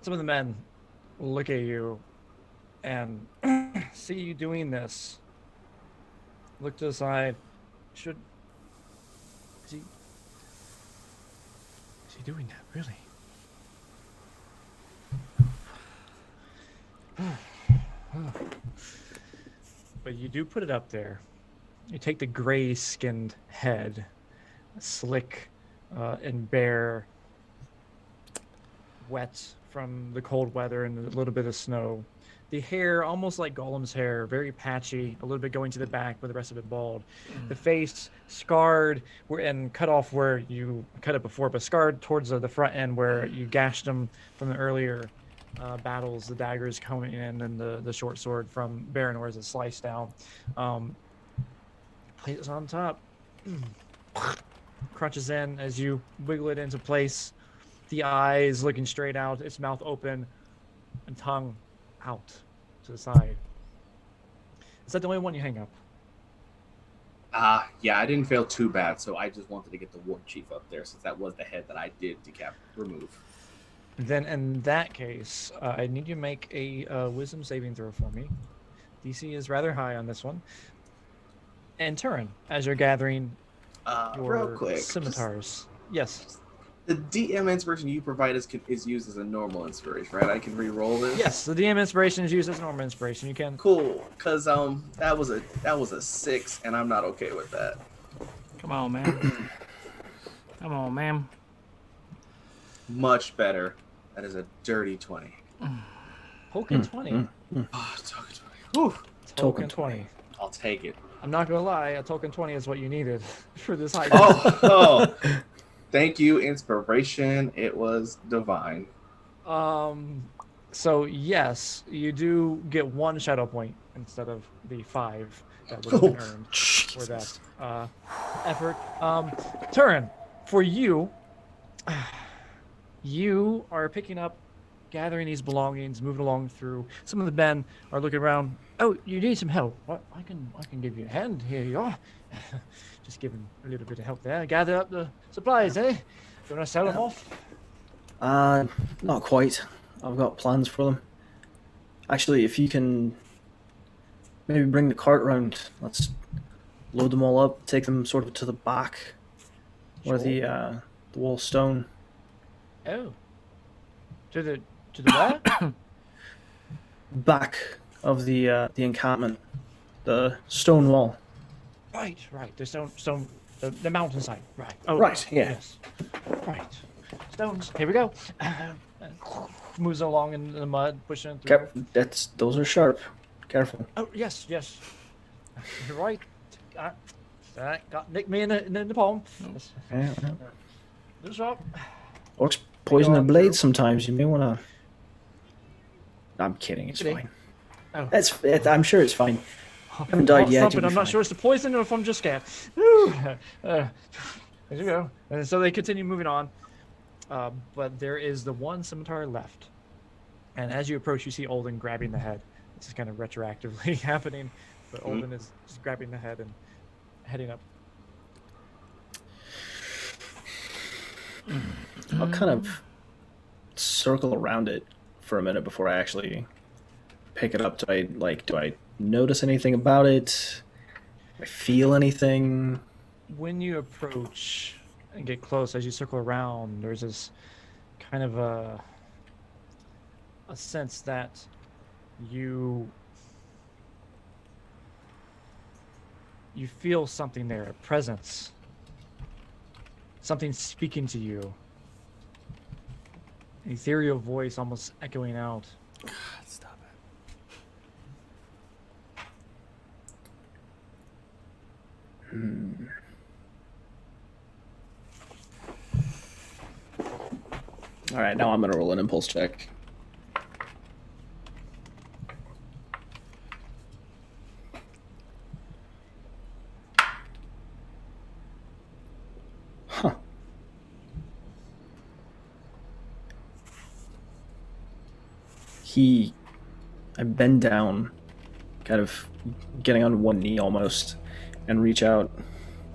Some of the men look at you and see you doing this. Look to the side. Is he doing that, really? But you do put it up there. You take the gray-skinned head, slick and bare, wet from the cold weather and a little bit of snow. The hair, almost like Gollum's hair, very patchy, a little bit going to the back, but the rest of it bald. The face scarred and cut off where you cut it before, but scarred towards the front end where you gashed him from the earlier battles, the daggers coming in and the short sword from Berenor as it sliced down. Places on top. Crunches in as you wiggle it into place. The eyes looking straight out, its mouth open, and tongue out to the side. Is that the only one you hang up? Yeah, I didn't fail too bad, so I just wanted to get the war chief up there since that was the head that I did remove. Then in that case, I need you to make a wisdom saving throw for me. DC is rather high on this one. And Turin, as you're gathering your real quick, scimitars. Yes. The DM inspiration you provide is used as a normal inspiration, right? I can re-roll this. Yes, the DM inspiration is used as normal inspiration. You can. Cool, cause that was a 6, and I'm not okay with that. Come on, man. Come on, man. Much better. That is a dirty 20. Token 20. Oh, token 20. Whew. Token 20. I'll take it. I'm not gonna lie, a token 20 is what you needed for this high. Oh. Thank you, inspiration. It was divine. So yes, you do get 1 shadow point instead of the 5 that would have been earned for that effort. Turin, for you, you are picking up, gathering these belongings, moving along through. Some of the men are looking around. Oh, you need some help? What? I can give you a hand. Here you are. Just giving a little bit of help there. Gather up the supplies, eh? You want to sell them off? Not quite. I've got plans for them. Actually, if you can maybe bring the cart round, let's load them all up, take them sort of to the back, where the wall stone. Oh. To the where? Back of the encampment, the stone wall. Right. The stone, the mountainside. Right. Oh, Right, yeah. Yes. Right. Stones. Here we go. Moves along in the mud, pushing through. Those are sharp. Careful. Oh, yes. You're right. That got nicked me in the palm. Yes. Yeah. This up. Orcs poison their on blades through. sometimes. You may want to. I'm kidding. It's Kidding. fine. Oh. I'm sure it's fine. I haven't died yet. Something. I'm not sure it's the poison or if I'm just scared. There you go. And so they continue moving on. But there is the one scimitar left. And as you approach, you see Oldhin grabbing the head. This is kind of retroactively happening. But Oldhin is just grabbing the head and heading up. I'll kind of circle around it for a minute before I actually pick it up. Do I notice anything about it? Do I feel anything? When you approach and get close, as you circle around, there's this kind of a sense that you feel something there, a presence, something speaking to you, an ethereal voice almost echoing out. God, stop it. All right, now I'm gonna roll an impulse check. Huh. I bend down, kind of getting on one knee almost, and reach out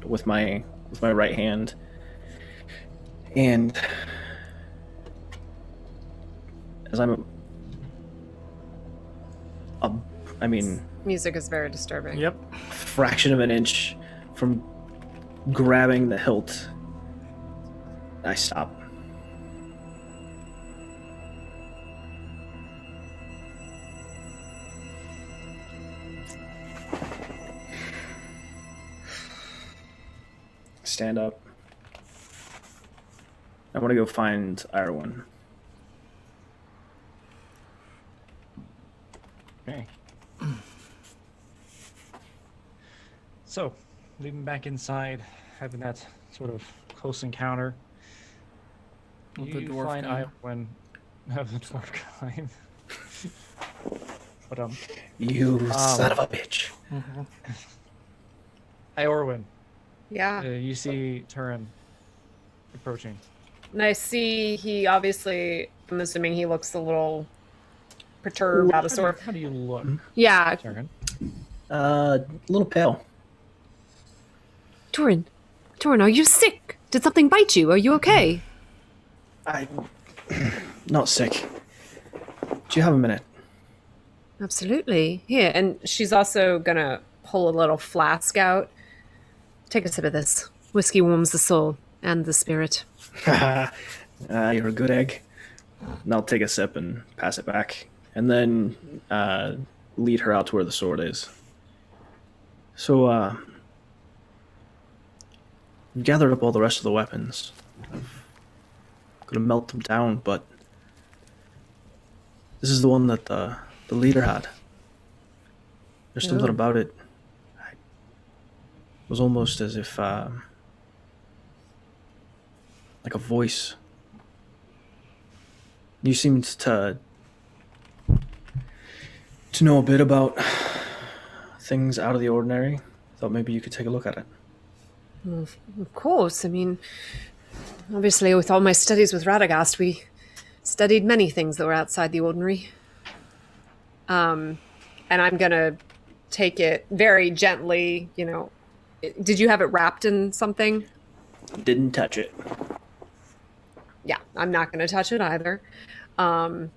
with my right hand, and as Music is very disturbing. Yep. a fraction of an inch from grabbing the hilt, I stop. Stand up. I want to go find Iorwyn. Okay. So, leaving back inside, having that sort of close encounter, With the you dwarf find guy. Iorwyn of the dwarf kind. But You son of a bitch. Iorwyn, Yeah. you see Turin approaching. And I see he obviously, I'm assuming he looks a little perturbed, out of sort. How do you look, Yeah. Turin? A little pale. Turin, are you sick? Did something bite you? Are you okay? I'm not sick. Do you have a minute? Absolutely. Here, and she's also gonna pull a little flask out. Take a sip of this. Whiskey warms the soul and the spirit. You're a good egg. And I'll take a sip and pass it back. And then lead her out to where the sword is. So, gathered up all the rest of the weapons. I'm gonna melt them down, but this is the one that the leader had. There's something about it. It was almost as if, like a voice. You seemed to know a bit about things out of the ordinary. Thought maybe you could take a look at it. Well, of course. I mean, obviously, with all my studies with Radagast, we studied many things that were outside the ordinary. And I'm gonna take it very gently. You know, did you have it wrapped in something? Didn't touch it. Yeah, I'm not gonna touch it either. And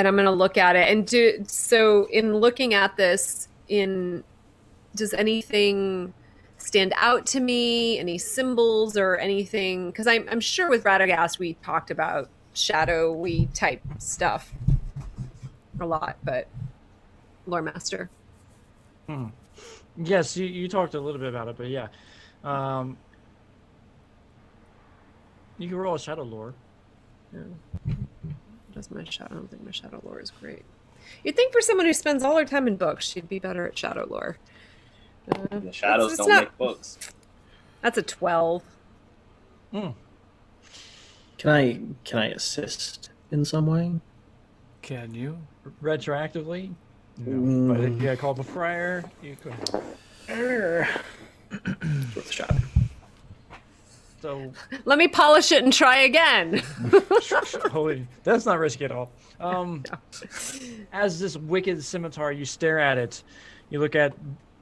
I'm gonna look at it and do so. In looking at this, does anything stand out to me? Any symbols or anything? Because I'm sure with Radagast we talked about shadowy type stuff a lot, but Lore Master. Yes, you talked a little bit about it, but yeah. You can roll a shadow lore. Does my shadow? I don't think my shadow lore is great. You'd think for someone who spends all her time in books, she'd be better at shadow lore. The shadows it's don't not- make books. That's a 12. Can I assist in some way? Can you? Retroactively? No. But if you had called the friar, you could. It's worth a shot. So, Let me polish it and try again. that's not risky at all. As this wicked scimitar, you stare at it. You look at,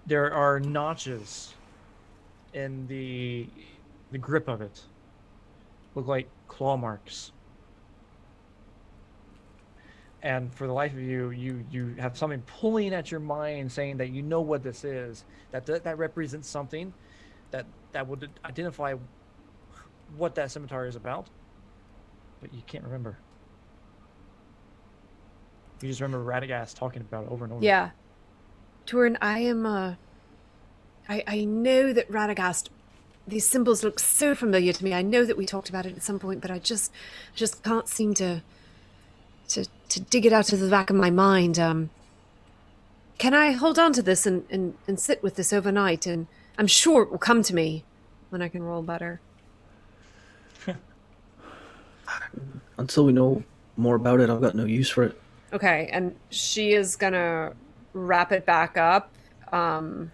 there are notches in the grip of it. Look like claw marks. And for the life of you, you have something pulling at your mind, saying that you know what this is. That represents something that would identify what that scimitar is about, but you can't remember. You just remember Radagast talking about it over and over. Yeah. Turin, I am, I know that Radagast, these symbols look so familiar to me. I know that we talked about it at some point, but I just can't seem to dig it out of the back of my mind. Can I hold on to this and sit with this overnight? And I'm sure it will come to me when I can roll better. Until we know more about it, I've got no use for it. Okay, and she is gonna wrap it back up, and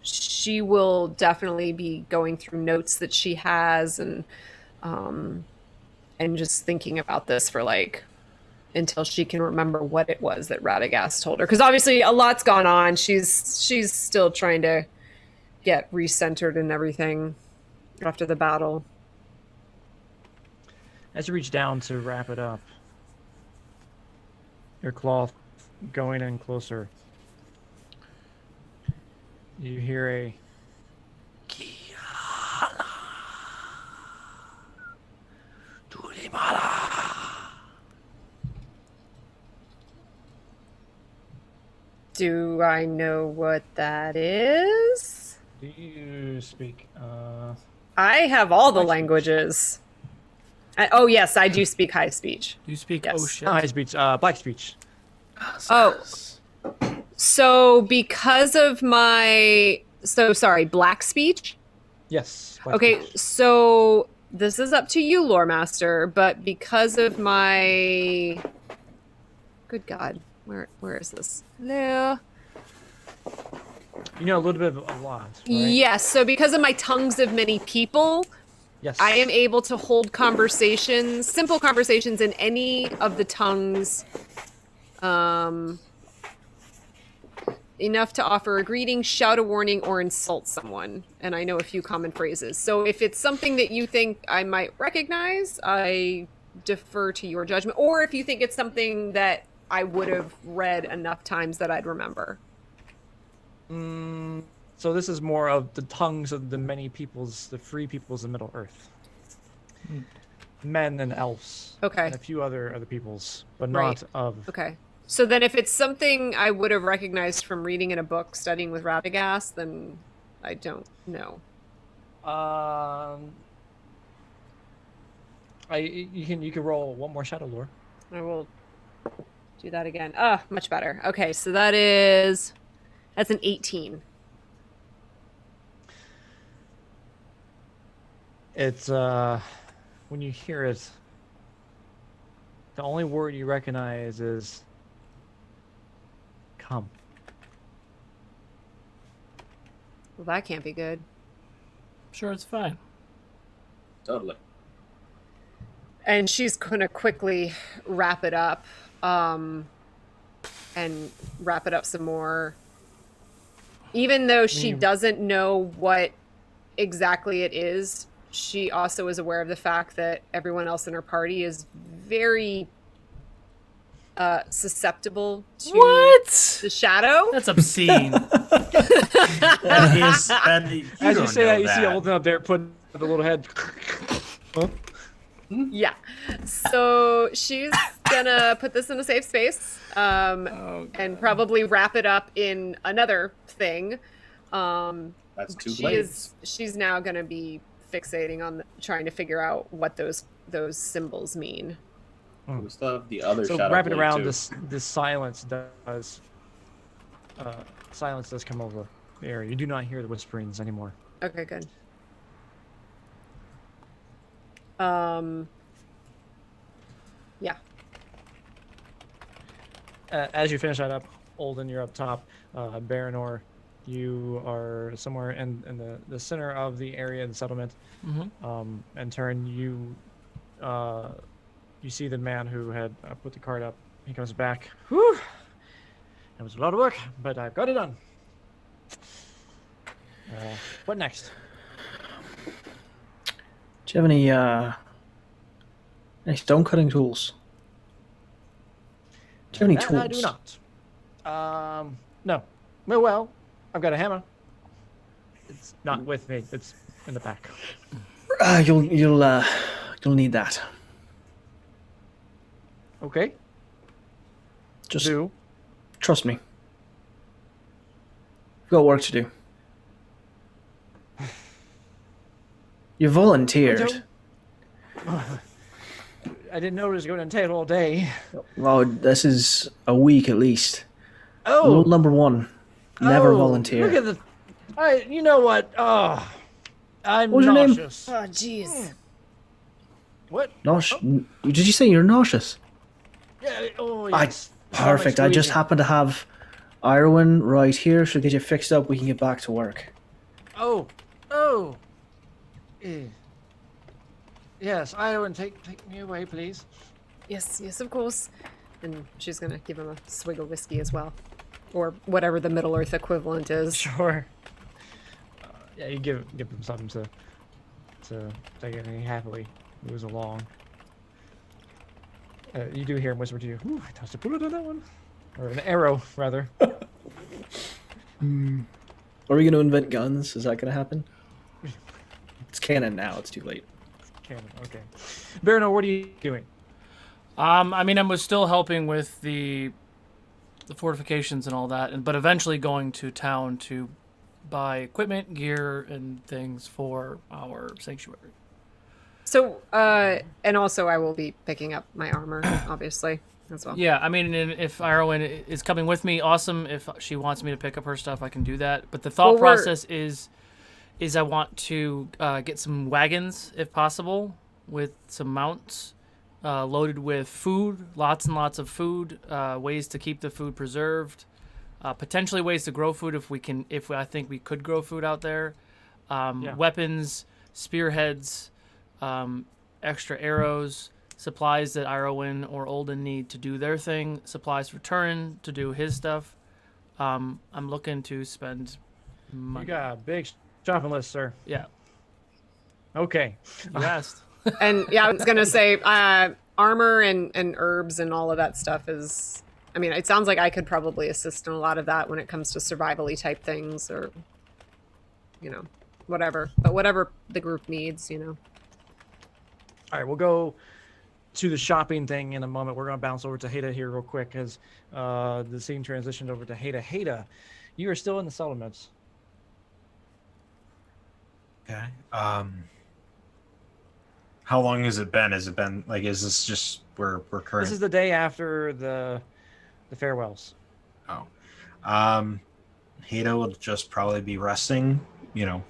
she will definitely be going through notes that she has and just thinking about this for like until she can remember what it was that Radagast told her. Because obviously a lot's gone on. She's still trying to get recentered and everything after the battle. As you reach down to wrap it up, your cloth going in closer, you hear a Do I know what that is? Do you speak? I have all the languages. Oh yes, I do speak high speech. Do you speak Yes. oh shit? Not high speech. Black speech. Oh, so because of my black speech. Yes. Black Okay, speech. so this is up to you, Lore Master, but because of my... Good God. Where is this? Hello? You know a little bit of a lot, right? Yes, so because of my tongues of many people, Yes. I am able to hold conversations, simple conversations in any of the tongues, enough to offer a greeting, shout a warning, or insult someone. And I know a few common phrases. So if it's something that you think I might recognize, I defer to your judgment. Or if you think it's something that I would have read enough times that I'd remember. So this is more of the tongues of the many peoples, the free peoples of Middle Earth. Men and elves. Okay. And a few other peoples, but Right. not of... Okay. So then if it's something I would have recognized from reading in a book, studying with Radagast, then I don't know. You can roll one more shadow lore. I will do that again. Ah, much better. Okay, so that's an 18. It's when you hear it, the only word you recognize is come. Well, that can't be good. Sure, it's fine. Totally. And she's gonna quickly wrap it up, and wrap it up some more. Even though she doesn't know what exactly it is, she also is aware of the fact that everyone else in her party is very susceptible to the shadow. That's obscene. That is, As you say that, you see Oldhin up there putting the little head. Huh? Yeah. So she's gonna put this in a safe space, and probably wrap it up in another thing. That's two blades. She's now gonna be fixating on trying to figure out what those symbols mean. We still have the other So shadow wrapping blade, around too. this silence does come over the area. You do not hear the whisperings anymore. Okay, good. Yeah. As you finish that up, Oldhin, you're up top. Berenor, you are somewhere in the center of the area of the settlement. And Turin, you see the man who had put the card up. He comes back. Whew! It was a lot of work, but I've got it done. What next? Do you have any stone cutting tools? Do you have any tools? I do not. No. Well, I've got a hammer. It's not with me. It's in the back. You'll need that. Okay. Just Do. trust me. We've got work to do. You volunteered. I didn't know it was going to take all day. Well, this is a week at least. Oh. Rule number 1: never volunteer. Look at the. You know what? Oh, I'm What was your name? nauseous. Oh, jeez. What? Did you say you're nauseous? Yeah. Oh, yes. Perfect. I just Squeezing. happen to have Iorwyn right here. She'll get you fixed up. We can get back to work. Oh. Yes, Iorwyn, take me away, please. Yes, of course. And she's gonna give him a swig of whiskey as well, or whatever the Middle Earth equivalent is. Sure. Yeah, you give him something to take it, and he happily moves along. You do hear him whisper to you, "Ooh, I touched a bullet on that one," or an arrow, rather. Are we going to invent guns? Is that going to happen? It's canon now. It's too late. Canon. Okay. Berenor, what are you doing? I mean, I was still helping with the fortifications and all that, but eventually going to town to buy equipment, gear, and things for our sanctuary. So, and also I will be picking up my armor, obviously, as well. Yeah, I mean, if Iorwyn is coming with me, awesome. If she wants me to pick up her stuff, I can do that. But the thought process is is I want to get some wagons, if possible, with some mounts loaded with food, lots and lots of food, ways to keep the food preserved, potentially ways to grow food if I think we could grow food out there, weapons, spearheads, extra arrows, supplies that Iorwyn or Oldhin need to do their thing, supplies for Turin to do his stuff. I'm looking to spend money. You got a big shopping list, sir. Yeah. Okay. You asked. And yeah, I was gonna say armor and herbs and all of that stuff is. I mean, it sounds like I could probably assist in a lot of that when it comes to survival-y type things, or whatever. But whatever the group needs, All right, we'll go to the shopping thing in a moment. We're going to bounce over to Heda here real quick as the scene transitioned over to Heda. Heda, you are still in the settlements. Okay. How long has it been? Has it been like? Is this just we're current? This is the day after the farewells. Oh. Heda will just probably be resting.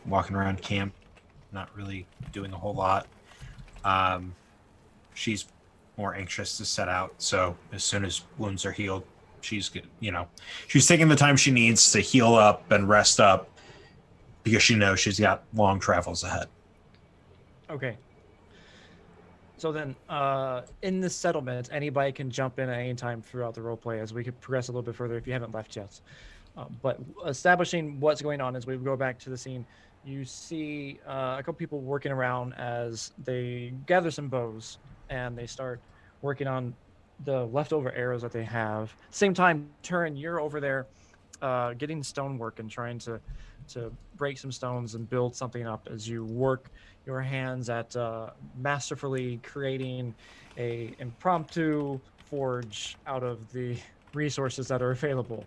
Walking around camp, not really doing a whole lot. She's more anxious to set out. So as soon as wounds are healed, she's good. She's taking the time she needs to heal up and rest up because she knows she's got long travels ahead. Okay. So then, in the settlement, anybody can jump in at any time throughout the roleplay as we could progress a little bit further if you haven't left yet. But establishing what's going on as we go back to the scene, you see a couple people working around as they gather some bows and they start working on the leftover arrows that they have. Same time, Turin, you're over there getting stonework and trying to break some stones and build something up as you work your hands at masterfully creating a impromptu forge out of the resources that are available.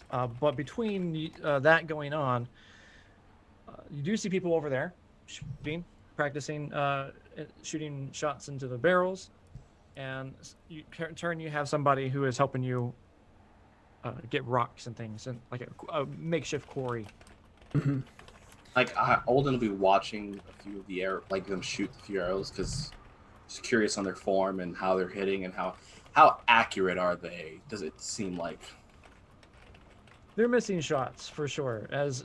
But between that going on, you do see people over there practicing shooting shots into the barrels, and Turin, you have somebody who is helping you get rocks and things, and like a makeshift quarry. Mm-hmm. Like Oldhin will be watching a few of the them shoot a few arrows because he's curious on their form and how they're hitting and how accurate are they? Does it seem like they're missing shots for sure? As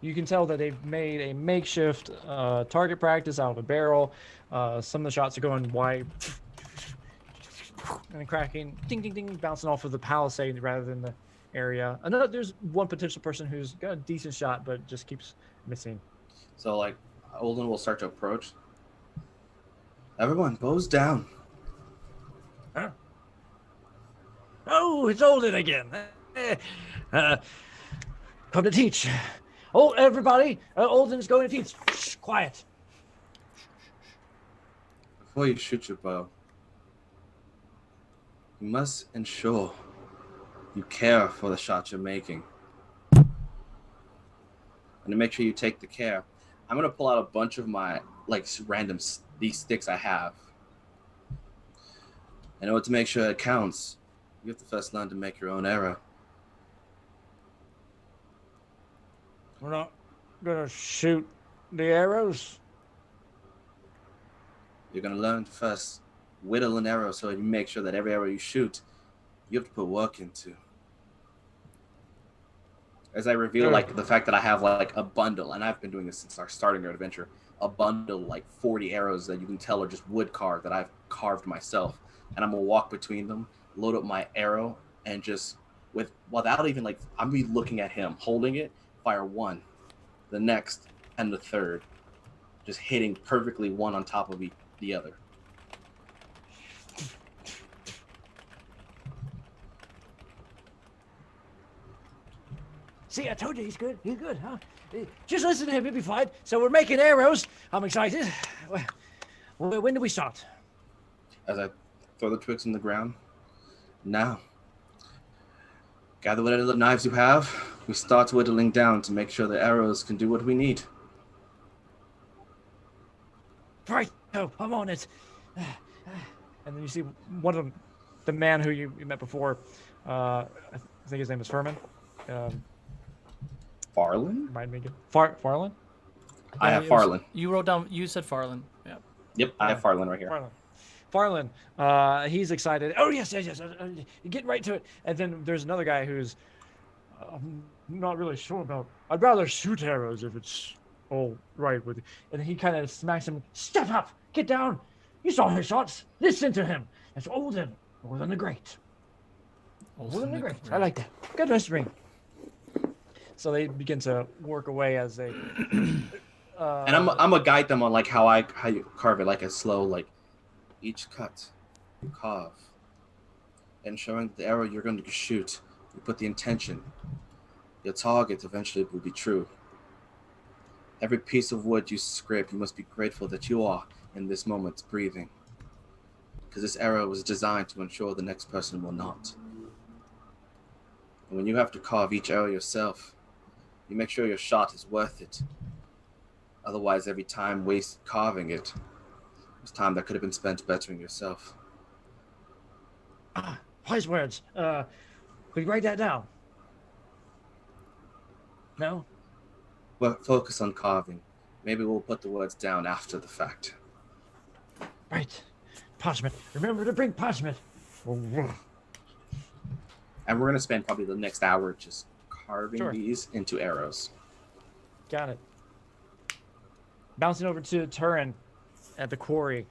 you can tell that they've made a makeshift target practice out of a barrel. Some of the shots are going wide and cracking, ding, ding, ding, bouncing off of the palisade rather than the area. There's one potential person who's got a decent shot, but just keeps missing. So, like, Oldhin will start to approach. Everyone, bows down. Huh? Oh, it's Oldhin again. Come to teach. Oh, everybody, Oldhin's going to teach. Shh, quiet. Before you shoot your bow, you must ensure you care for the shot you're making. And to make sure you take the care, I'm going to pull out a bunch of my, these sticks I have. In order to make sure it counts, you have to first learn to make your own arrow. We're not going to shoot the arrows. You're going to learn to first whittle an arrow so you make sure that every arrow you shoot, you have to put work into. As I reveal, the fact that I have, a bundle, and I've been doing this since our starting our adventure, a bundle, 40 arrows that you can tell are just wood carved that I've carved myself. And I'm going to walk between them, load up my arrow, and just, without even, I'm going to be looking at him, holding it, fire one, the next, and the third. Just hitting perfectly one on top of the other. See, I told you he's good. He's good, huh? Just listen to him. He'll be fine. So we're making arrows. I'm excited. When do we start? As I throw the twigs on the ground. Now, gather whatever knives you have. We start whittling down to make sure the arrows can do what we need. Right. Oh, I'm on it. And then you see one of them, the man who you met before. I think his name is Furman. Farland? Remind me again. Farland? I have Farland. You wrote down. You said Farland. Yeah. Yep, I have Farland right here. Farland, he's excited. Oh yes. Get right to it. And then there's another guy who's I'm not really sure about. I'd rather shoot arrows if it's all right with you. And he kind of smacks him. Step up, get down. You saw his shots. Listen to him. That's Oldhin, Oldhin the Great. Oldhin the Great. I like that. Good whispering. So they begin to work away as they. And I'm gonna guide them on like how you carve it, like a slow, like each cut, you carve, and showing the arrow you're going to shoot. You put the intention. Your target eventually will be true. Every piece of wood you scrape, you must be grateful that you are in this moment breathing, because this arrow was designed to ensure the next person will not. And when you have to carve each arrow yourself, you make sure your shot is worth it. Otherwise, every time wasted carving it was time that could have been spent bettering yourself. Wise words. Could you write that down? No? Well, focus on carving. Maybe we'll put the words down after the fact. Right. Parchment. Remember to bring parchment. And we're going to spend probably the next hour just carving these into arrows. Got it. Bouncing over to Turin at the quarry,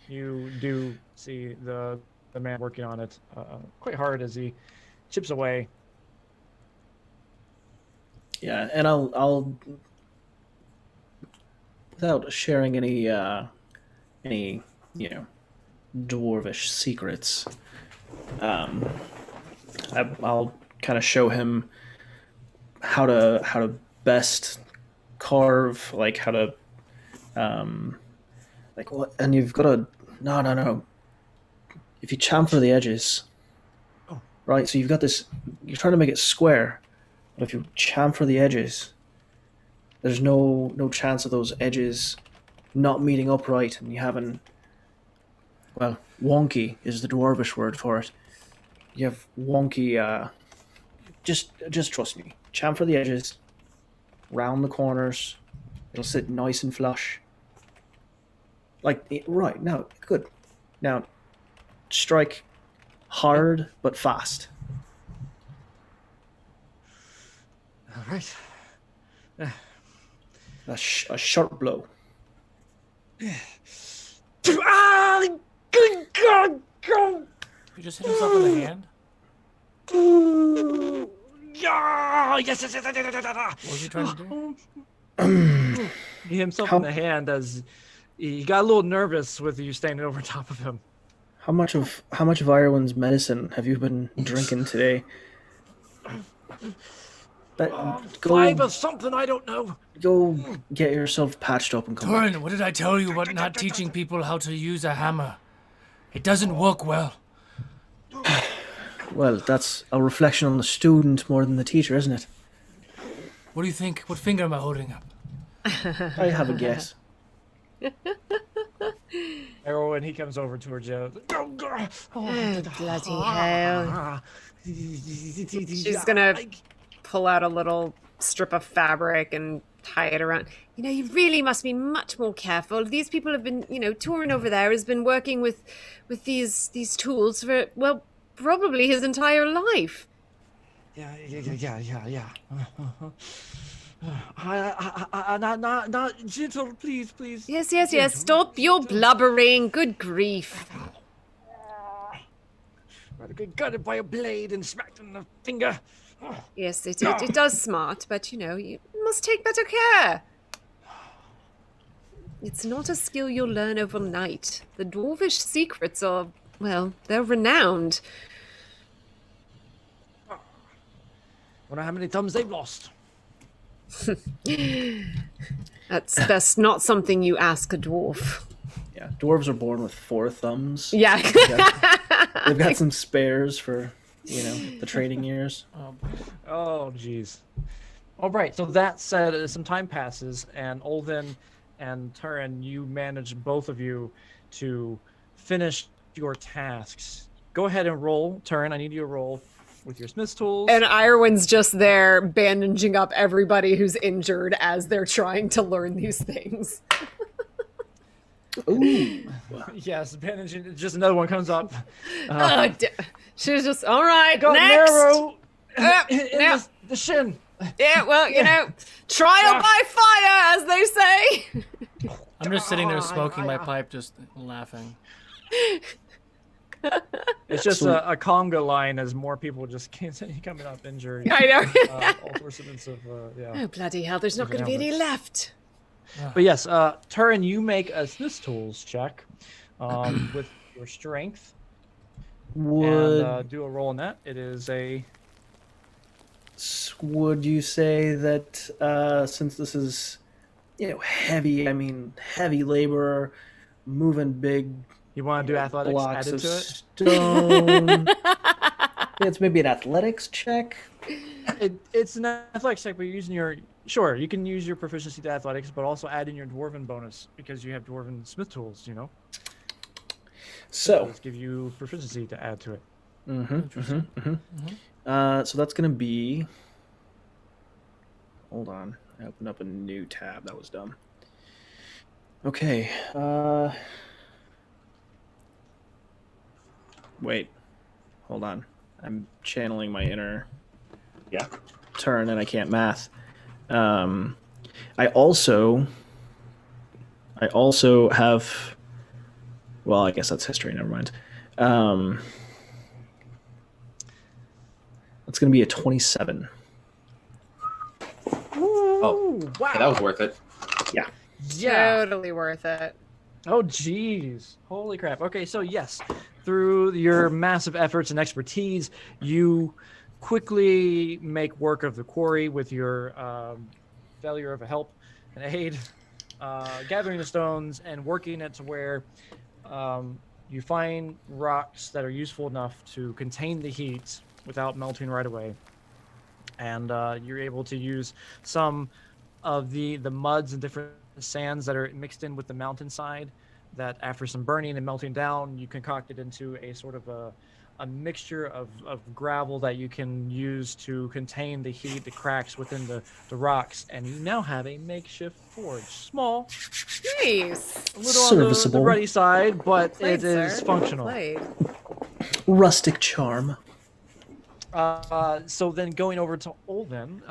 you do see the man working on it quite hard as he chips away. Yeah, and I'll without sharing any dwarvish secrets, I'll kind of show him how to best carve, like how to like what, and you've got to no. If you chamfer the edges, right? So you've got this. You're trying to make it square, but if you chamfer the edges, there's no chance of those edges not meeting upright, and you having, well, wonky is the dwarvish word for it. You have wonky. Just trust me. Chamfer the edges, round the corners. It'll sit nice and flush. Like right now, good. Now, strike hard but fast. All right. A sharp blow. Good God! Go! You just hit himself in the hand? Yes. What was he trying to do? He hit himself in the hand as he got a little nervous with you standing over top of him. How much of Iorwyn's medicine have you been drinking today? Go, 5 or something, I don't know. Go get yourself patched up and come Turin, back. what did I tell you about not teaching people how to use a hammer? It doesn't work well. Well, that's a reflection on the student more than the teacher, isn't it? What do you think? What finger am I holding up? I have a guess. Iorwyn, he comes over towards you. Oh, bloody hell. She's gonna pull out a little strip of fabric and tie it around. You know, you really must be much more careful. These people have been, Turin over there has been working with these tools for, well, probably his entire life. Yeah. Not gentle, please. Yes. Stop your blubbering. Good grief. Rather get gutted by a blade and smacked in the finger. Yes, it does smart, but you must take better care. It's not a skill you'll learn overnight. The dwarvish secrets are, well, they're renowned. Wonder how many thumbs they've lost. That's not something you ask a dwarf. Yeah, dwarves are born with 4 thumbs. Yeah. They've got some spares for, the training years. Oh, jeez. All right, so that said, some time passes, and Oldhin and Turin, you manage, both of you, to finish your tasks. Go ahead and roll. Turin, I need you to roll with your smith's tools. And Iorwyn's just there bandaging up everybody who's injured as they're trying to learn these things. Ooh. Yes, bandaging. Just another one comes up. She's just, all right, Got next. narrow in the shin. Yeah, well, you know, trial by fire, as they say. I'm just sitting there smoking my pipe, just laughing. It's just a conga line as more people just continue coming up injured. I know. All sorts of yeah. Oh, bloody hell, there's not going to be any left. But yes, Turin, you make a smith's tools check with your strength. And do a roll on that. It is a... Would you say that since this is, heavy, heavy labor, moving big... You want to do athletics blocks added of to it? stone. It's maybe an athletics check. It's an athletics check, but you're using your... Sure, you can use your proficiency to athletics, but also add in your dwarven bonus because you have dwarven smith tools, So let's give you proficiency to add to it. So that's going to be... Hold on. I opened up a new tab. That was dumb. Okay. Wait. Hold on. I'm channeling my inner Turin, and I can't math. I also have... Well, I guess that's history. Never mind. It's going to be a 27. Oh, wow. Okay, that was worth it. Yeah. Totally worth it. Oh, geez. Holy crap. Okay, so yes, through your massive efforts and expertise, you quickly make work of the quarry with your failure of a help and aid, gathering the stones and working it to where you find rocks that are useful enough to contain the heat without melting right away. And you're able to use some of the muds and different sands that are mixed in with the mountainside that after some burning and melting down, you concoct it into a sort of a mixture of gravel that you can use to contain the heat, the cracks within the rocks. And you now have a makeshift forge. Small. Nice. A little Serviceable. on the ruddy side, but Played, it is sir. functional. Played. Rustic charm. So then going over to Oldhin,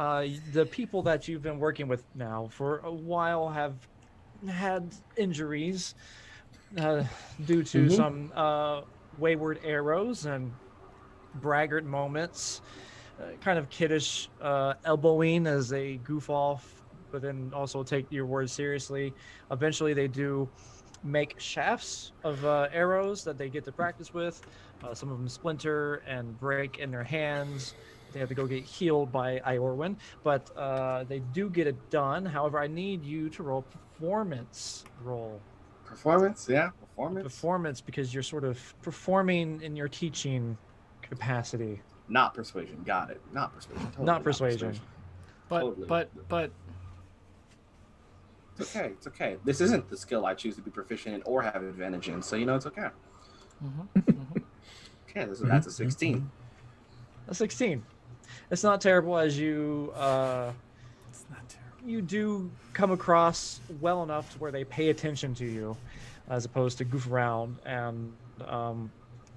the people that you've been working with now for a while have had injuries due to some wayward arrows and braggart moments, kind of kiddish elbowing as they goof off, but then also take your words seriously. Eventually they do make shafts of arrows that they get to practice with. Some of them splinter and break in their hands. They have to go get healed by Iorwyn, but they do get it done. However, I need you to roll performance roll. Performance, yeah, performance. Performance, because you're sort of performing in your teaching capacity. Not persuasion. Got it. Not persuasion. Totally Not persuasion. Totally. But It's okay. It's okay. This isn't the skill I choose to be proficient in or have an advantage in, so it's okay. Okay, that's a 16. A 16. It's not terrible as you it's not terrible. you do come across well enough to where they pay attention to you as opposed to goof around, and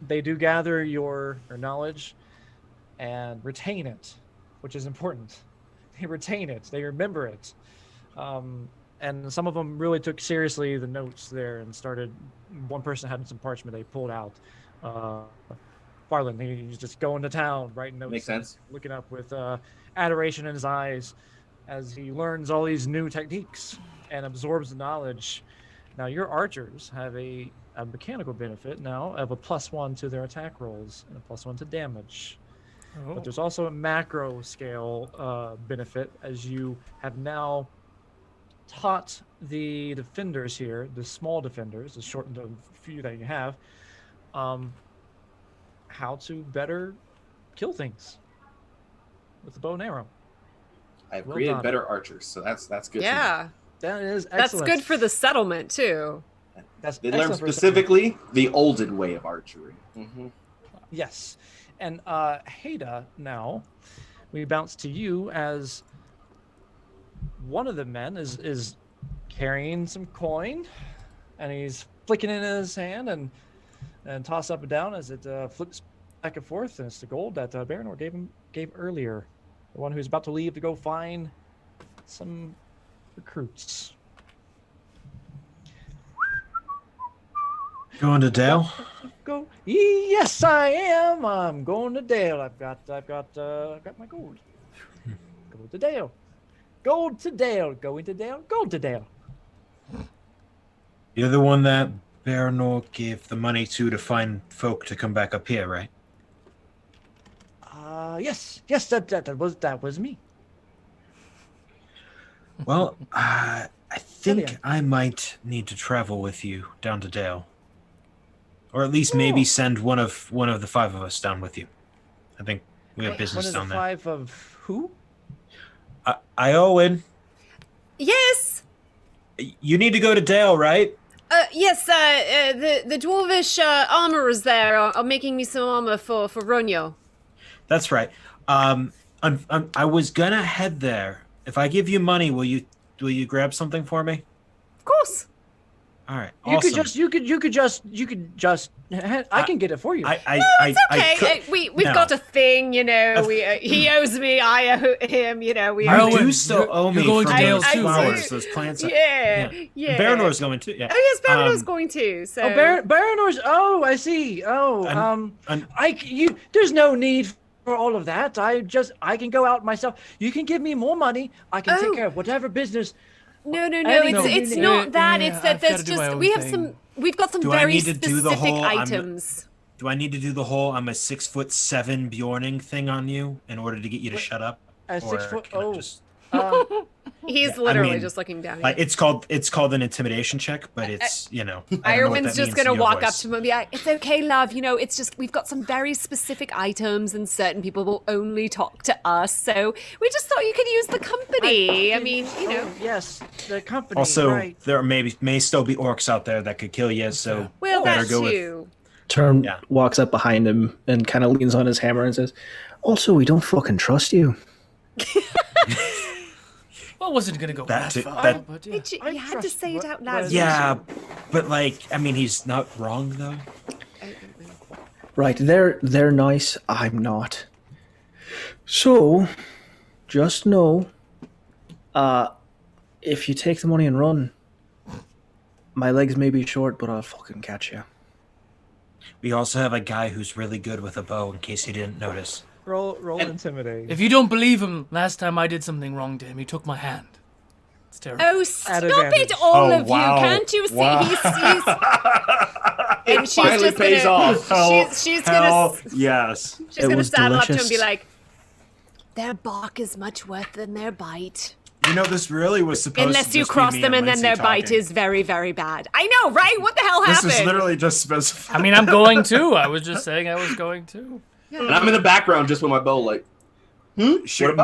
they do gather your knowledge and retain it, which is important. They retain it, they remember it, and some of them really took seriously the notes there and started. One person had some parchment they pulled out. Farland, he's just going to town writing notes. Makes sense. Looking up with adoration in his eyes as he learns all these new techniques and absorbs the knowledge. Now your archers have a mechanical benefit now of a +1 to their attack rolls and a +1 to damage. But there's also a macro scale benefit as you have now taught the defenders here, the small defenders, the shortened few that you have, how to better kill things with the bow and arrow. I've Well created done. better archers, so that's good. Yeah, That is that's excellent. good for the settlement too. That's They learn excellent for specifically the Oldhin way of archery. Yes. And Heda, now we bounce to you as one of the men is carrying some coin, and he's flicking it in his hand and toss up and down as it flips back and forth, and it's the gold that Berenor gave earlier, the one who's about to leave to go find some recruits. Going to Dale? Go. Yes, I am. I'm going to Dale. I've got my gold. Gold to Dale. Gold to Dale. Going to Dale. Gold to Dale. You're the one that Berenor gave the money to find folk to come back up here, right? Yes, that was me. Well, I think I might need to travel with you down to Dale. Or at least maybe send one of the five of us down with you. I think we have business down there. Five of who? Iorwyn, Yes. you need to go to Dale, right? Yes. The dwarvish armorers there are making me some armor for Ronyo. That's right. I was gonna head there. If I give you money, will you grab something for me? Of course. All right. You Awesome. could just. I can get it for you. It's okay. We've got a thing, you know. He owes me, I owe him. You know, we. You do still owe me going for to Dale those too, flowers, those plants. Yeah. Berenor's going too. Yeah. Oh yes, Berenor's going too. So. Berenor's. Oh, I see. There's no need for all of that. I can go out myself. You can give me more money. I can take care of whatever business. No. It's not that. It's that there's just we've got some very specific items. Do I need to do the whole I'm a 6'7" Bjorning thing on you in order to get you to shut up? A 6 foot. He's literally just looking down. Like it's called an intimidation check, but it's Iorwyn's just gonna walk up to him and be like, "It's okay, love. You know, it's just we've got some very specific items, and certain people will only talk to us. So we just thought you could use the company. I mean, you know." Yes, the company. Also, right. there may still be orcs out there that could kill you. So well, better that's go with. you. Turin walks up behind him and kind of leans on his hammer and says, "Also, we don't fucking trust you." Well, I wasn't gonna go that far, but yeah. You had to say it out loud. Yeah, but he's not wrong though. Right, they're nice. I'm not. So, just know, if you take the money and run, my legs may be short, but I'll fucking catch you. We also have a guy who's really good with a bow, in case you didn't notice. Roll intimidate. If you don't believe him, last time I did something wrong to him, he took my hand. It's terrible. Oh, stop it, all of you! Can't you see? He's and she's finally just pays gonna, off. She's gonna. Yes. She's gonna saddle up to him and be like, "Their bark is much worth than their bite." You know, this really was supposed Unless to you just cross be me them and then Lindsay their bite talking. is very, very bad. I know, right? What the hell happened? This is literally just specified. I mean, I'm going to. I was just saying I was going to. And I'm in the background just with my bow, like, Shoot.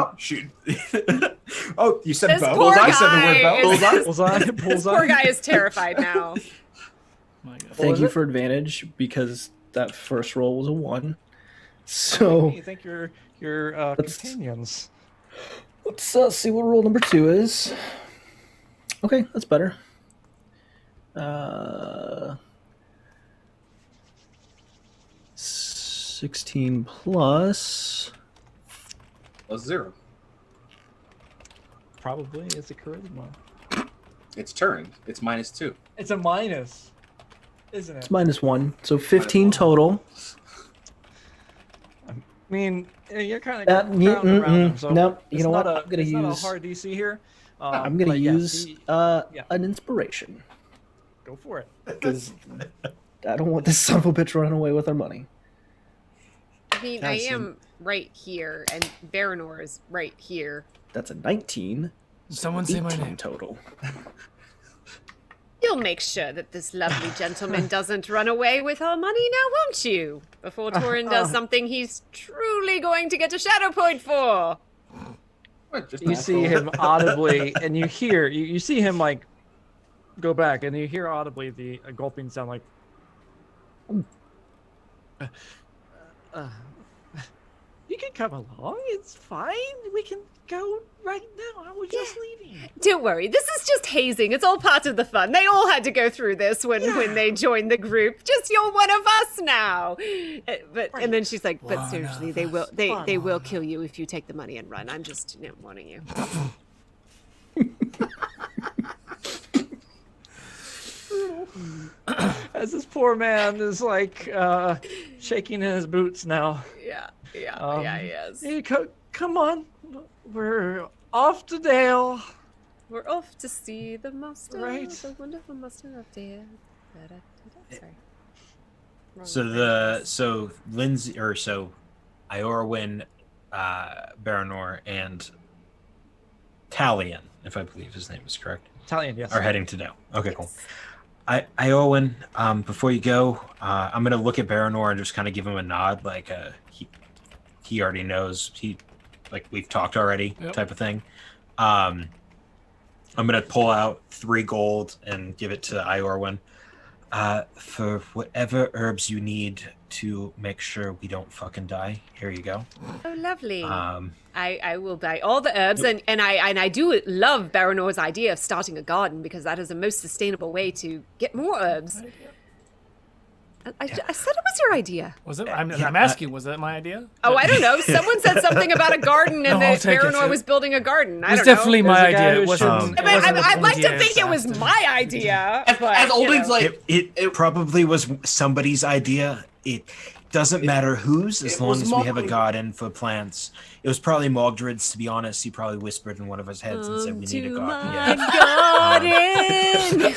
Oh, you said This bow? poor I said the word guy bow. is- This poor guy is terrified now. My God. Thank you for advantage, because that first roll was a 1. So You think your companions? let's see what roll number 2 is. Okay, that's better. 16 plus. a 0. Probably it's a charisma. It's Turin. It's -2. It's a minus, isn't it? It's -1, so 15 total. I mean, you're kind Uh, of around him, so nope, you it's know not what? I'm gonna it's not use- a hard DC here. I'm gonna but yeah, use yeah. an inspiration, Go for it. because I don't want this son of a bitch running away with our money. I mean, I am right here, and Berenor is right here. That's a 19. Someone say my 18 name. total. You'll make sure that this lovely gentleman doesn't run away with our money now, won't you? Before Turin does something he's truly going to get a shadow point for. You see him audibly, and you hear you see him like go back, and you hear audibly the gulping sound like. can come along. It's fine. We can go right now. I was just leaving. Don't worry. This is just hazing. It's all part of the fun. They all had to go through this when they joined the group. Just you're one of us now. And then she's like, but seriously, they will kill you if you take the money and run. I'm just warning you. As this poor man is like shaking in his boots now. Yeah, he is. Hey, come on. We're off to Dale. We're off to see the master, right? The wonderful master of Dale. Sorry. So Lindsay Iorwyn, Berenor, and Talion, if I believe his name is correct. Talion, yes. Are heading to Dale. Okay, cool. Iorwyn, before you go, I'm gonna look at Berenor and just kind of give him a nod, like he already knows. Like we've talked already, type of thing. I'm gonna pull out 3 gold and give it to Iorwyn for whatever herbs you need to make sure we don't fucking die. Here you go. Oh, lovely. I will buy all the herbs, and I do love Berenor's idea of starting a garden because that is the most sustainable way to get more herbs. I said it was your idea. Was it? I'm asking, was that my idea? Oh, I don't know. Someone said something about a garden and that Berenor was building a garden. I don't know. It was definitely my idea. It wasn't. I'd like to think it was my idea. As Oldhin's like, it probably was somebody's idea. It doesn't matter whose, as long as we have a garden for plants. It was probably Mogdred's, to be honest. He probably whispered in one of his heads and said, "We need a garden." Garden.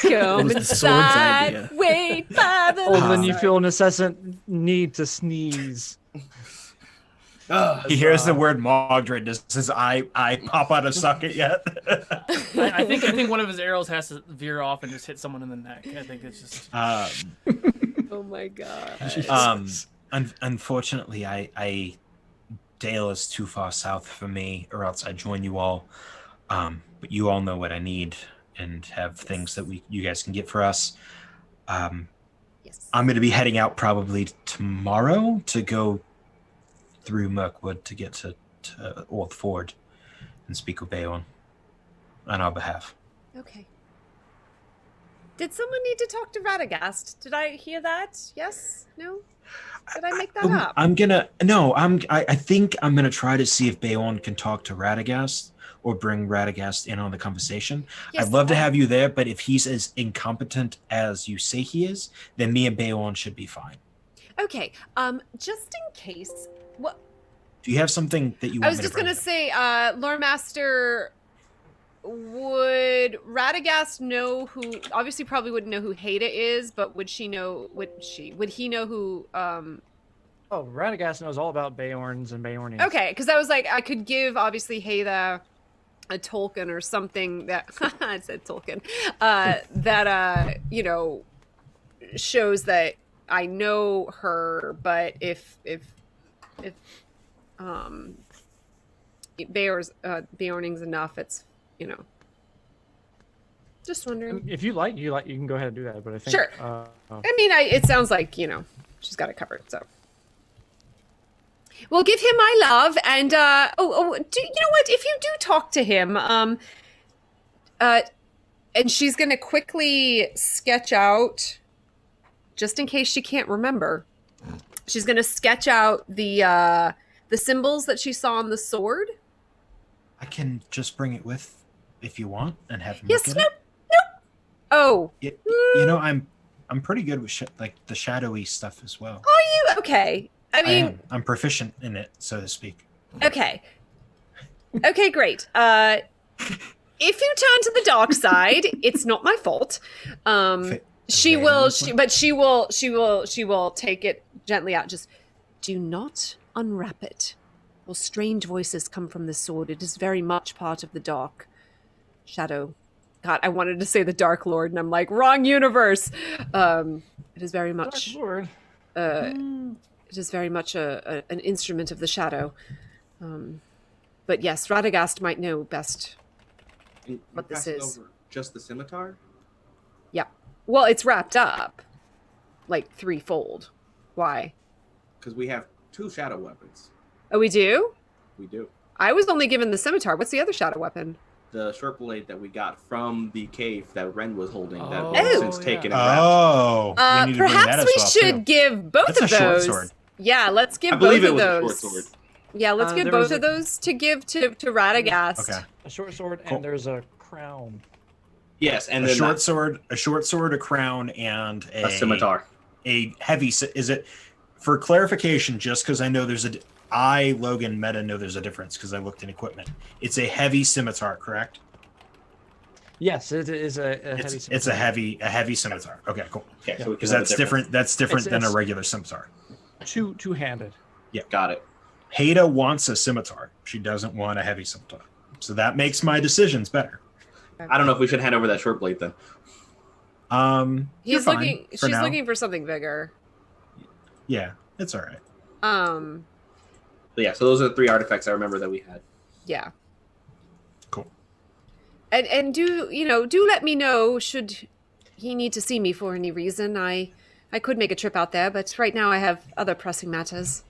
Come inside. Wait by the. Oldhin, you feel an incessant need to sneeze. He hears the word Mogdred. Does his eye pop out of socket yet? I think one of his arrows has to veer off and just hit someone in the neck. I think it's just. Oh my god. Unfortunately, Dale is too far south for me, or else I'd join you all. But you all know what I need and have things that you guys can get for us. Yes. I'm going to be heading out probably tomorrow to go through Mirkwood to get to Old Ford and speak with Beorn on our behalf. Okay. Did someone need to talk to Radagast? Did I hear that? Yes? No? Did I make that up? I think I'm gonna try to see if Beorn can talk to Radagast or bring Radagast in on the conversation. Yes, I'd love to have you there, but if he's as incompetent as you say he is, then me and Beorn should be fine. Okay. Just in case. What? Do you have something that you want I was me just to bring? gonna say, Lord Master, would Radagast know who? Obviously, probably wouldn't know who Heda is, but would he know who? Oh, Radagast knows all about Beorns and Beornings. Okay, because I was like, I could give obviously Heda a token or something that I said token that shows that I know her, but if Beorning's enough, it's just wondering. If you like, you can go ahead and do that. But I think Sure. I mean, it sounds like she's got it covered. So we'll give him my love, and do you know what? If you do talk to him, and she's gonna quickly sketch out, just in case she can't remember. She's gonna sketch out the symbols that she saw on the sword. I can just bring it with if you want and have him Yes, look at nope. it. Oh. I'm pretty good with like the shadowy stuff as well. Are you okay? I mean, I'm proficient in it, so to speak. Okay. Okay, great. If you turn to the dark side, it's not my fault. She will take it gently out. Just do not unwrap it, or strange voices come from the sword. It is very much part of the dark shadow. God, I wanted to say the Dark Lord, and I'm like, wrong universe. It is very much. Dark Lord. It is very much an instrument of the shadow. But yes, Radagast might know best what this is. Over just the scimitar? Yeah. Well, it's wrapped up, like threefold. Why? Because we have 2 shadow weapons. Oh, we do? We do. I was only given the scimitar. What's the other shadow weapon? The short blade that we got from the cave that Ren was holding that Oh, we've since taken and wrapped. Oh, we need to bring that Perhaps as we well, should too. give both That's of a short those. sword. Yeah, let's give I believe both it of was a those. short sword. Yeah, let's give there both was of those to give to Radagast. Okay. A short sword, Cool. and there's a crown. Yes, and A then short sword, a crown, and a scimitar. A heavy. Is it for clarification? Just because I know there's a. I, Logan, Meta know there's a difference because I looked in equipment. It's a heavy scimitar, correct? Yes, it is a heavy. It's a heavy scimitar. Okay, cool. Okay, so we can Because have a that's difference. different. That's different than a It's- regular scimitar. two-handed. Yeah, Got it. Heda wants a scimitar. She doesn't want a heavy scimitar. So that makes my decisions better. I don't know if we should hand over that short blade then. You're He's fine looking. for She's now. looking for something bigger. Yeah, it's all right. But yeah, so those are the 3 artifacts I remember that we had. Yeah. Cool. And do let me know should he need to see me for any reason. I could make a trip out there, but right now I have other pressing matters.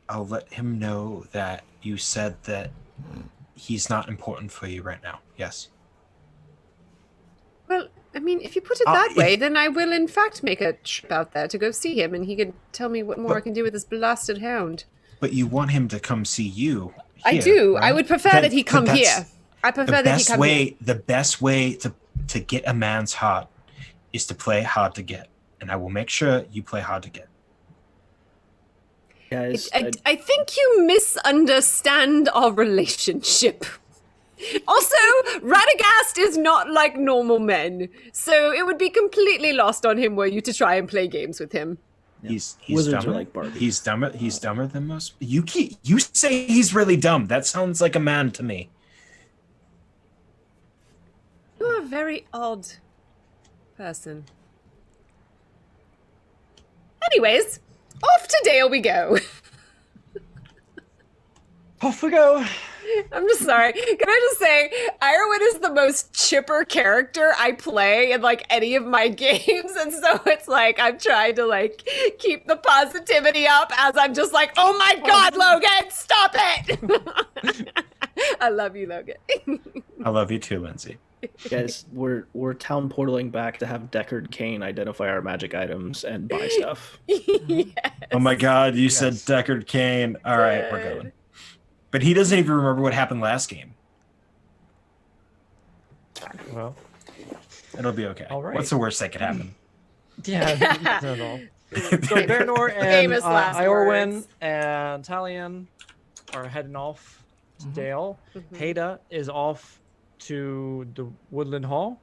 I'll let him know that you said that he's not important for you right now. Yes. Well, I mean, if you put it that way, then I will in fact make a trip out there to go see him, and he can tell me what more I can do with this blasted hound. But you want him to come see you. I here, do. right? I would prefer that he come here. I prefer that he come here. The best way to get a man's heart is to play hard to get, and I will make sure you play hard to get. Guys, I think you misunderstand our relationship. Also, Radagast is not like normal men, so it would be completely lost on him were you to try and play games with him. He's Wizards are dumber. like Barbie. He's dumber than most. You say he's really dumb. That sounds like a man to me. You're a very odd person. Anyways, off to Dale we go. Off we go. I'm just sorry. Can I just say, Iorwyn is the most chipper character I play in like any of my games, and so it's like I'm trying to like keep the positivity up as I'm just like, oh my god, Logan, stop it! I love you, Logan. I love you too, Lindsay. Guys, we're town portaling back to have Deckard Cain identify our magic items and buy stuff. Yes. Oh my god, you said Yes. Deckard Cain. All right, we're going. But he doesn't even remember what happened last game. Well, It'll be okay. All right. What's the worst that could happen? yeah, not at all. So Berenor and Famous last Iorwyn words. and Talion are heading off to Dale. Heda is off to the Woodland Hall.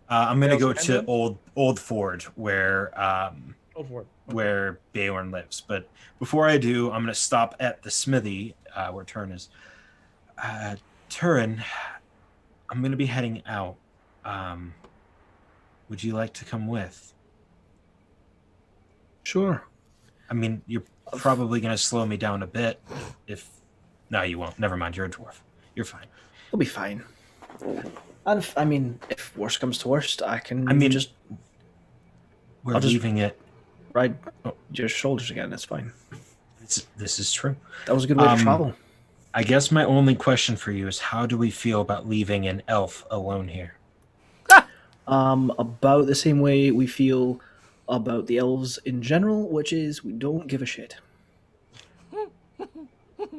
I'm gonna go Dale's to Ending? Old Ford where Go for it. where Beorn lives. But before I do, I'm gonna stop at the smithy where Turin is. Turin, I'm gonna be heading out. Would you like to come with? Sure. I mean, you're probably gonna slow me down a bit. If no, you won't. Never mind. You're a dwarf. You're fine. We'll be fine. And I mean, if worst comes to worst, I can just We're I'll just- leaving it. ride your shoulders again. That's fine. This is true. That was a good way to travel. I guess my only question for you is how do we feel about leaving an elf alone here? About the same way we feel about the elves in general, which is we don't give a shit.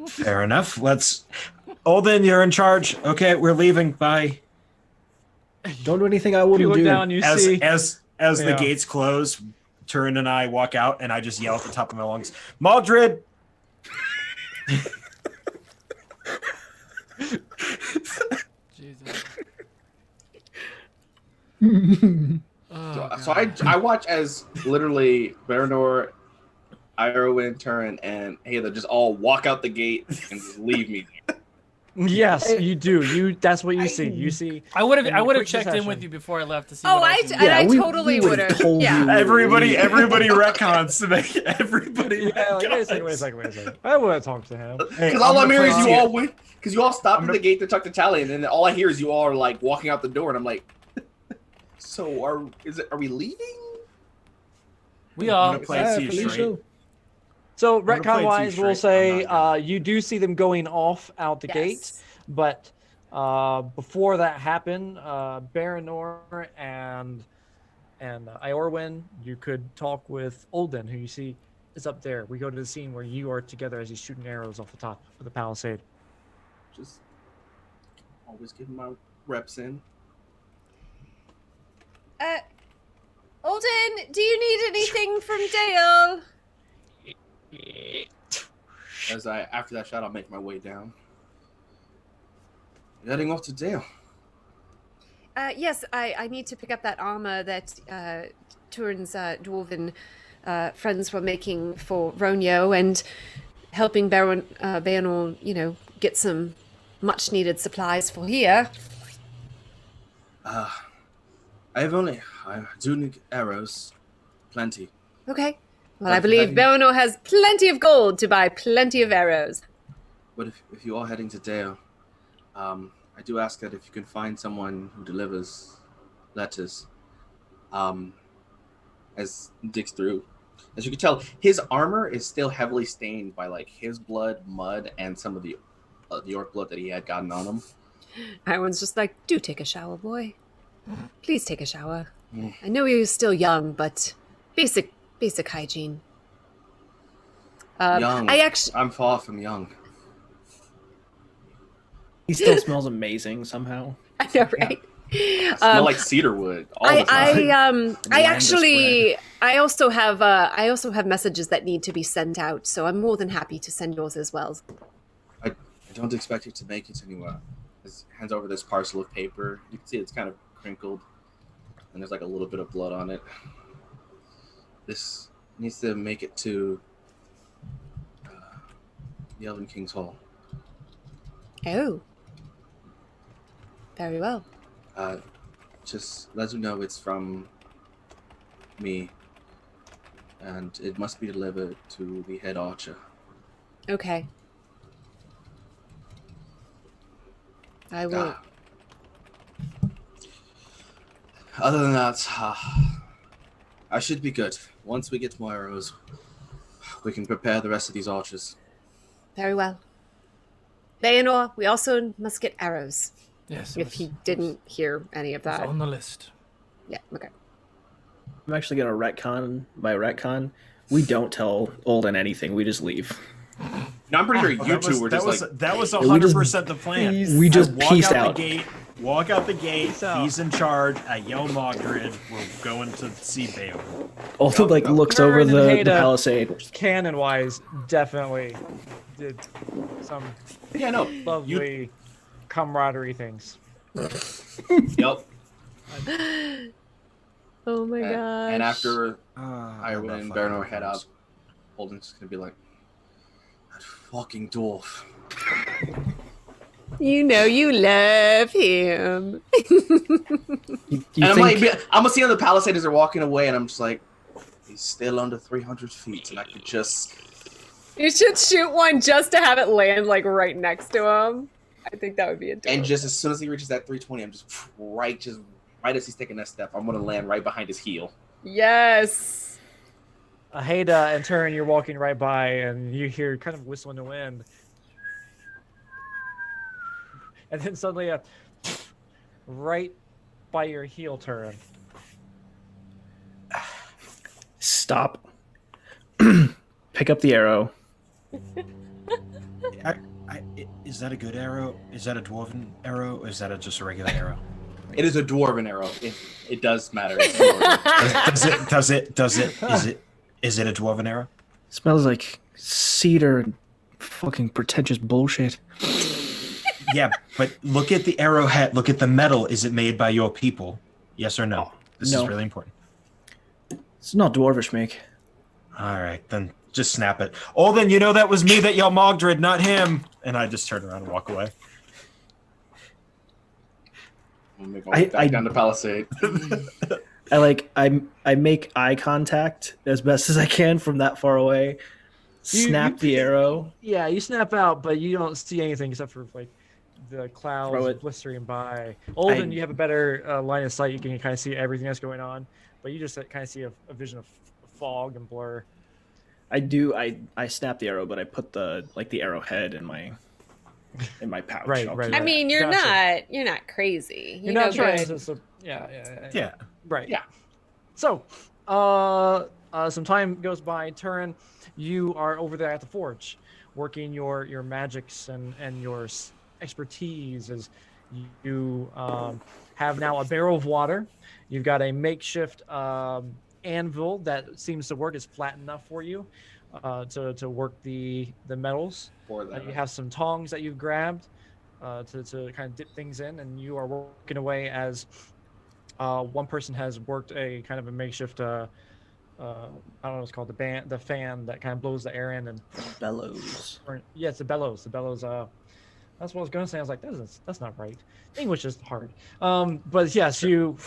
Fair enough. Oldhin, you're in charge. Okay, we're leaving. Bye. Don't do anything I If you wouldn't look do. down, you see. As the Yeah. gates close, Turin and I walk out, and I just yell at the top of my lungs, "Maldred!" Jesus. So I watch as literally Berenor, Iorwyn, Turin, and Heda just all walk out the gate and just leave me there. Yes, you do. That's what you see. You see. I would have in quick checked checked in with you before I left to see. Oh, what I else you and did. I totally would've would have. told Yeah. you. Everybody retcons to make everybody. Yeah, like, wait a second. I want to talk to him. Because all I'm hearing is you all went. Because you all stopped at the gate to talk to Talion, and then all I hear is you all are like walking out the door, and I'm like, so are we leaving? We I'm are. gonna play it to you straight. So gonna play it to you retcon-wise, we'll straight. say I'm not you do see them going off out the gate, Yes. but before that happened, Berenor and Iorwyn, you could talk with Oldhin, who you see is up there. We go to the scene where you are together as he's shooting arrows off the top of the palisade. Just always getting my reps in. Oldhin, do you need anything from Dale? As after that shot, I'll make my way down. Heading off to Dale. Yes, I need to pick up that armor that Turin's dwarven friends were making for Ronyo and helping Berenor, get some much-needed supplies for here. I do need arrows. Plenty. Okay. Well, But I believe having- Berenor has plenty of gold to buy plenty of arrows. But if you are heading to Dale, I do ask that if you can find someone who delivers letters, as digs through. As you can tell, his armor is still heavily stained by like his blood, mud, and some of the orc blood that he had gotten on him. Iorwyn's just like, do take a shower, boy. Please take a shower. Mm. I know you're still young, but basic hygiene. Young. I'm far from young. He still smells amazing somehow. I know, right? I smell like cedar wood all the time. I also have messages that need to be sent out, so I'm more than happy to send yours as well. I don't expect you to make it anywhere. He hands over this parcel of paper. You can see it's kind of crinkled, and there's like a little bit of blood on it. This needs to make it to the Elven King's Hall. Oh. Very well. Just let you know it's from me, and it must be delivered to the head archer. Okay. I will. Other than that, I should be good. Once we get more arrows, we can prepare the rest of these archers. Very well. Berenor, we also must get arrows. Yes. If he didn't hear any of It's that. on the list. Yeah, okay. I'm actually going to retcon. By retcon, we don't tell Oldhin anything. We just leave. No, I'm pretty sure you two were just like... That was we just 100% the plan. We just walk peaced out out. the gate. Walk out the gate. Peace out. He's in charge. I yell Mogrid. We're going to see Bale. Oldhin like looks over Turin and the Heda. palisade. Canon-wise, definitely did some Yeah, no. lovely camaraderie things. Yep. Oh my gosh. And after I Iorwyn and Berenor head out, Oldhin's just going to be like, that fucking dwarf. You know you love him. You And I'm think, like, I'm gonna see on the palisade as they're walking away, and I'm just like, he's still under 300 feet, and I could just. You should shoot one just to have it land like right next to him. I think that would be adorable. And just as soon as he reaches that 320, I'm just right as he's taking that step, I'm gonna land right behind his heel. Yes. Heda and Turin, you're walking right by, and you hear kind of whistling the wind. And then suddenly, right by your heel, Turin. stop. Pick up the arrow. Is that a good arrow? Is that a dwarven arrow? Or is that just a regular arrow? It is a dwarven arrow. It does matter. It's dwarven. Is it a dwarven arrow? Smells like cedar and fucking pretentious bullshit. Yeah, but look at the arrowhead. Look at the metal. Is it made by your people? Yes or no? This No. is really important. It's not dwarvish make. All right, then just snap it. Oh, then you know that was me that yelled Mogdred, not him. And I just turn around and walk away. I'm gonna make my way back down the palisade. I make eye contact as best as I can from that far away. Snap the arrow. Yeah, you snap out, but you don't see anything except for like the Throw clouds it. blistering by. Oldhin, you have a better line of sight. You can kind of see everything that's going on, but you just kind of see a vision of fog and blur. I do. I snap the arrow, but I put the arrowhead in my pouch. Right, I'll right, keep I right. it. mean, you're Gotcha. not crazy. You're not trying good. to. Yeah. Yeah. Right. Yeah. So, some time goes by. Turin, you are over there at the forge, working your magics and your expertise as you have now a barrel of water. You've got a makeshift anvil that seems to work. Is flat enough for you to work the metals. For that. You have some tongs that you've grabbed to kind of dip things in, and you are working away as one person has worked a kind of a makeshift I don't know what it's called, the fan that kind of blows the air in and Bellows. yeah, it's the bellows. The bellows. That's what I was going to say. I was like, that's not right. English is hard. But yes, you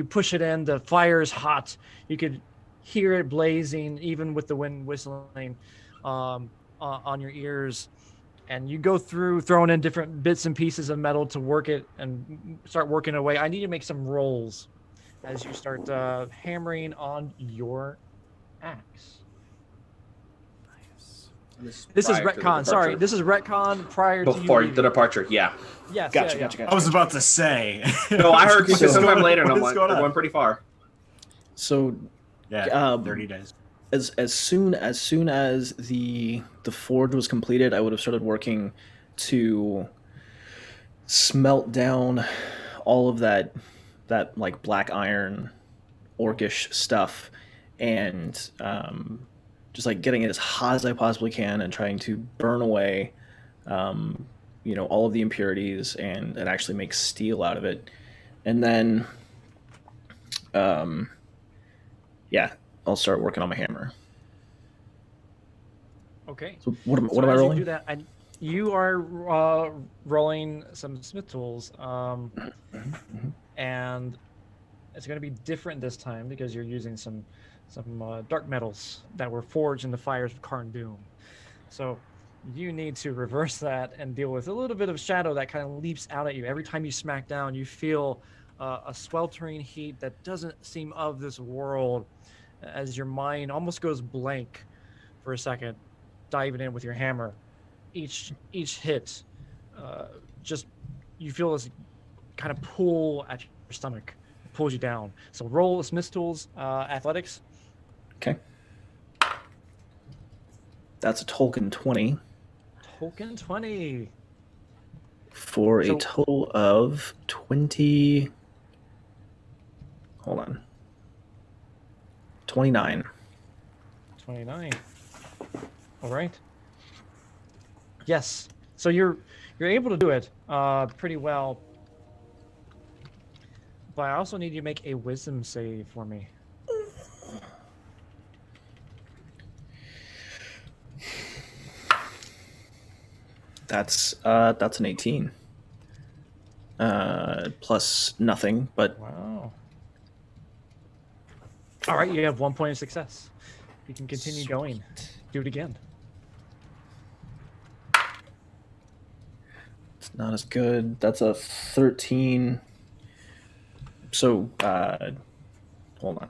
push it in. The fire is hot. You could hear it blazing, even with the wind whistling on your ears. And you go through throwing in different bits and pieces of metal to work it and start working away. I need to make some rolls as you start hammering on your axe. This is retcon. Sorry, this is retcon prior to before you the departure. Yeah. Yes. Gotcha. I was about to say. No, I heard you So- sometime later, and I'm What's like, going we're on? going pretty far. So Yeah, 30 days. as soon as the forge was completed, I would have started working to smelt down all of that like black iron orcish stuff, and just like getting it as hot as I possibly can and trying to burn away all of the impurities and actually make steel out of it. And then I'll start working on my hammer. Okay. So what am I as you rolling? do that, you are rolling some smith tools, and it's going to be different this time because you're using some dark metals that were forged in the fires of Karn Doom. So you need to reverse that and deal with a little bit of shadow that kind of leaps out at you. Every time you smack down, you feel a sweltering heat that doesn't seem of this world as your mind almost goes blank for a second, diving in with your hammer. Each hit, just you feel this kind of pull at your stomach, pulls you down. So roll Smith's Tools, athletics. Okay. That's a Tolkien 20 Token 20. for a So- total of 20. Hold on. 29. 29. All right. Yes. So you're able to do it pretty well. But I also need you to make a wisdom save for me. That's an 18. Plus nothing, but Wow. All right, you have 1 point of success. You can continue going. Do it again. it's not as good. That's a 13. So hold on.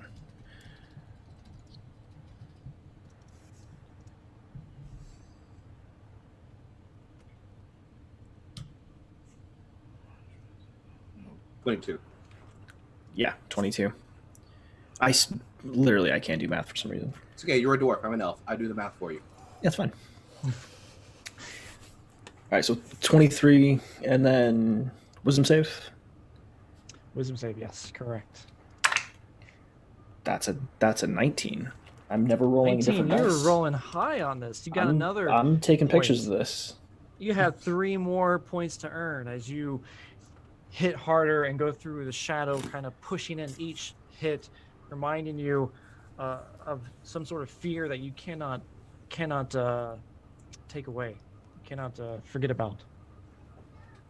$22. Yeah, 22. Literally I can't do math for some reason. It's okay. You're a dwarf. I'm an elf. I do the math for you. That's fine. All right, so 23, and then wisdom save. Wisdom save, yes, correct. That's a 19. I'm never rolling 19, different you were dice. rolling high on this. You got another. I'm taking point. pictures of this. You have 3 more points to earn as you hit harder and go through the shadow, kind of pushing in each hit, reminding you of some sort of fear that you cannot take away, cannot forget about.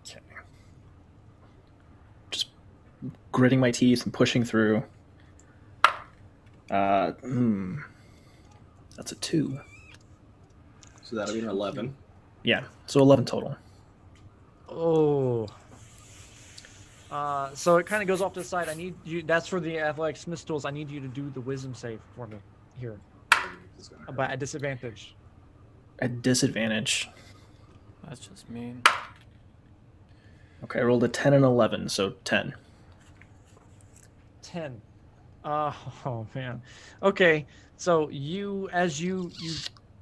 Okay. Just gritting my teeth and pushing through. That's a 2. So that'll be an 11. Yeah, so 11 total. Oh. So it kind of goes off to the side. I need you. That's for the athletics Smith tools. I need you to do the wisdom save for me here, but at disadvantage. At disadvantage. That's just mean. Okay, I rolled a 10 and 11, so 10. 10. Oh man. Okay, so as you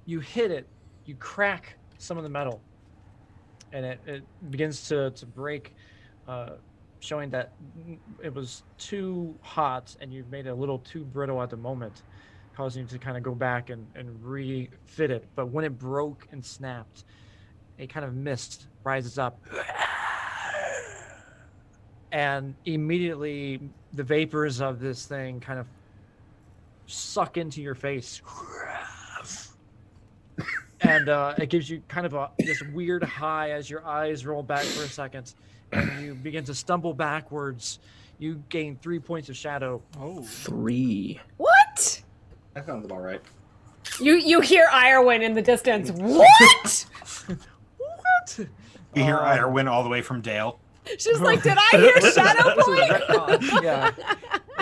hit it, you crack some of the metal, and it begins to break, showing that it was too hot and you've made it a little too brittle at the moment, causing you to kind of go back and refit it. But when it broke and snapped, a kind of mist rises up, and immediately the vapors of this thing kind of suck into your face, and it gives you kind of this weird high as your eyes roll back for a second, and you begin to stumble backwards. You gain 3 points of shadow. Oh. 3. What? That sounds about right. You hear Iorwyn in the distance. What? What? You hear Iorwyn all the way from Dale. She's like, did I hear shadow point?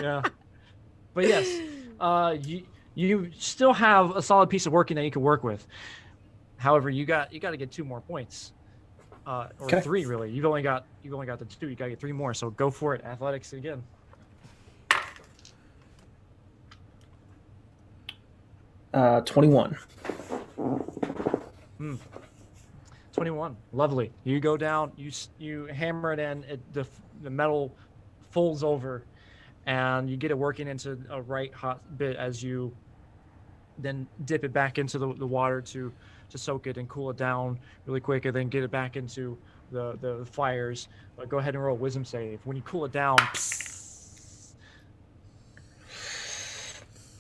Yeah. But yes, you still have a solid piece of working that you can work with. However, you got to get 2 more points, or 3 really. You've only got the 2. You got to get 3 more. So go for it. Athletics again. 21. 21. Lovely. You go down. You hammer it in. The metal folds over, and you get it working into a right hot bit as you then dip it back into the water to soak it and cool it down really quick, and then get it back into the fires. But go ahead and roll a wisdom save. When you cool it down,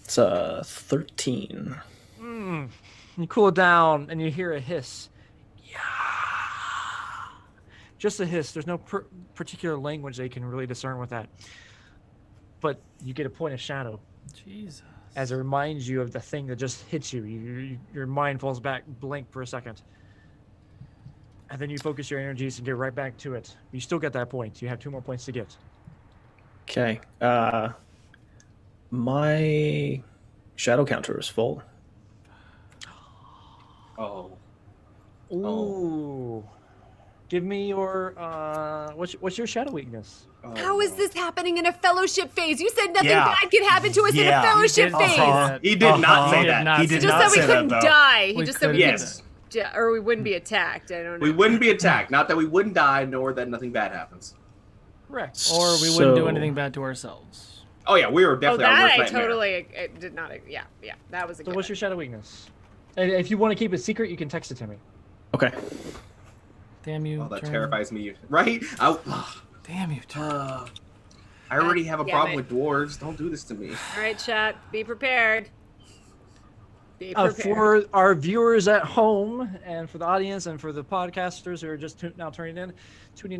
It's 13. You cool it down, and you hear a hiss. Yeah. Just a hiss. There's no particular language they can really discern with that. But you get a point of shadow. Jesus. As it reminds you of the thing that just hit you. Your mind falls back blank for a second. And then you focus your energies and get right back to it. You still get that point. You have 2 more points to get. Okay. My shadow counter is full. Oh. Ooh. Give me your what's your shadow weakness? How is this happening in a fellowship phase? You said nothing Yeah. bad could happen to us in a Yeah. fellowship phase. He did not say He did that. not He say did Just not said we say couldn't that, though. die. He We just said we couldn't. couldn't, Yes. or we wouldn't be attacked. I don't know. We wouldn't be attacked. Not that we wouldn't die, nor that nothing bad happens. Correct. Or we wouldn't do So- anything bad to ourselves. Oh yeah, we were Oh, definitely our that worst I nightmare. totally did not. Yeah, that was a So good what's your one. shadow weakness? And if you want to keep it secret, you can text it to me. Okay. Damn you. Oh, that Turin. terrifies me. Right? Damn you, Turin. I already have a Damn problem it. with dwarves. Don't do this to me. All right, chat. Be prepared. Be prepared. For our viewers at home, and for the audience, and for the podcasters who are just now tuning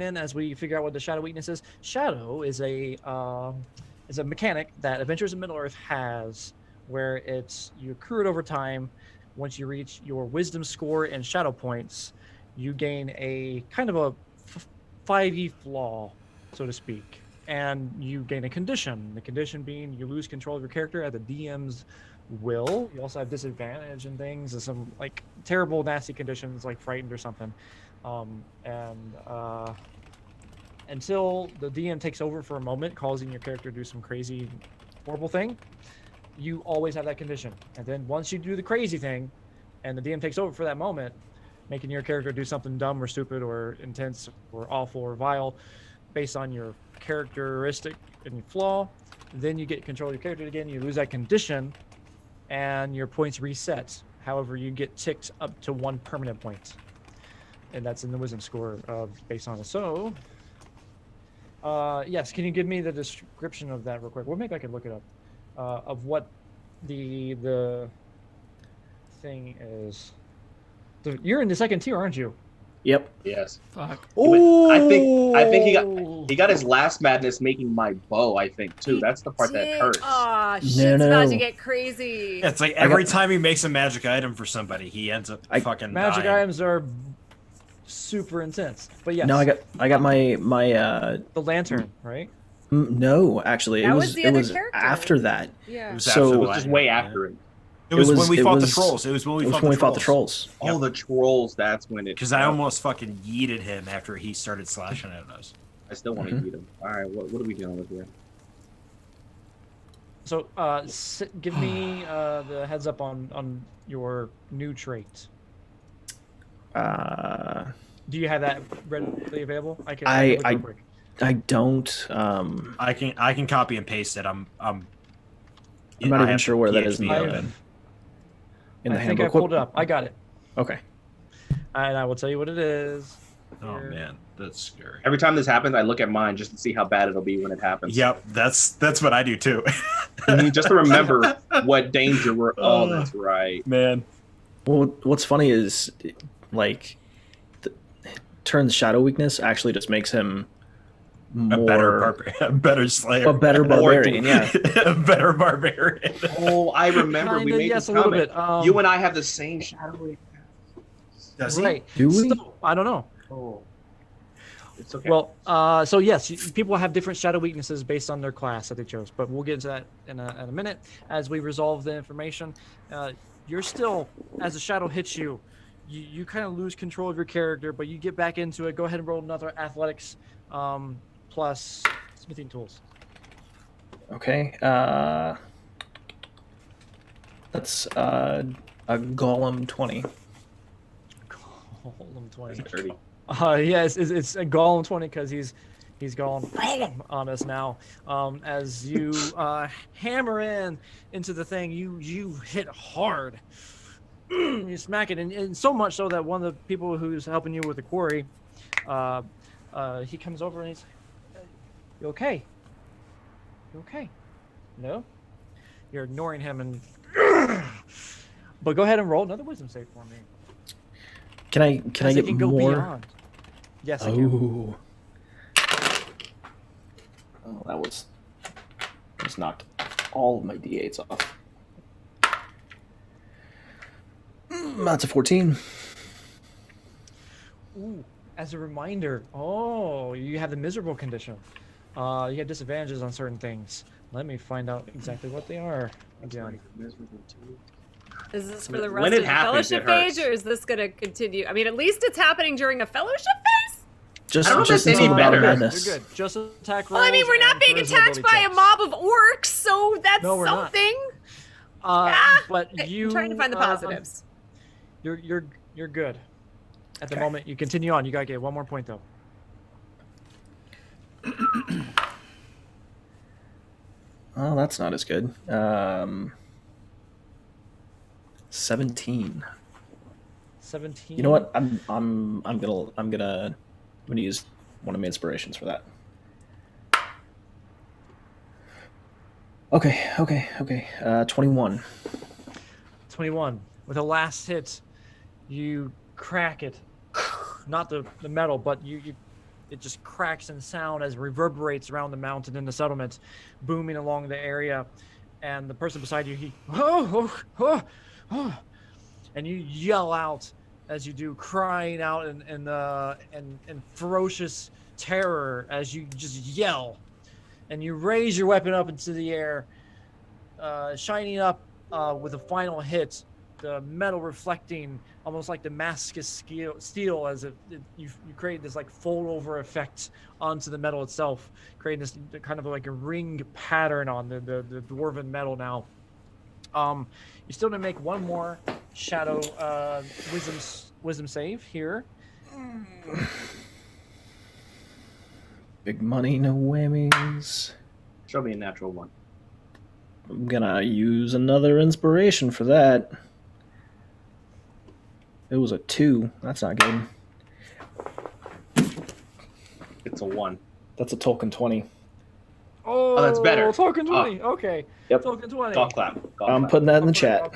in as we figure out what the shadow weakness is. Shadow is a mechanic that Adventures in Middle-earth has, where you accrue it over time. Once you reach your wisdom score and shadow points, you gain a kind of a 5e flaw, so to speak, and you gain a condition. The condition being you lose control of your character at the DM's will. You also have disadvantage and things, and some like terrible, nasty conditions like frightened or something. Until the DM takes over for a moment, causing your character to do some crazy, horrible thing, you always have that condition. And then once you do the crazy thing, and the DM takes over for that moment, making your character do something dumb or stupid or intense or awful or vile based on your characteristic and your flaw, then you get control of your character again, you lose that condition, and your points reset. However, you get ticked up to 1 permanent point. And that's in the wisdom score based on it. So, yes, can you give me the description of that real quick? We'll maybe I can look it up. Of what the thing is. You're in the second tier, aren't you? Yep. Yes. Fuck. I think he got his last madness making my bow. I think too. That's the part that hurts. Oh, shit's No. about to get crazy. Yeah, it's like every time he makes a magic item for somebody, he ends up fucking Magic dying. items are super intense. But yes. No, I got my the lantern, right? No, actually, That it was was the it other was character. after that. Yeah. It was So- after It the was just light, way yeah. after it. It was when we fought the was- trolls. It was when we fought the the trolls. trolls. Oh, the trolls. That's when it. Because I almost fucking yeeted him after he started slashing at us. I still want to eat him. All right, what are we dealing with here? So, give me the heads up on your new trait. Do you have that readily available? I can look real quick. I don't. I can copy and paste it. I'm not I even have sure where that is in PhD the on it. open. In the I think I handbook. pulled it up. I got it, Okay. and I will tell you what it is. Oh Here. man, that's scary. Every time this happens, I look at mine just to see how bad it'll be when it happens. Yep, that's what I do too. Just to remember what danger we're. Oh, that's right. Man. Well, what's funny is, like, Turin's shadow weakness actually just makes him more A better slayer. a better barbarian. Yeah. A better barbarian. Oh, I remember we Kinda, made yes, this a little comment. bit. You and I have the same shadow. Does he? Right. Do we? So, I don't know. Oh, it's okay. Well, so yes, people have different shadow weaknesses based on their class that they chose, but we'll get into that in a minute as we resolve the information. You're still, as the shadow hits you, you kind of lose control of your character, but you get back into it. Go ahead and roll another athletics plus smithing tools. Okay. That's a golem 20. Golem 20. That's dirty. Yes, it's a Golem 20 because he's gone on us now. As you hammer into the thing, you hit hard. You smack it, and so much so that one of the people who's helping you with the quarry, he comes over and he's, "You okay? You okay? No? You're ignoring him, and but go ahead and roll another wisdom save for me. Can I get can go more? beyond. Yes, I can. Oh. Oh, that was just knocked all of my d8s off. That's a 14. Ooh, as a reminder, you have the miserable condition. You have disadvantages on certain things. Let me find out exactly what they are again. Is this for the When rest it of the happens, fellowship it hurts. phase, or is this going to continue? I mean, at least it's happening during a fellowship phase? Just, I don't know if just it's until any the Battle of better. Madness. You're good. Just attack rolls. Well, I mean, we're not and being charisma attacked ability by a checks. mob of orcs, so that's No, we're not. something. But Okay, you I'm trying to find the positives. You're good. At the moment, you continue on. You gotta get one more point though. Oh, that's not as good. 17. 17. You know what? I'm gonna use one of my inspirations for that. Okay. 21. 21. With the last hit, you crack it. Not the metal, but it just cracks in sound as it reverberates around the mountain and the settlement, booming along the area. And the person beside you, and you yell out as you do, crying out in ferocious terror as you just yell. And you raise your weapon up into the air, shining up with a final hit, the metal reflecting almost like Damascus steel as you create this like fold over effect onto the metal itself, creating this kind of like a ring pattern on the dwarven metal now. You still need to make one more shadow wisdom save here. Big money, no whammies. Show me a natural one. I'm gonna use another inspiration for that. It was a 2. That's not good. It's a 1. That's a Tolkien 20. Oh, that's better. Tolkien 20. Okay. Yep. Tolkien 20. Golf clap. I'm putting that in the chat.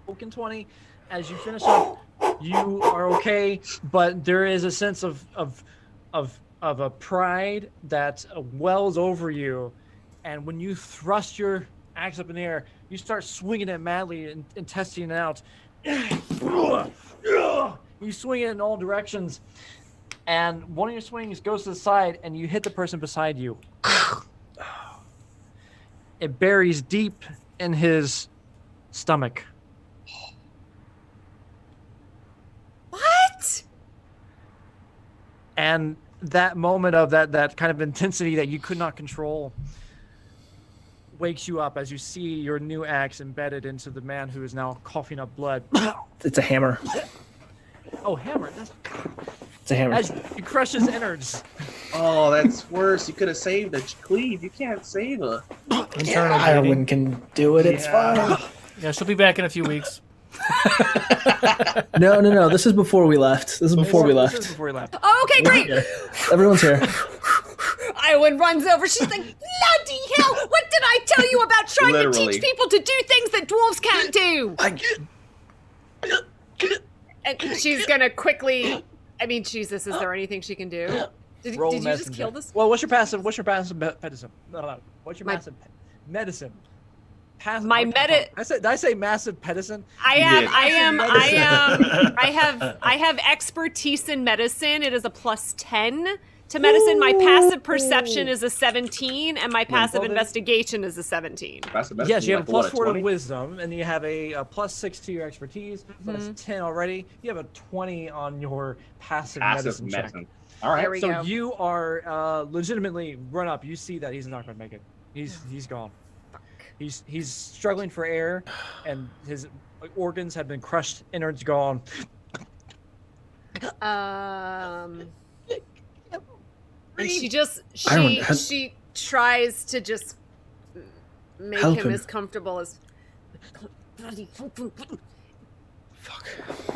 Tolkien 20. As you finish up, you are okay, but there is a sense of a pride that wells over you, and when you thrust your axe up in the air, you start swinging it madly and testing it out. You You swing it in all directions, and one of your swings goes to the side, and you hit the person beside you. It buries deep in his stomach. What? And that moment of that kind of intensity that you could not control wakes you up as you see your new axe embedded into the man who is now coughing up blood. It's a hammer. Oh, hammer. It's a hammer. As you crush his innards. Oh, that's worse. You could have saved a cleave. You can't save a. Internal bleeding. Iorwyn can do it. It's fine. Yeah, she'll be back in a few weeks. No. This is before we left. This is before we left. This is before we left. Oh, okay, great. Everyone's here. Iorwyn runs over. She's like, bloody hell, what did I tell you about trying to Literally. teach people to do things that dwarves can't do? And she's gonna quickly, I mean, Jesus, is there anything she can do? Did you just kill this? Well, what's your passive medicine? No. What's your passive medicine? My meta. Did I say massive medicine? I have expertise in medicine. It is a +10 to medicine. My passive perception is a 17, and my passive investigation is a 17. Yes, you have a +4 to wisdom, and you have a +6 to your expertise. So that's 10 already. You have a 20 on your passive medicine check. All right. There we So go. you are legitimately run up. You see that he's not going to make it. He's gone. He's struggling for air, and his organs have been crushed. Innards gone. And she tries to just make Help him him. as comfortable as. Fuck.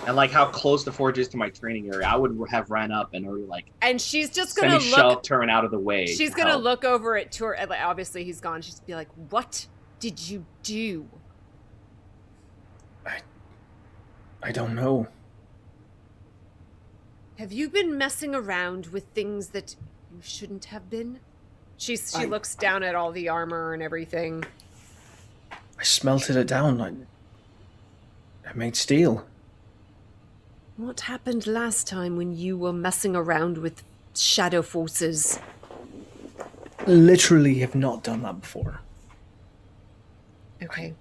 And like how close the forge is to my training area, I would have ran up and already like. And she's just gonna look. Turin out of the way. She's gonna look over at Turin. Like, obviously, he's gone. She's gonna be like, "What did you do?" I don't know. Have you been messing around with things that you shouldn't have been? She looks down at all the armor and everything. I smelted it down. I made steel. What happened last time when you were messing around with shadow forces? Literally have not done that before. Okay.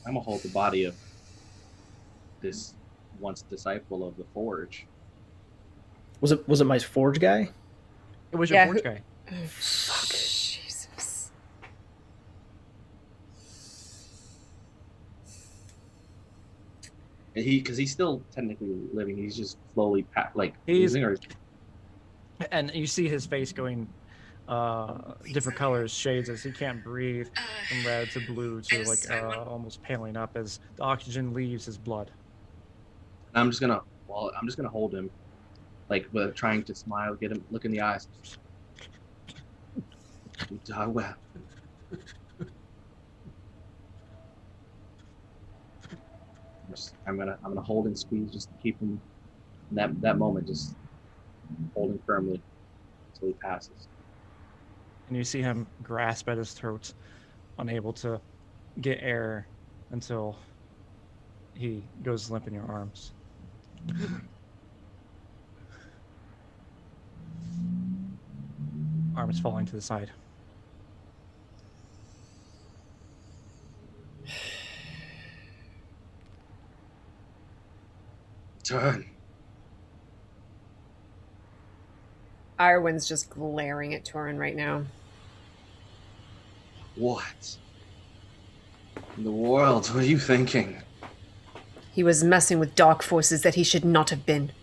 I'm gonna hold the body of this once disciple of the forge. Was it my forge guy? It was your forge guy. Fuck. Jesus. Because he's still technically living. He's just slowly He's losing, or and you see his face going different colors, shades as he can't breathe, from red to blue to like almost paling up as the oxygen leaves his blood. I'm just gonna hold him, like with trying to smile, get him look in the eyes. You die well. I'm gonna hold and squeeze just to keep him in that moment, just holding firmly until he passes. And you see him grasp at his throat, unable to get air until he goes limp in your arms. Arm is falling to the side. Turn. Iorwyn's just glaring at Turin right now. What in the world were you thinking? He was messing with dark forces that he should not have been.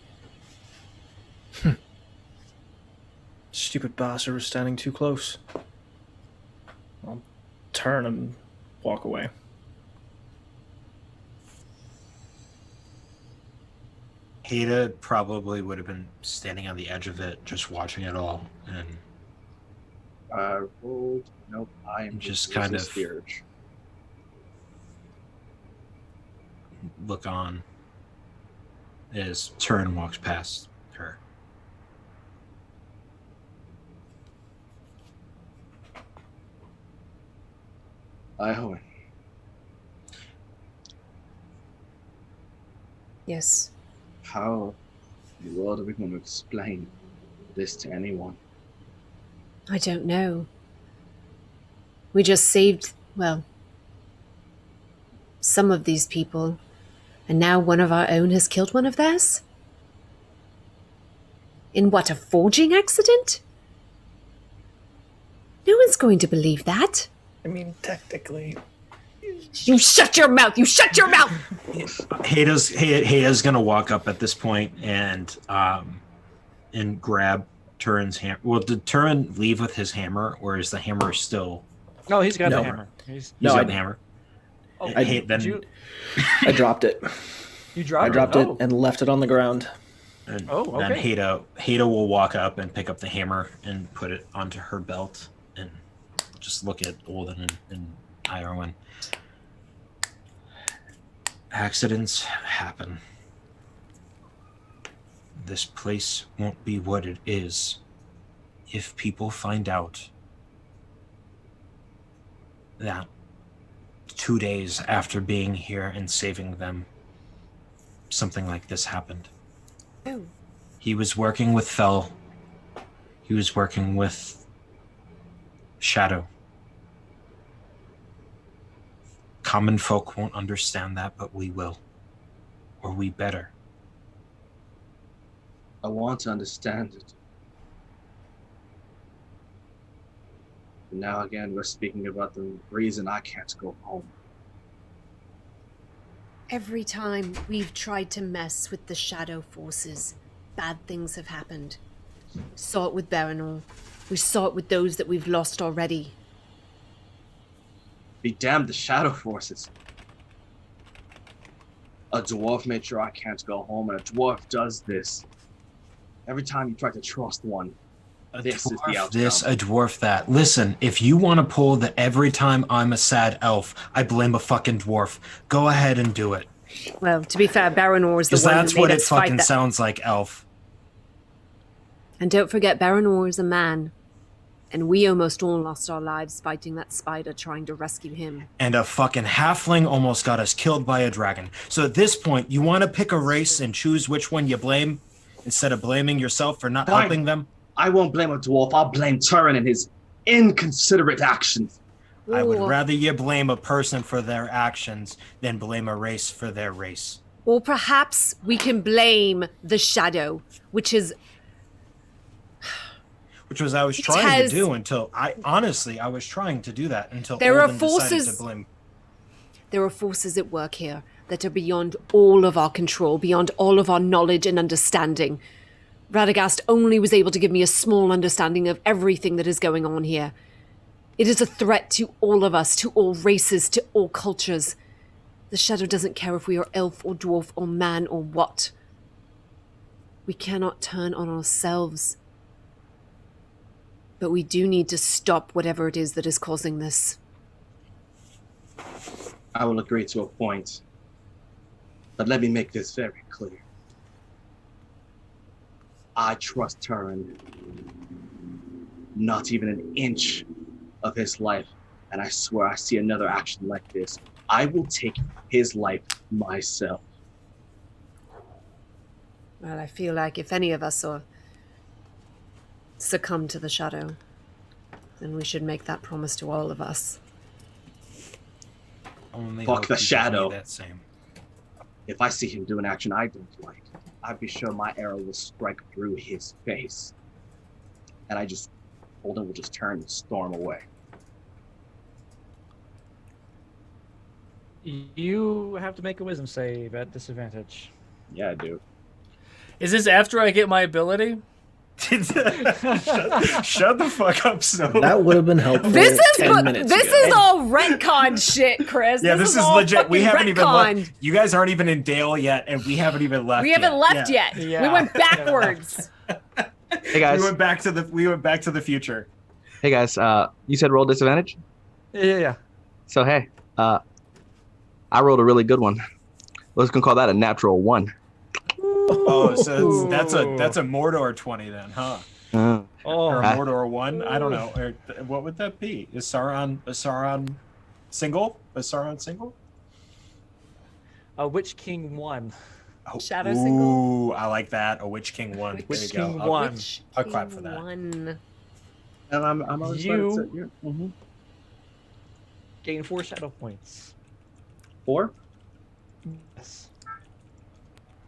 Stupid bastard was standing too close. I'll turn and walk away. Heda probably would have been standing on the edge of it, just watching it all, and Nope. I am just kind of steerage. look on as Turin walks past her. Iorwyn. Yes. How in the world are we going to explain this to anyone? I don't know. We just saved, well, some of these people, and now one of our own has killed one of theirs? In what, a forging accident? No one's going to believe that. I mean, technically. You shut your mouth! You shut your mouth! Heda's gonna walk up at this point and grab Turin's hammer. Well, did Turin leave with his hammer, or is the hammer still? No, he's got No. the hammer. He's got the hammer. Oh, I dropped it. You dropped it? I dropped it and left it on the ground. And okay. then Heda will walk up and pick up the hammer and put it onto her belt and just look at Oldhin and Iorwyn. Accidents happen. This place won't be what it is if people find out that 2 days after being here and saving them, something like this happened. Oh. He was working with Fel. He was working with Shadow. Common folk won't understand that, but we will. Or we better. I want to understand it. Now again, we're speaking about the reason I can't go home. Every time we've tried to mess with the shadow forces, bad things have happened. We saw it with Berenor. We saw it with those that we've lost already. Be damned the shadow forces. A dwarf made sure I can't go home, and a dwarf does this. Every time you try to trust one, this is the outcome. This, a dwarf that. Listen, if you want to pull the every time I'm a sad elf, I blame a fucking dwarf, go ahead and do it. Well, to be fair, Berenor is the one that's who made what it us fight fucking that. sounds like, elf. And don't forget, Berenor is a man. And we almost all lost our lives fighting that spider trying to rescue him. And a fucking halfling almost got us killed by a dragon. So at this point, you want to pick a race and choose which one you blame instead of blaming yourself for not helping them? I won't blame a dwarf. I'll blame Turin and his inconsiderate actions. I would Or- rather you blame a person for their actions than blame a race for their race. Or perhaps we can blame the shadow, which is... Which was I was trying to do until I was trying to do that until There are Oldhin forces- decided to blame. There are forces at work here that are beyond all of our control, beyond all of our knowledge and understanding. Radagast only was able to give me a small understanding of everything that is going on here. It is a threat to all of us, to all races, to all cultures. The shadow doesn't care if we are elf or dwarf or man or what. We cannot turn on ourselves. But we do need to stop whatever it is that is causing this. I will agree to a point. But let me make this very clear. I trust Turin not even an inch of his life. And I swear I see another action like this, I will take his life myself. Well, I feel like if any of us are succumb to the shadow, then we should make that promise to all of us. Only Fuck hope the he gives me shadow. That same. If I see him do an action I don't like, I'd be sure my arrow will strike through his face. And Oldhin will just turn and storm away. You have to make a wisdom save at disadvantage. Yeah, dude. Is this after I get my ability? Shut the fuck up, Snow. That would have been helpful. This 10 minutes ago. is all retcon shit, Chris. Yeah, this is all legit. We fucking haven't even retconned. left. You guys aren't even in Dale yet, and we haven't even left. We haven't left yet. Yeah. We went backwards. Hey guys. We went back to the future. Hey guys. You said roll disadvantage. Yeah. So hey, I rolled a really good one. Let's gonna call that a natural 1. Oh, so that's a Mordor 20 then, huh? Uh, Or a Ah. Mordor 1? I don't know. Or what would that be? Is Sauron single? Is Sauron single? Which king won? Shadow single. Ooh, I like that. A Witch King 1. Witch There you King go. 1. I'll clap for that. One. And I'm always Gain 4 shadow points. 4? Yes.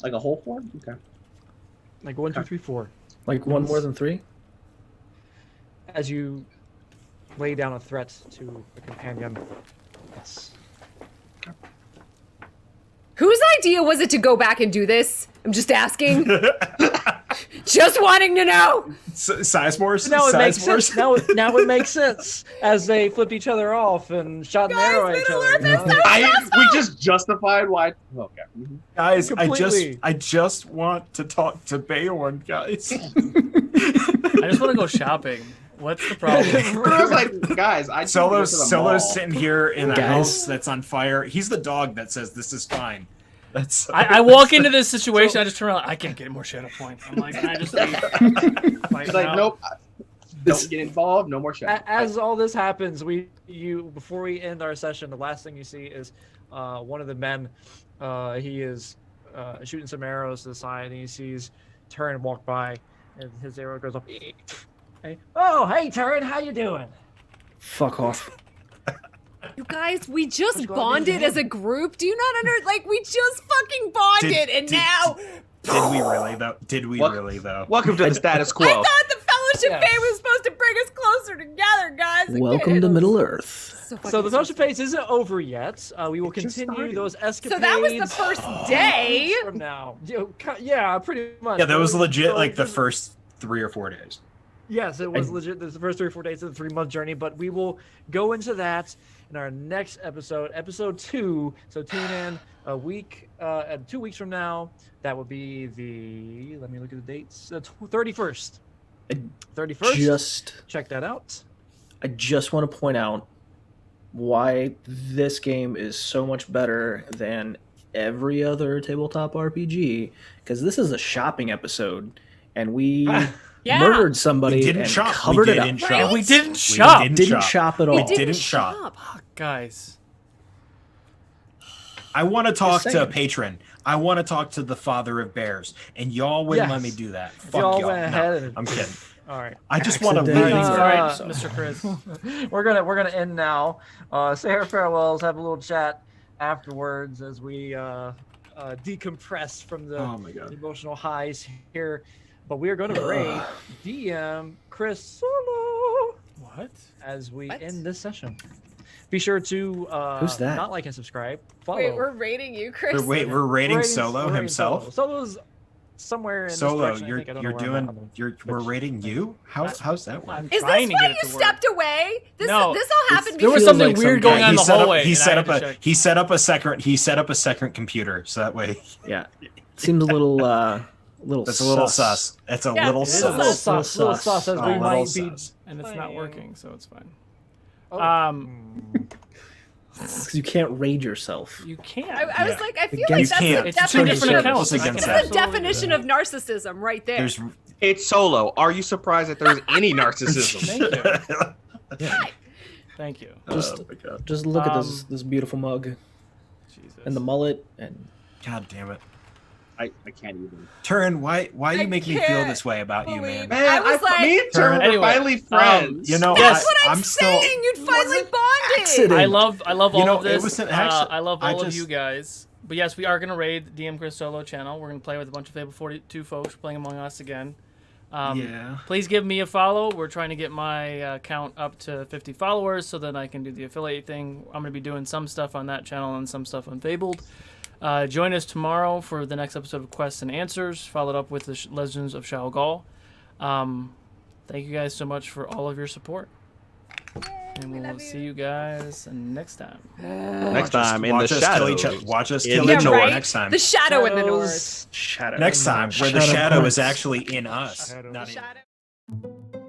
Like a whole 4? Okay. Like 1, 2, 3, 4. Like one more than 3? As you lay down a threat to a companion. Yes. Whose idea was it to go back and do this? I'm just asking. Just wanting to know. Sizemores? Now it makes sense. Now it makes sense as they flipped each other off and shot an arrow at each other. We just justified why. Okay. Guys, Completely. I just want to talk to Beorn, guys. I just want to go shopping. What's the problem? I was like, guys, I just wanna go to the mall. Solo's sitting here in a Guys. house that's on fire. He's the dog that says this is fine. That's I walk into this situation, I just turn around, I can't get more shadow points. I'm like, can I just leave? He's like, nope. Don't get involved. No more shit. As all this happens, before we end our session, the last thing you see is one of the men. He is shooting some arrows to the side, and he sees Turin walk by, and his arrow goes up. Hey. Oh, hey, Turin, how you doing? Fuck off. You guys, we just What's going bonded on? as a group. Do you not like, we just fucking bonded, now... Did we really though? Did we really though? Welcome to the status quo. I thought the Fellowship Yes. Phase was supposed to bring us closer together, guys. Welcome to Middle Earth. So the Fellowship Phase isn't over yet. We will continue those escapades. So that was the first day. From now. Yeah, pretty much. Yeah, that was legit So- like the first 3 or 4 days. Yes, it was legit. This is the first 3 or 4 days of the 3-month journey, but we will go into that in our next episode, episode 2. So tune in a week, 2 weeks from now. That will be let me look at the dates. 31st. 31st. Check that out. I just want to point out why this game is so much better than every other tabletop RPG, because this is a shopping episode, and we murdered somebody We didn't and shop. covered We it up. didn't shop. And we didn't shop. Didn't shop at all. We didn't shop. Guys. I want to talk Just to a saying. patron. I want to talk to the father of bears, and y'all wouldn't let me Yes. do that. Fuck Y'all y'all. went No, ahead and- I'm kidding. All right. I just want to Accidentally. leave. All right, Uh, Mr. Chris. We're gonna end now. Say our farewells. Have a little chat afterwards as we decompress from the Oh my God. emotional highs here. But we are going to raid DM Chris Solo What? as we What? end this session. Be sure to Who's that? not like and subscribe. Follow. Wait, we're rating you, Chris. Wait, we're rating We're Solo rating himself. Solo's somewhere in this Solo, direction, I think. I don't know you're where I'm at on doing the- we're rating you. How's that work? I'm Is trying this to why get it you to work. stepped away? This No, all happened There was feels something like weird some going guy- on in the hallway. He and I set had up to a check. he set up a second computer so that way Yeah, seems a little that's a little sus. It's a Yeah, little it is It's a little sus. sus, little sus as A we little might be. sus. And it's not working, so it's fine. Oh. because you can't raid yourself. You can't. I was like, I feel Against- like You that's can't. the It's two definition different of accounts. It's I can against That's the that. absolutely definition do of narcissism right there. There's It's Solo. Are you surprised that there's any narcissism? Thank you. Yeah. Thank you. Just, oh my God. just look at Um, this beautiful mug Jesus. and the mullet, and God damn it. I can't even. Turin, why I you make me feel can't this way about you, believe man? it. I was like- me and Turin Anyway, are finally friends. You know, Yes. That's what I'm still saying. You'd finally bonded. accident. I love You all know, of it this. was an accident. I love I all of just- you guys. But yes, we are gonna raid DM Chris Solo channel. We're gonna play with a bunch of Fable 42 folks playing Among Us again. Yeah. Please give me a follow. We're trying to get my count up to 50 followers so then I can do the affiliate thing. I'm gonna be doing some stuff on that channel and some stuff on Fabled. Join us tomorrow for the next episode of Quests and Answers, followed up with the Legends of Shao Gal. Thank you guys so much for all of your support. And we we'll love see you guys next time. Next time in the Watch us kill each shadows. other. Watch us In kill the each other right? next time. The shadow in the Shadows. north. shadow. Next time, where the Shadow shadow points. is actually in us. Shadow. Not The in- shadow.